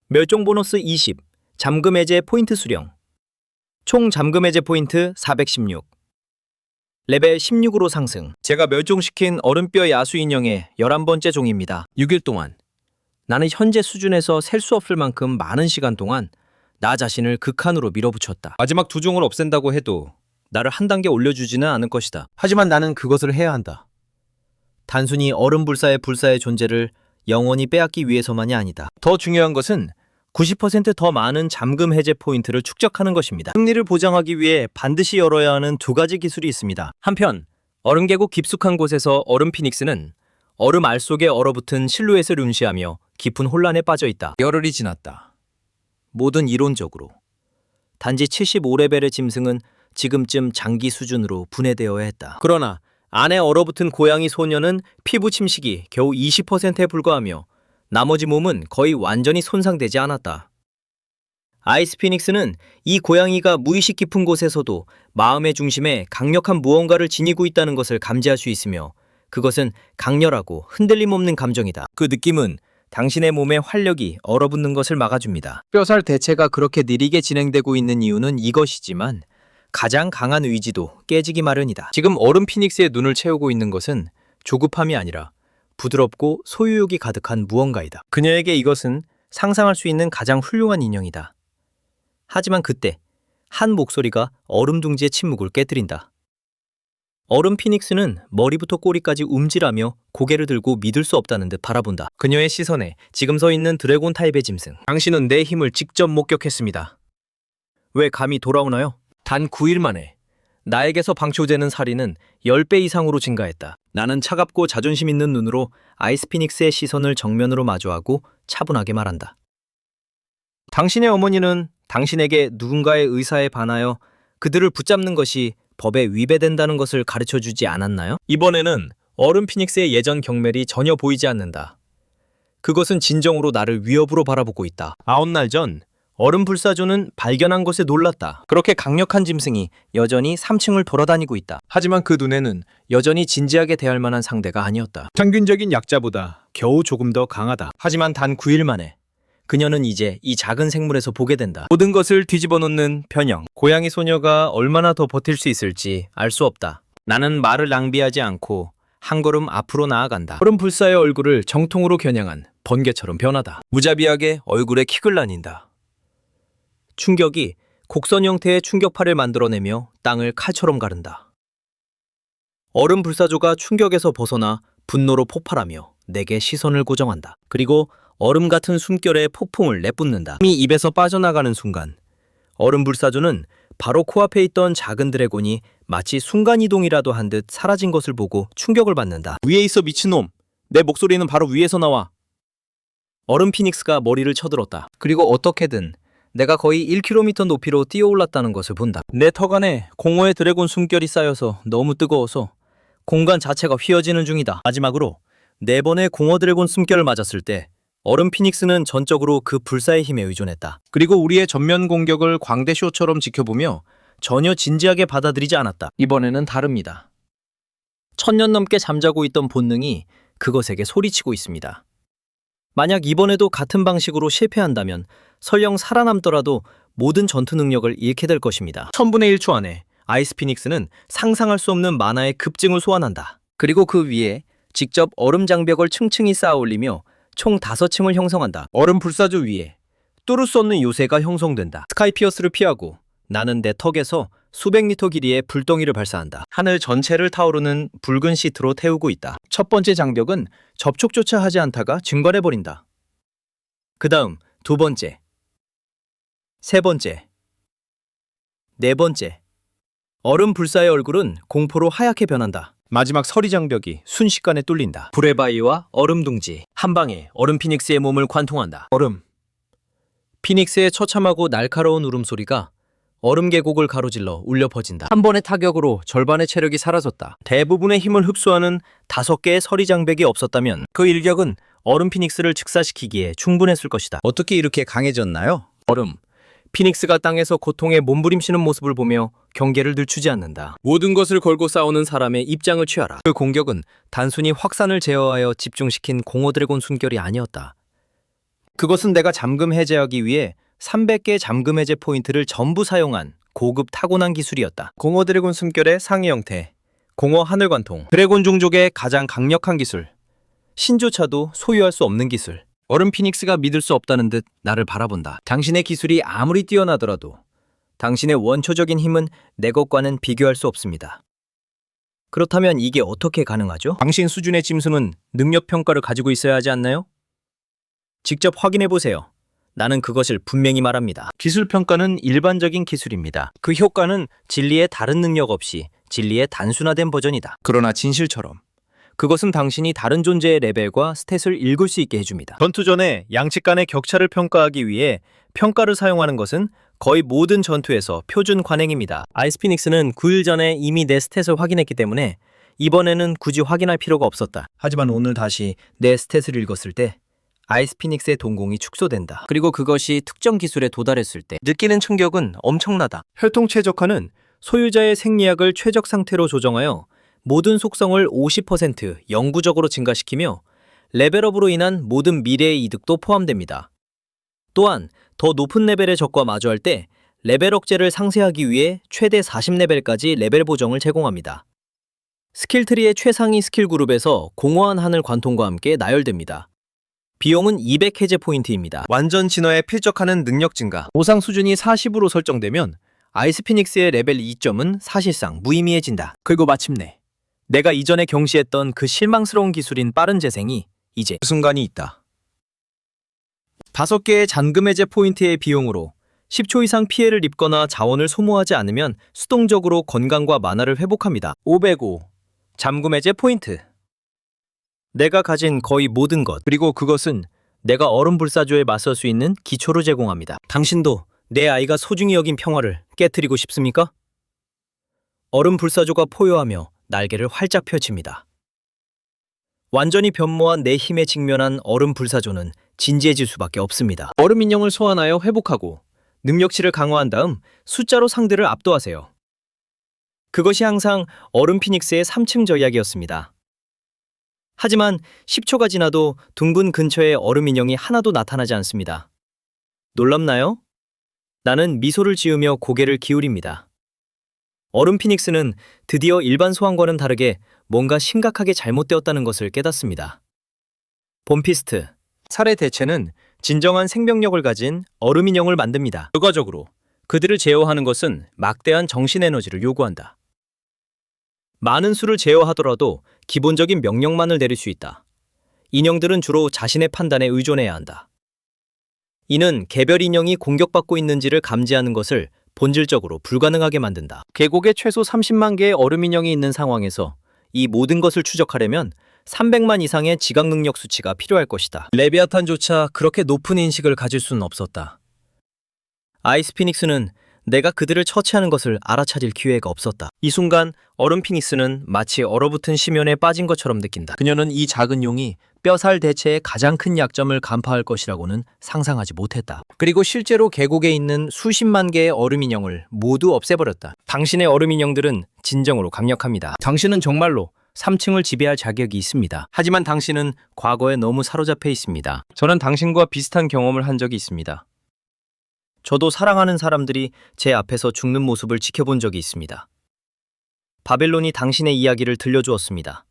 멸종 보너스 20 잠금 해제 포인트 수령 총 잠금 해제 포인트 416 레벨 16으로 상승. 제가 멸종시킨 얼음뼈 야수 인형의 11번째 종입니다. 6일 동안 나는 현재 수준에서 셀 수 없을 만큼 많은 시간 동안 나 자신을 극한으로 밀어붙였다. 마지막 2종을 없앤다고 해도 나를 한 단계 올려주지는 않을 것이다. 하지만 나는 그것을 해야 한다. 단순히 얼음 불사의 존재를 영원히 빼앗기 위해서만이 아니다. 더 중요한 것은 90% 더 많은 잠금 해제 포인트를 축적하는 것입니다. 승리를 보장하기 위해 반드시 열어야 하는 2가지 기술이 있습니다. 한편 얼음 계곡 깊숙한 곳에서 얼음 피닉스는 얼음 알 속에 얼어붙은 실루엣을 응시하며 깊은 혼란에 빠져 있다. 열흘이 지났다. 모든 이론적으로 단지 75레벨의 짐승은 지금쯤 장기 수준으로 분해되어야 했다. 그러나 안에 얼어붙은 고양이 소녀는 피부 침식이 겨우 20%에 불과하며 나머지 몸은 거의 완전히 손상되지 않았다. 아이스 피닉스는 이 고양이가 무의식 깊은 곳에서도 마음의 중심에 강력한 무언가를 지니고 있다는 것을 감지할 수 있으며 그것은 강렬하고 흔들림 없는 감정이다. 그 느낌은 당신의 몸의 활력이 얼어붙는 것을 막아줍니다. 뼈살 대체가 그렇게 느리게 진행되고 있는 이유는 이것이지만 가장 강한 의지도 깨지기 마련이다. 지금 얼음 피닉스의 눈을 채우고 있는 것은 조급함이 아니라 부드럽고 소유욕이 가득한 무언가이다. 그녀에게 이것은 상상할 수 있는 가장 훌륭한 인형이다. 하지만 그때 한 목소리가 얼음 둥지의 침묵을 깨뜨린다. 얼음 피닉스는 머리부터 꼬리까지 움찔하며 고개를 들고 믿을 수 없다는 듯 바라본다. 그녀의 시선에 지금 서 있는 드래곤 타입의 짐승. 당신은 내 힘을 직접 목격했습니다. 왜 감히 돌아오나요? 단 9일 만에 나에게서 방출되는 살인은 10배 이상으로 증가했다. 나는 차갑고 자존심 있는 눈으로 아이스 피닉스의 시선을 정면으로 마주하고 차분하게 말한다. 당신의 어머니는 당신에게 누군가의 의사에 반하여 그들을 붙잡는 것이 법에 위배된다는 것을 가르쳐주지 않았나요? 이번에는 얼음 피닉스의 예전 경멸이 전혀 보이지 않는다. 그것은 진정으로 나를 위협으로 바라보고 있다. 9날 전 얼음 불사조는 발견한 것에 놀랐다. 그렇게 강력한 짐승이 여전히 3층을 돌아다니고 있다. 하지만 그 눈에는 여전히 진지하게 대할 만한 상대가 아니었다. 평균적인 약자보다 겨우 조금 더 강하다. 하지만 단 9일 만에 그녀는 이제 이 작은 생물에서 보게 된다. 모든 것을 뒤집어 놓는 변형. 고양이 소녀가 얼마나 더 버틸 수 있을지 알 수 없다. 나는 말을 낭비하지 않고 한 걸음 앞으로 나아간다. 얼음 불사의 얼굴을 정통으로 겨냥한 번개처럼 변하다. 무자비하게 얼굴에 킥을 나뉜다. 충격이 곡선 형태의 충격파를 만들어내며 땅을 칼처럼 가른다. 얼음 불사조가 충격에서 벗어나 분노로 폭발하며 내게 시선을 고정한다. 그리고 얼음 같은 숨결에 폭풍을 내뿜는다. 힘이 입에서 빠져나가는 순간 얼음 불사조는 바로 코앞에 있던 작은 드래곤이 마치 순간이동이라도 한 듯 사라진 것을 보고 충격을 받는다. 위에 있어 미친놈. 내 목소리는 바로 위에서 나와. 얼음 피닉스가 머리를 쳐들었다. 그리고 어떻게든 내가 거의 1km 높이로 뛰어올랐다는 것을 본다. 내 턱 안에 공허의 드래곤 숨결이 쌓여서 너무 뜨거워서 공간 자체가 휘어지는 중이다. 마지막으로 4번의 공허 드래곤 숨결을 맞았을 때 얼음 피닉스는 전적으로 그 불사의 힘에 의존했다. 그리고 우리의 전면 공격을 광대쇼처럼 지켜보며 전혀 진지하게 받아들이지 않았다. 이번에는 다릅니다. 1000년 넘게 잠자고 있던 본능이 그것에게 소리치고 있습니다.
만약 이번에도 같은 방식으로 실패한다면 설령 살아남더라도 모든 전투 능력을 잃게 될 것입니다.
1000분의 1초 안에 아이스 피닉스는 상상할 수 없는 만화의 급증을 소환한다. 그리고 그 위에 직접 얼음 장벽을 층층이 쌓아 올리며 총 5층을 형성한다. 얼음 불사조 위에 뚫을 수 없는 요새가 형성된다. 스카이피어스를 피하고 나는 내 턱에서 수백 리터 길이의 불덩이를 발사한다. 하늘 전체를 타오르는 붉은 시트로 태우고 있다. 첫 번째 장벽은 접촉조차 하지 않다가 증발해버린다. 그 다음 두 번째, 세 번째, 네 번째. 얼음 불사의 얼굴은 공포로 하얗게 변한다. 마지막 서리 장벽이 순식간에 뚫린다. 불의 바위와 얼음 둥지, 한 방에 얼음 피닉스의 몸을 관통한다. 얼음. 피닉스의 처참하고 날카로운 울음소리가 얼음 계곡을 가로질러 울려 퍼진다. 한 번의 타격으로 절반의 체력이 사라졌다. 대부분의 힘을 흡수하는 5개의 서리 장벽이 없었다면 그 일격은 얼음 피닉스를 즉사시키기에 충분했을 것이다. 어떻게 이렇게 강해졌나요? 얼음. 피닉스가 땅에서 고통에 몸부림치는 모습을 보며 경계를 늦추지 않는다. 모든 것을 걸고 싸우는 사람의 입장을 취하라. 그 공격은 단순히 확산을 제어하여 집중시킨 공허 드래곤 순결이 아니었다. 그것은 내가 잠금 해제하기 위해 300개의 잠금 해제 포인트를 전부 사용한 고급 타고난 기술이었다. 공허 드래곤 숨결의 상위 형태, 공허 하늘 관통, 드래곤 종족의 가장 강력한 기술, 신조차도 소유할 수 없는 기술. 얼음 피닉스가 믿을 수 없다는 듯 나를 바라본다. 당신의 기술이 아무리 뛰어나더라도 당신의 원초적인 힘은 내 것과는 비교할 수 없습니다. 그렇다면 이게 어떻게 가능하죠? 당신 수준의 짐승은 능력 평가를 가지고 있어야 하지 않나요? 직접 확인해 보세요. 나는 그것을 분명히 말합니다. 기술 평가는 일반적인 기술입니다. 그 효과는 진리의 다른 능력 없이 진리의 단순화된 버전이다. 그러나 진실처럼 그것은 당신이 다른 존재의 레벨과 스탯을 읽을 수 있게 해줍니다. 전투 전에 양측 간의 격차를 평가하기 위해 평가를 사용하는 것은 거의 모든 전투에서 표준 관행입니다. 아이스 피닉스는 9일 전에 이미 내 스탯을 확인했기 때문에 이번에는 굳이 확인할 필요가 없었다. 하지만 오늘 다시 내 스탯을 읽었을 때 아이스 피닉스의 동공이 축소된다. 그리고 그것이 특정 기술에 도달했을 때 느끼는 충격은 엄청나다. 혈통 최적화는 소유자의 생리학을 최적 상태로 조정하여 모든 속성을 50% 영구적으로 증가시키며 레벨업으로 인한 모든 미래의 이득도 포함됩니다. 또한 더 높은 레벨의 적과 마주할 때 레벨 억제를 상쇄하기 위해 최대 40레벨까지 레벨 보정을 제공합니다. 스킬트리의 최상위 스킬 그룹에서 공허한 하늘 관통과 함께 나열됩니다. 비용은 200 해제 포인트입니다. 완전 진화에 필적하는 능력 증가. 보상 수준이 40으로 설정되면 아이스 피닉스의 레벨 2점은 사실상 무의미해진다. 그리고 마침내 내가 이전에 경시했던 그 실망스러운 기술인 빠른 재생이 이제 그 순간이 있다. 5개의 잠금 해제 포인트의 비용으로 10초 이상 피해를 입거나 자원을 소모하지 않으면 수동적으로 건강과 만화를 회복합니다. 505. 잠금 해제 포인트. 내가 가진 거의 모든 것, 그리고 그것은 내가 얼음 불사조에 맞설 수 있는 기초를 제공합니다. 당신도 내 아이가 소중히 여긴 평화를 깨트리고 싶습니까? 얼음 불사조가 포효하며 날개를 활짝 펼칩니다. 완전히 변모한 내 힘에 직면한 얼음 불사조는 진지해질 수밖에 없습니다. 얼음 인형을 소환하여 회복하고 능력치를 강화한 다음 숫자로 상대를 압도하세요. 그것이 항상 얼음 피닉스의 3층 전략이었습니다. 하지만 10초가 지나도 둥근 근처에 얼음 인형이 하나도 나타나지 않습니다. 놀랍나요? 나는 미소를 지으며 고개를 기울입니다. 얼음 피닉스는 드디어 일반 소환과는 다르게 뭔가 심각하게 잘못되었다는 것을 깨닫습니다. 봄피스트, 살의 대체는 진정한 생명력을 가진 얼음 인형을 만듭니다. 결과적으로 그들을 제어하는 것은 막대한 정신 에너지를 요구한다. 많은 수를 제어하더라도 기본적인 명령만을 내릴 수 있다. 인형들은 주로 자신의 판단에 의존해야 한다. 이는 개별 인형이 공격받고 있는지를 감지하는 것을 본질적으로 불가능하게 만든다. 계곡에 최소 30만 개의 얼음 인형이 있는 상황에서 이 모든 것을 추적하려면 300만 이상의 지각 능력 수치가 필요할 것이다. 레비아탄조차 그렇게 높은 인식을 가질 수는 없었다. 아이스 피닉스는 내가 그들을 처치하는 것을 알아차릴 기회가 없었다. 이 순간 얼음 피닉스는 마치 얼어붙은 심연에 빠진 것처럼 느낀다. 그녀는 이 작은 용이 뼈살 대체의 가장 큰 약점을 간파할 것이라고는 상상하지 못했다. 그리고 실제로 계곡에 있는 수십만 개의 얼음 인형을 모두 없애버렸다. 당신의 얼음 인형들은 진정으로 강력합니다. 당신은 정말로
3층을 지배할 자격이 있습니다. 하지만 당신은 과거에 너무 사로잡혀 있습니다.
저는 당신과 비슷한 경험을 한 적이 있습니다.
저도 사랑하는 사람들이 제 앞에서 죽는 모습을 지켜본 적이 있습니다. 바벨론이 당신의 이야기를 들려주었습니다.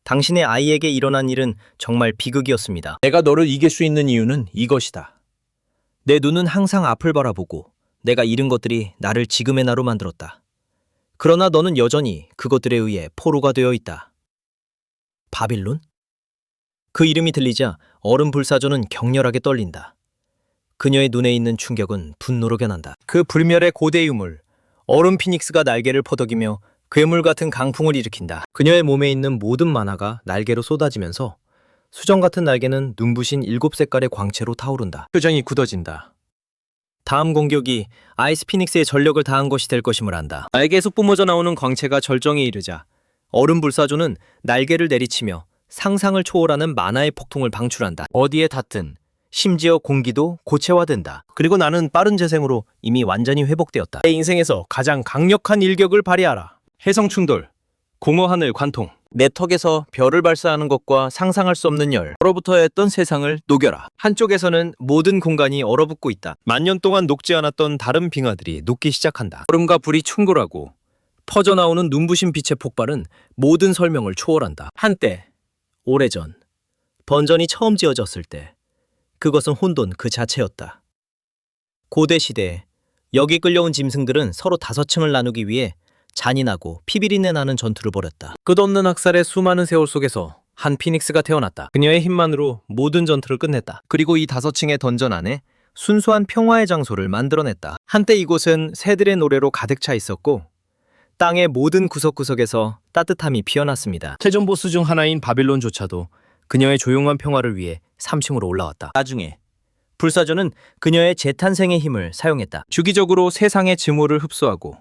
당신의 아이에게 일어난 일은 정말 비극이었습니다.
내가 너를 이길 수 있는 이유는 이것이다.
내 눈은 항상 앞을 바라보고 내가 잃은 것들이 나를 지금의 나로 만들었다. 그러나 너는 여전히 그것들에 의해 포로가 되어 있다. 바빌론? 그 이름이 들리자 얼음 불사조는 격렬하게 떨린다. 그녀의 눈에 있는 충격은 분노로 변한다. 그 불멸의 고대 유물, 얼음 피닉스가 날개를 퍼덕이며 괴물 같은 강풍을 일으킨다. 그녀의 몸에 있는 모든 만화가 날개로 쏟아지면서 수정 같은 날개는 눈부신 7색깔의 광채로 타오른다.
표정이 굳어진다.
다음 공격이 아이스 피닉스의 전력을 다한 것이 될 것임을 안다. 날개에서 뿜어져 나오는 광채가 절정에 이르자 얼음 불사조는 날개를 내리치며 상상을 초월하는 만화의 폭풍을 방출한다. 어디에 닿든 심지어 공기도 고체화된다. 그리고 나는 빠른 재생으로 이미 완전히 회복되었다.
내 인생에서 가장 강력한 일격을 발휘하라. 해성 충돌, 공허 하늘 관통.
내 턱에서 별을 발사하는 것과 상상할 수 없는 열, 얼어붙어야 했던 세상을 녹여라. 한쪽에서는 모든 공간이 얼어붙고 있다.
만년 동안 녹지 않았던 다른 빙하들이 녹기 시작한다.
얼음과 불이 충돌하고 퍼져나오는 눈부신 빛의 폭발은 모든 설명을 초월한다. 한때, 오래전, 번전이 처음 지어졌을 때 그것은 혼돈 그 자체였다. 고대 시대에 여기 끌려온 짐승들은 서로 5층을 나누기 위해 잔인하고 피비린내 나는 전투를 벌였다. 끝없는 학살의 수많은 세월 속에서 한 피닉스가 태어났다. 그녀의 힘만으로 모든 전투를 끝냈다. 그리고 이 5층의 던전 안에 순수한 평화의 장소를 만들어냈다. 한때 이곳은 새들의 노래로 가득 차 있었고 땅의 모든 구석구석에서 따뜻함이 피어났습니다.
최종 보스 중 하나인 바빌론조차도
그녀의 조용한 평화를 위해 3층으로 올라왔다. 나중에 불사조는 그녀의 재탄생의 힘을 사용했다. 주기적으로 세상의 증오를 흡수하고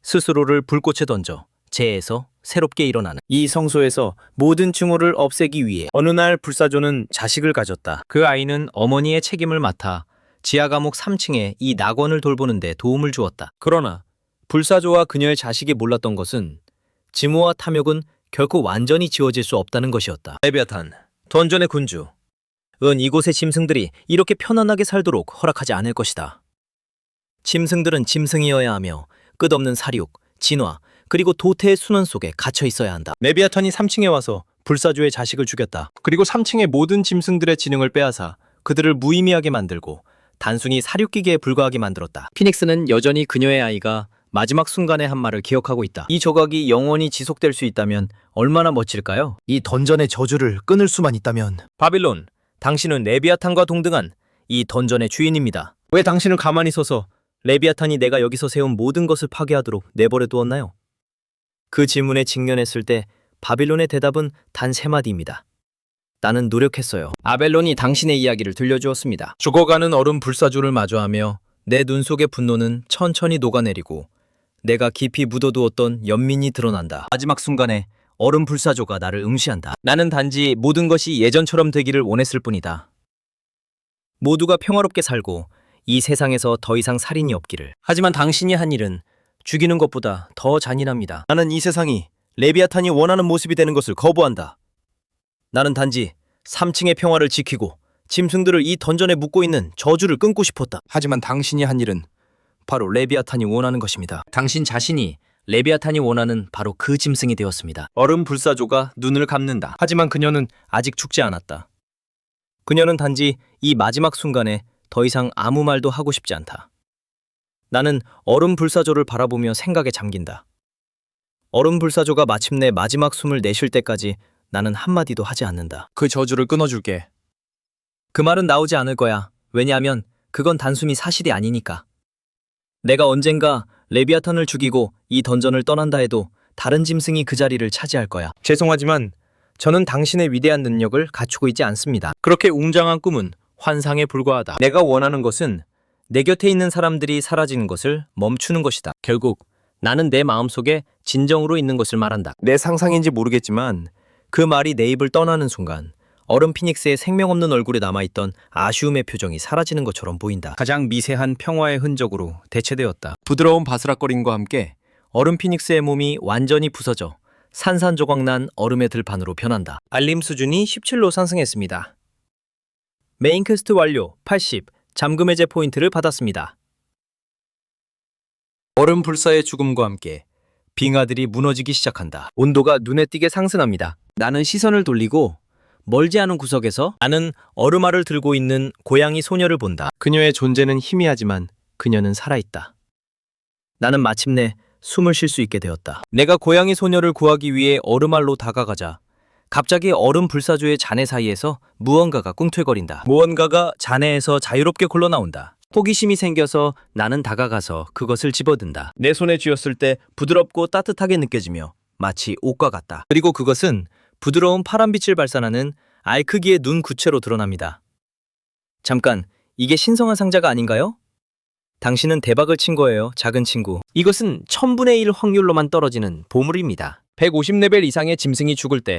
스스로를 불꽃에 던져 재에서 새롭게 일어나는 이 성소에서 모든 증오를 없애기 위해 어느 날 불사조는 자식을 가졌다. 그 아이는 어머니의 책임을 맡아 지하 감옥 3층에 이 낙원을 돌보는 데 도움을 주었다. 그러나 불사조와 그녀의 자식이 몰랐던 것은 증오와 탐욕은 결코 완전히 지워질 수 없다는 것이었다. 레비아탄, 던전의 군주. 이곳의 짐승들이 이렇게 편안하게 살도록 허락하지 않을 것이다. 짐승들은 짐승이어야 하며 끝없는 사육, 진화, 그리고 도태의 순환 속에 갇혀 있어야 한다. 레비아탄이 3층에 와서 불사조의 자식을 죽였다. 그리고 3층의 모든 짐승들의 지능을 빼앗아 그들을 무의미하게 만들고 단순히 사육기계에 불과하게 만들었다. 피닉스는 여전히 그녀의 아이가 마지막 순간의 한 말을 기억하고 있다. 이 조각이 영원히 지속될 수 있다면 얼마나 멋질까요? 이 던전의 저주를 끊을 수만 있다면. 바빌론, 당신은 레비아탄과 동등한 이 던전의 주인입니다. 왜 당신은 가만히 서서 레비아탄이 내가 여기서 세운 모든 것을 파괴하도록 내버려 두었나요? 그 질문에 직면했을 때 바빌론의 대답은 단 3마디입니다. 나는 노력했어요. 아벨론이 당신의 이야기를 들려주었습니다. 죽어가는 얼음 불사조를 마주하며 내 눈 속의 분노는 천천히 녹아내리고 내가 깊이 묻어두었던 연민이 드러난다. 마지막 순간에 얼음 불사조가 나를 응시한다. 나는 단지 모든 것이 예전처럼 되기를 원했을 뿐이다. 모두가 평화롭게 살고 이 세상에서 더 이상 살인이 없기를. 하지만 당신이 한 일은 죽이는 것보다 더 잔인합니다. 나는 이 세상이 레비아탄이 원하는 모습이 되는 것을 거부한다. 나는 단지 3층의 평화를 지키고 짐승들을 이 던전에 묶고 있는 저주를 끊고 싶었다. 하지만 당신이 한 일은 바로 레비아탄이 원하는 것입니다. 당신 자신이 레비아탄이 원하는 바로 그 짐승이 되었습니다. 얼음 불사조가 눈을 감는다. 하지만 그녀는 아직 죽지 않았다. 그녀는 단지 이 마지막 순간에 더 이상 아무 말도 하고 싶지 않다. 나는 얼음 불사조를 바라보며 생각에 잠긴다. 얼음 불사조가 마침내 마지막 숨을 내쉴 때까지 나는 한마디도 하지 않는다.
그 저주를 끊어줄게.
그 말은 나오지 않을 거야. 왜냐하면 그건 단순히 사실이 아니니까. 내가 언젠가 레비아탄을 죽이고 이 던전을 떠난다 해도 다른 짐승이 그 자리를 차지할 거야. 죄송하지만 저는 당신의 위대한 능력을 갖추고 있지 않습니다. 그렇게 웅장한 꿈은 환상에 불과하다. 내가 원하는 것은 내 곁에 있는 사람들이 사라지는 것을 멈추는 것이다. 결국 나는 내 마음속에 진정으로 있는 것을 말한다. 내 상상인지 모르겠지만 그 말이 내 입을 떠나는 순간 얼음 피닉스의 생명 없는 얼굴에 남아있던 아쉬움의 표정이 사라지는 것처럼 보인다. 가장 미세한 평화의 흔적으로 대체되었다. 부드러운 바스락거림과 함께 얼음 피닉스의 몸이 완전히 부서져 산산조각 얼음의 들판으로 변한다. 알림 수준이 17로 상승했습니다. 메인 퀘스트 완료 80, 잠금 해제 포인트를 받았습니다.
얼음 불사의 죽음과 함께 빙하들이 무너지기 시작한다. 온도가 눈에 띄게 상승합니다.
나는 시선을 돌리고 멀지 않은 구석에서 나는 얼음알을 들고 있는 고양이 소녀를 본다.
그녀의 존재는 희미하지만 그녀는 살아있다.
나는 마침내 숨을 쉴 수 있게 되었다.
내가 고양이 소녀를 구하기 위해 얼음알로 다가가자
갑자기 얼음 불사조의 잔해 사이에서 무언가가 꿍틀거린다. 무언가가 잔해에서 자유롭게 굴러나온다. 호기심이 생겨서 나는 다가가서 그것을 집어든다. 내 손에 쥐었을 때 부드럽고 따뜻하게 느껴지며 마치 옷과 같다. 그리고 그것은 부드러운 파란빛을 발산하는 알 크기의 눈 구체로 드러납니다. 잠깐, 이게 신성한 상자가 아닌가요? 당신은 대박을 친 거예요, 작은 친구. 이것은 1000분의 1 확률로만 떨어지는 보물입니다.
150레벨 이상의 짐승이 죽을 때